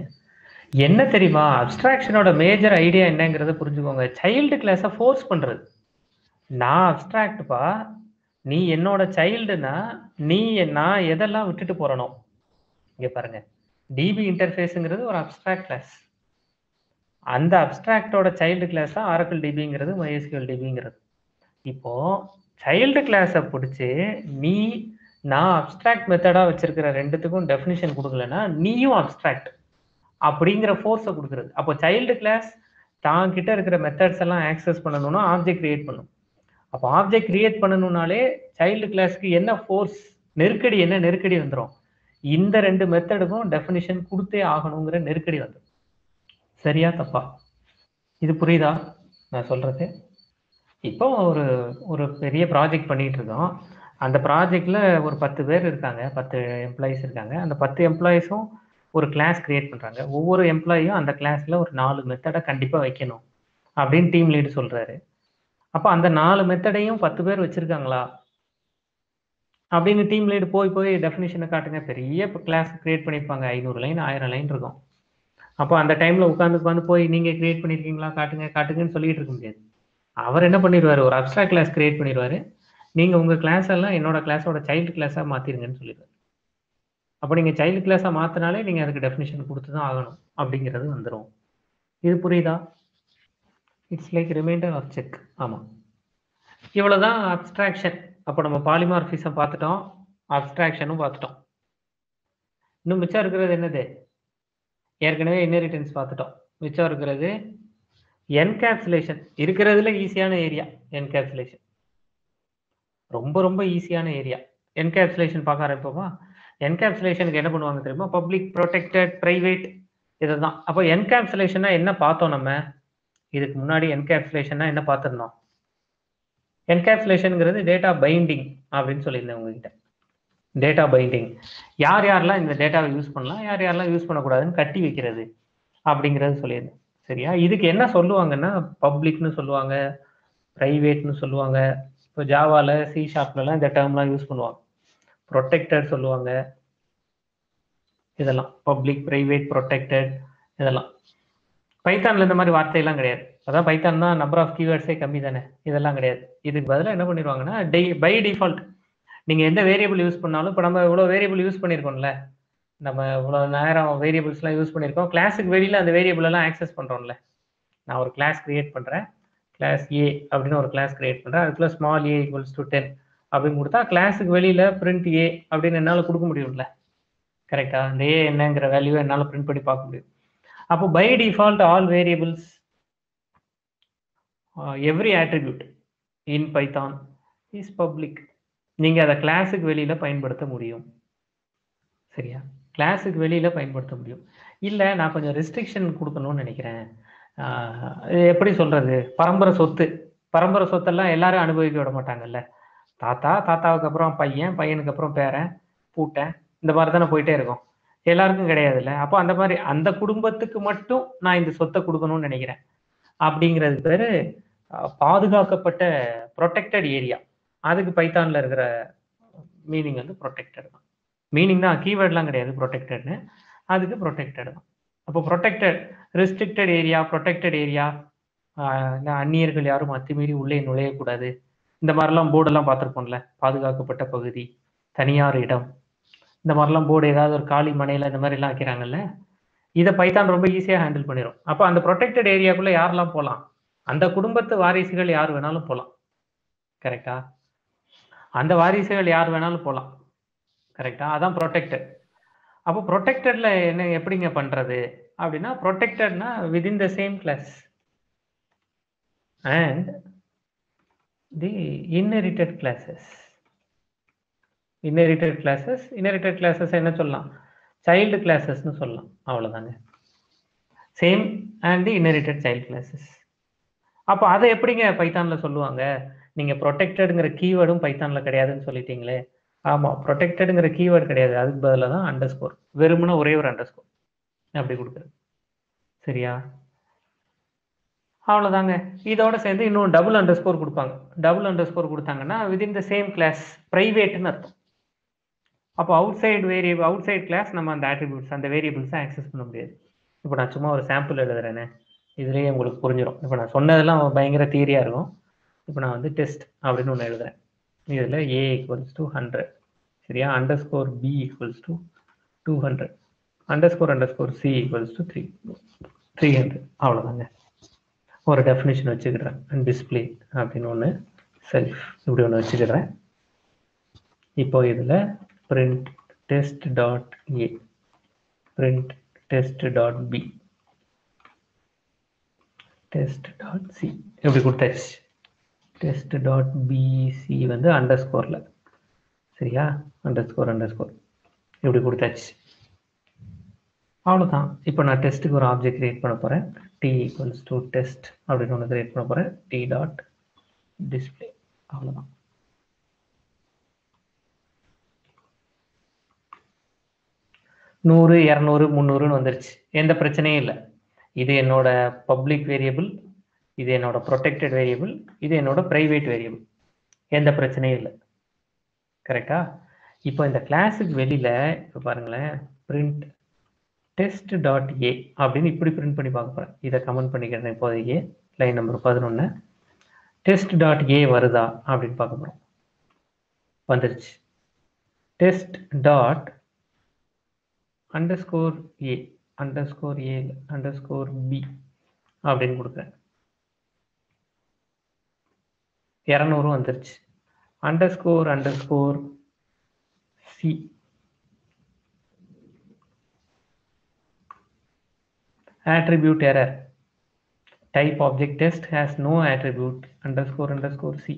என்ன தெரியுமா, அப்ஸ்ட்ராக்ஷனோட மேஜர் ஐடியா என்னங்கிறத புரிஞ்சுக்கோங்க. சைல்டு கிளாஸை ஃபோர்ஸ் பண்ணுறது. நான் அப்ஸ்ட்ராக்ட்பா, நீ என்னோட சைல்டுனா நான் எதெல்லாம் விட்டுட்டு போகிறனோ. இங்கே பாருங்க, டிபி இன்டர்ஃபேஸுங்கிறது ஒரு அப்ஸ்ட்ராக்ட் கிளாஸ். அந்த அப்ஸ்ட்ராக்டோட சைல்டு கிளாஸ் தான் ஆரக்கிள் டிபிங்கிறது, MySQL டிபிங்கிறது. இப்போ சைல்டு கிளாஸை பிடிச்சி நான் அப்ஸ்ட்ராக்ட் மெத்தடாக வச்சிருக்கிற ரெண்டுத்துக்கும் டெஃபினிஷன் கொடுக்கலன்னா நீயும் அப்ஸ்ட்ராக்ட் அப்படிங்கிற ஃபோர்ஸை கொடுக்குறது. அப்போ சைல்டு கிளாஸ் தான் கிட்ட இருக்கிற மெத்தட்ஸ் எல்லாம் ஆக்சஸ் பண்ணணும்னா ஆப்ஜெக்ட் கிரியேட் பண்ணும். அப்போ ஆப்ஜெக்ட் கிரியேட் பண்ணணும்னாலே சைல்டு கிளாஸ்க்கு என்ன ஃபோர்ஸ், நெருக்கடி வந்துடும். இந்த ரெண்டு மெத்தடுக்கும் டெஃபினிஷன் கொடுத்தே ஆகணுங்கிற நெருக்கடி வந்துடும். சரியா தப்பா? இது புரியுதா நான் சொல்றது? இப்போ ஒரு பெரிய ப்ராஜெக்ட் பண்ணிட்டு இருக்கோம். அந்த ப்ராஜெக்ட்ல ஒரு 10 பேர் இருக்காங்க, 10 எம்ப்ளாயிஸ் இருக்காங்க. அந்த 10 எம்ப்ளாயிஸும் ஒரு கிளாஸ் கிரியேட் பண்ணுறாங்க. ஒவ்வொரு எம்ப்ளாயும் அந்த கிளாஸில் ஒரு 4 மெத்தடை கண்டிப்பாக வைக்கணும் அப்படின்னு டீம் லீடு சொல்கிறாரு. அப்போ அந்த 4 மெத்தடையும் 10 பேர் வச்சுருக்காங்களா அப்படின்னு டீம் லீடு போய் டெஃபினிஷனை காட்டுங்க. பெரிய கிளாஸ் கிரியேட் பண்ணியிருப்பாங்க, 500 லைன் 1000 லைன் இருக்கும். அப்போ அந்த டைமில் உட்காந்து போய் நீங்கள் கிரியேட் பண்ணியிருக்கீங்களா காட்டுங்கன்னு சொல்லிட்டு இருக்க முடியாது. அவர் என்ன பண்ணிடுவார், ஒரு அப்ஸ்ட்ராக்ட் கிளாஸ் கிரியேட் பண்ணிடுவார். நீங்கள் உங்கள் கிளாஸ் எல்லாம் என்னோட கிளாஸோட சைல்டு கிளாஸாக மாற்றிருங்கன்னு சொல்லிடுவார். அப்போ நீங்கள் சைல்டு கிளாஸாக மாற்றினாலே நீங்கள் அதுக்கு டெஃபினிஷன் கொடுத்து தான் ஆகணும் அப்படிங்கிறது வந்துடும். இது புரியுதா? It's like reminder or check. ஆமாம், இவ்வளோதான் அப்ஸ்ட்ராக்ஷன். அப்போ நம்ம பாலிமார்பிசம் பார்த்துட்டோம், அப்ஸ்ட்ராக்ஷனும் பார்த்துட்டோம். இன்னும் மிச்சம் இருக்கிறது என்னது? ஏற்கனவே இன்ஹெரிட்டன்ஸ் பார்த்துட்டோம். மிச்சம் இருக்கிறது என்கேப்சுலேஷன். இருக்கிறதுல ஈஸியான ஏரியா என்கேப்சுலேஷன், ரொம்ப ரொம்ப ஈஸியான ஏரியா. என்கேப்சுலேஷன் பார்க்க ஆரம்பிப்போமா? என்கேப்சுலேஷனுக்கு என்ன பண்ணுவாங்க தெரியுமா? பப்ளிக், ப்ரொடெக்டட், பிரைவேட், இதுதான். அப்போ என்கேப்சுலேஷன்னா என்ன பார்த்தோம் நம்ம? இதுக்கு முன்னாடி என்கேப்சுலேஷன்னா என்ன பார்த்துருந்தோம்? என்கேப்சுலேஷனுங்கிறது டேட்டா பைண்டிங் அப்படின்னு சொல்லியிருந்தேன் உங்ககிட்ட. டேட்டா பைண்டிங், யார் யாரெல்லாம் இந்த டேட்டாவை யூஸ் பண்ணலாம், யார் யாரெல்லாம் யூஸ் பண்ணக்கூடாதுன்னு கட்டி வைக்கிறது அப்படிங்கிறது சொல்லியிருந்தேன். சரியா? இதுக்கு என்ன சொல்லுவாங்கன்னா பப்ளிக்னு சொல்லுவாங்க, ப்ரைவேட்னு சொல்லுவாங்க. இப்போ ஜாவால C#லாம் இந்த டேர்ம்லாம் யூஸ் பண்ணுவாங்க. ப்ரொடெக்டட் சொல்லுவாங்க. இதெல்லாம் பப்ளிக், பிரைவேட், ப்ரொடெக்டட், இதெல்லாம். பைத்தான்ல இந்த மாதிரி வார்த்தையெல்லாம் கிடையாது. அதான் பைத்தான் தான் நம்பர் ஆஃப் கீவேர்ட்ஸே கம்மி தானே. இதெல்லாம் கிடையாது. இதுக்கு பதிலாக என்ன பண்ணிடுவாங்கன்னா பை டிஃபால்ட் நீங்கள் எந்த வேரியபிள் யூஸ் பண்ணாலும், இப்போ நம்ம இவ்வளோ வேரியபிள் யூஸ் பண்ணியிருக்கோம்ல, நம்ம இவ்வளோ நேரம் வேரியபிள்ஸ்லாம் யூஸ் பண்ணியிருக்கோம். கிளாஸுக்கு வெளியில் அந்த வேரியபிள் எல்லாம் ஆக்சஸ் பண்ணுறோம்ல. நான் ஒரு கிளாஸ் கிரியேட் பண்ணுறேன், கிளாஸ் ஏ அப்படின்னு ஒரு கிளாஸ் கிரியேட் பண்ணுறேன். அதுக்குள்ள ஸ்மால் a = 10 அப்படின்னு கொடுத்தா கிளாஸுக்கு வெளியில் பிரிண்ட் ஏ அப்படின்னு என்னால் கொடுக்க முடியும்ல. கரெக்டா? அந்த ஏ என்னங்கிற வேல்யூவை என்னால் பிரிண்ட் பண்ணி பார்க்க முடியும். அப்போ by default all variables, every attribute in Python is public. நீங்கள் அதை கிளாஸுக்கு வெளியில் பயன்படுத்த முடியும். சரியா? கிளாஸுக்கு வெளியில் பயன்படுத்த முடியும். இல்லை, நான் கொஞ்சம் ரெஸ்ட்ரிக்ஷன் கொடுக்கணும்னு நினைக்கிறேன். எப்படி சொல்கிறது? பரம்பரை சொத்தெல்லாம் எல்லாரும் அனுபவிக்க விட மாட்டாங்கல்ல. தாத்தாவுக்கு அப்புறம் பையனுக்கு அப்புறம் பேரன், பூட்டன், இந்த மாதிரி தானே போயிட்டே இருக்கும். எல்லாருக்கும் கிடையாதுல்ல. அப்போ அந்த மாதிரி அந்த குடும்பத்துக்கு மட்டும் நான் இந்த சொத்தை கொடுக்கணும்னு நினைக்கிறேன். அப்படிங்கிறது பேர் பாதுகாக்கப்பட்ட ப்ரொடெக்டட் ஏரியா. அதுக்கு பைத்தானில் இருக்கிற மீனிங் வந்து ப்ரொடெக்டட் தான். மீனிங் தான், கீவேர்ட்லாம் கிடையாது. ப்ரொடெக்டட்னு அதுக்கு ப்ரொடெக்டட் தான். அப்போ protected, restricted area, protected area, அந்நியர்கள் யாரும் அத்துமீறி உள்ளே நுழையக்கூடாது. இந்த மாதிரிலாம் போர்டெல்லாம் பார்த்துருப்போம்ல, பாதுகாக்கப்பட்ட பகுதி, தனியார் இடம், இந்த மாதிரிலாம் போர்டு ஏதாவது ஒரு காலி மனையில் இந்த மாதிரிலாம் வைக்கிறாங்கல்ல. இதை பைத்தான் ரொம்ப ஈஸியாக ஹேண்டில் பண்ணிடும். அப்போ அந்த ப்ரொடெக்டட் ஏரியாக்குள்ளே யாரெல்லாம் போகலாம்? அந்த குடும்பத்து வாரிசுகள் யார் வேணாலும் போகலாம். கரெக்டா? அந்த வாரிசுகள் யார் வேணாலும் போகலாம். கரெக்டா? அதான் ப்ரொடெக்டட். அப்போ ப்ரொடெக்டட்ல என்ன எப்படிங்க பண்றது அப்படின்னா, ப்ரொடெக்டட்னா within the same class and the inherited classes. Inherited classes என்ன சொல்லலாம்? சைல்டு கிளாஸஸ்ன்னு சொல்லலாம். அவ்வளோதாங்க. Same and the inherited child classes. அப்போ அதை எப்படிங்க பைத்தானில் சொல்லுவாங்க? நீங்கள் ப்ரொடெக்டடுங்கிற கீவேர்டும் பைத்தானில் கிடையாதுன்னு சொல்லிட்டீங்களே. ஆமாம், ப்ரொடெக்டடுங்கிற கீவேர்டு கிடையாது. அதுக்கு பதிலாக தான் அண்டர்ஸ்கோர், வெறுமனே ஒரே ஒரு அண்டர்ஸ்கோர் அப்படி கொடுக்குறது. சரியா? அவ்வளோதாங்க. இதோட சேர்ந்து இன்னும் டபுள் அண்டர்ஸ்கோர் கொடுப்பாங்க. டபுள் அண்டர்ஸ்கோர் கொடுத்தாங்கன்னா விதின் த சேம் கிளாஸ், ப்ரைவேட்னு அர்த்தம். அப்போ அவுட் சைடு கிளாஸ் நம்ம அந்த ஆட்ரிபியூட்ஸ், அந்த வேரியபிள்ஸை ஆக்சஸ் பண்ண முடியாது. இப்போ நான் சும்மா ஒரு சாம்பிள் எழுதுறேனே, இதுலேயே உங்களுக்கு புரிஞ்சிடும். இப்போ நான் சொன்னதெல்லாம் பயங்கர தியரியாக இருக்கும். இப்போ நான் வந்து டெஸ்ட் அப்படின்னு ஒன்று எழுதுறேன். இதில் a = 100. சரியா? Underscore b = 200, underscore c = 300. அவ்வளோதாங்க. ஒரு டெஃபினிஷன் வச்சுக்கிறேன். டிஸ்பிளே அப்படின்னு ஒன்று, செல்ஃப் இப்படி ஒன்று வச்சுக்கிறேன். இப்போ இதில் print test.a, print test.b, test.c இப்படி கொடுத்தாச்சு. test.bc வந்து அண்டர்ஸ்கோரில். சரியா? அண்டர்ஸ்கோர் இப்படி கொடுத்தாச்சு. அவ்வளோதான். இப்போ நான் டெஸ்ட்டுக்கு ஒரு ஆப்ஜெக்ட் கிரியேட் பண்ண போகிறேன். t = test அப்படின்னு ஒன்று கிரியேட் பண்ண போகிறேன். t.display. அவ்வளோதான். 100 200 300ன்னு வந்துருச்சு, எந்த பிரச்சனையும் இல்லை. இது என்னோட பப்ளிக் வேரியபிள், இது என்னோட ப்ரொடெக்டட் வேரியபிள், இது என்னோட ப்ரைவேட் வேரியபிள், எந்த பிரச்சனையும் இல்லை. கரெக்டா? இப்போ இந்த கிளாஸுக்கு வெளியில இப்போ பாருங்களேன், பிரிண்ட் டெஸ்ட் டாட் ஏ அப்படின்னு இப்படி பிரிண்ட் பண்ணி பார்க்க போறேன். இதை கமெண்ட் பண்ணிக்கிறேன் இப்போதைக்கு. Line number 11 test dot A வருதா அப்படின்னு பார்க்க போறோம். வந்துருச்சு. டெஸ்ட் டாட் அண்டர்ஸ்கோர் ஏ அண்டர்ஸ்கோர் ஏ அண்டர்ஸ்கோர் பி அப்படின்னு கொடுக்குறேன். 200 வந்துருச்சு. Underscore underscore C attribute error type object test has no attribute underscore underscore c.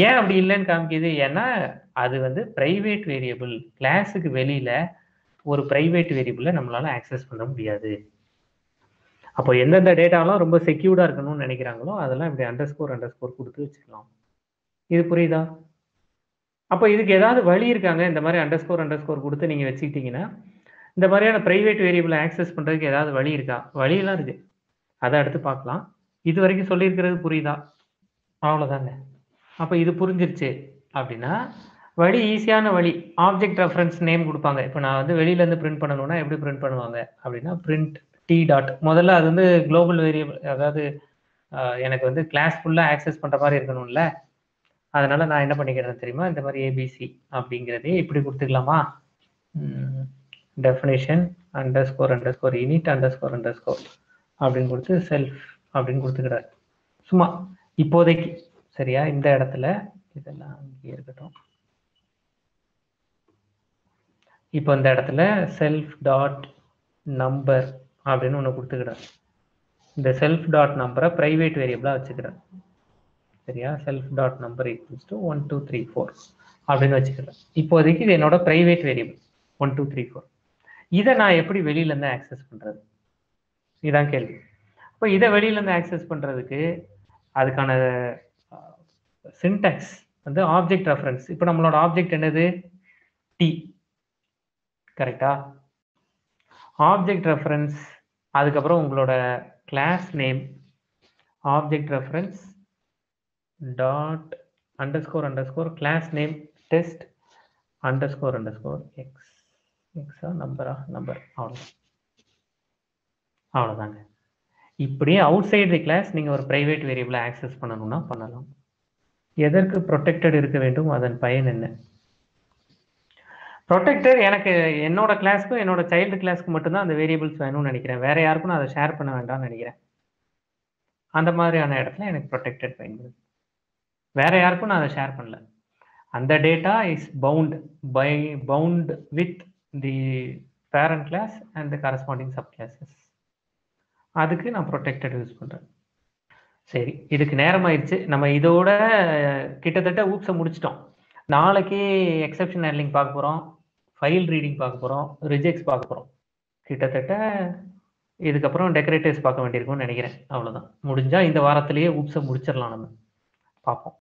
ஏன் அப்படி இல்லைன்னு காமிக்குது? ஏன்னா அது வந்து பிரைவேட் வேரியபிள். கிளாஸுக்கு வெளியில ஒரு பிரைவேட் வேரியபிளை நம்மளால ஆக்சஸ் பண்ண முடியாது. அப்போ எந்தெந்த டேட்டாலாம் ரொம்ப செக்யூர்டா இருக்கணும்னு நினைக்கிறாங்களோ அதெல்லாம் இப்படி அண்டர்ஸ்கோர் அண்டர்ஸ்கோர் கொடுத்து வச்சுக்கலாம். இது புரியுதா? அப்போ இதுக்கு ஏதாவது வழி இருக்காங்க? இந்த மாதிரி அண்டர்ஸ்கோர் அண்டர்ஸ்கோர் கொடுத்து நீங்க வச்சுக்கிட்டீங்கன்னா இந்த மாதிரியான பிரைவேட் வேரியபிளை ஆக்சஸ் பண்றதுக்கு ஏதாவது வழி இருக்கா? வழியெல்லாம் இருக்கு, அதை அடுத்து பார்க்கலாம். இது வரைக்கும் சொல்லியிருக்கிறது புரியுதா? அவ்வளோதாங்க. அப்போ இது புரிஞ்சிருச்சு அப்படின்னா வழி, ஈஸியான வழி. ஆப்ஜெக்ட் ரெஃபரன்ஸ் நேம் கொடுப்பாங்க. இப்போ நான் வந்து வெளியிலேருந்து பிரிண்ட் பண்ணணும்னா எப்படி பிரிண்ட் பண்ணுவாங்க அப்படின்னா பிரிண்ட் டி டாட், முதல்ல அது வந்து குளோபல் வேரியபிள், அதாவது எனக்கு வந்து கிளாஸ் ஃபுல்லாக ஆக்சஸ் பண்ணுற மாதிரி இருக்கணும்ல. அதனால நான் என்ன பண்ணிக்கிறேன் தெரியுமா, இந்த மாதிரி ஏபிசி அப்படிங்கிறதே இப்படி கொடுத்துக்கலாமா, definition underscore underscore init underscore underscore அப்படின்னு கொடுத்து செல்ஃப் அப்படின்னு கொடுத்துக்கிறார் சும்மா இப்போதைக்கு. சரியா? இந்த இடத்துல இதெல்லாம் இங்கே இருக்கட்டும். இப்போ இந்த இடத்துல செல்ஃப் டாட் நம்பர் அப்படின்னு ஒன்று கொடுத்துக்கிறார். இந்த செல்ஃப் டாட் நம்பரை பிரைவேட் வேரியபிளாக வச்சுக்கிறேன். சரியா? Self dot number equals to 1 2 3 4 அப்படின்னு வச்சுக்கிறேன். இப்போதைக்கு இது என்னோட பிரைவேட் வேரியபிள் 1 2 3 4. இதை நான் எப்படி வெளியிலேருந்து ஆக்சஸ் பண்ணுறது? இதுதான் கேள்வி. இப்போ இதை வெளியிலேருந்து ஆக்சஸ் பண்ணுறதுக்கு அதுக்கான சின்டாக்ஸ் வந்து ஆப்ஜெக்ட் ரெஃபரன்ஸ். இப்போ நம்மளோட ஆப்ஜெக்ட் என்னது? டி. கரெக்டா? ஆப்ஜெக்ட் ரெஃபரன்ஸ், அதுக்கப்புறம் உங்களோட class name, object reference dot underscore underscore class name test underscore underscore X. எக்ஸா நம்பரா? நம்பர். அவ்வளோதாங்க. இப்படியே அவுட் சைடு தி கிளாஸ் நீங்கள் ஒரு பிரைவேட் வேரியபிளை ஆக்சஸ் பண்ணணும்னா பண்ணலாம். எதற்கு ப்ரொடெக்டட் இருக்க வேண்டும்? அதன் பயன் என்ன? ப்ரொடெக்டட் எனக்கு என்னோட கிளாஸ்க்கும் என்னோட சைல்டு கிளாஸ்க்கு மட்டும்தான் அந்த வேரியபிள்ஸ் வேணும்னு நினைக்கிறேன். வேற யாருக்கும் நான் அதை ஷேர் பண்ண வேண்டாம்னு நினைக்கிறேன். அந்த மாதிரியான இடத்துல எனக்கு ப்ரொடெக்டட் பயன்படுது. வேற யாருக்கும் நான் அதை ஷேர் பண்ணல. அந்த data is bound with the parent class and the corresponding sub classes. அதுக்கு நான் ப்ரொடெக்டட் யூஸ் பண்றேன். சரி, இதுக்கு நேரம் ஆயிடுச்சு. நம்ம இதோட கிட்டத்தட்ட ஊப்ஸை முடிச்சிட்டோம். நாளைக்கு எக்ஸெப்ஷன் ஹேண்ட்லிங் பார்க்க போறோம், ஃபைல் ரீடிங் பார்க்க போறோம், ரிஜெக்ட்ஸ் பார்க்க போறோம். கிட்டத்தட்ட இதுக்கப்புறம் டெக்கரேட்டிவ்ஸ் பார்க்க வேண்டியிருக்கும்னு நினைக்கிறேன். அவ்வளோதான். முடிஞ்சா இந்த வாரத்திலேயே ஊப்ஸை முடிச்சிடலாம். நம்ம பார்ப்போம்.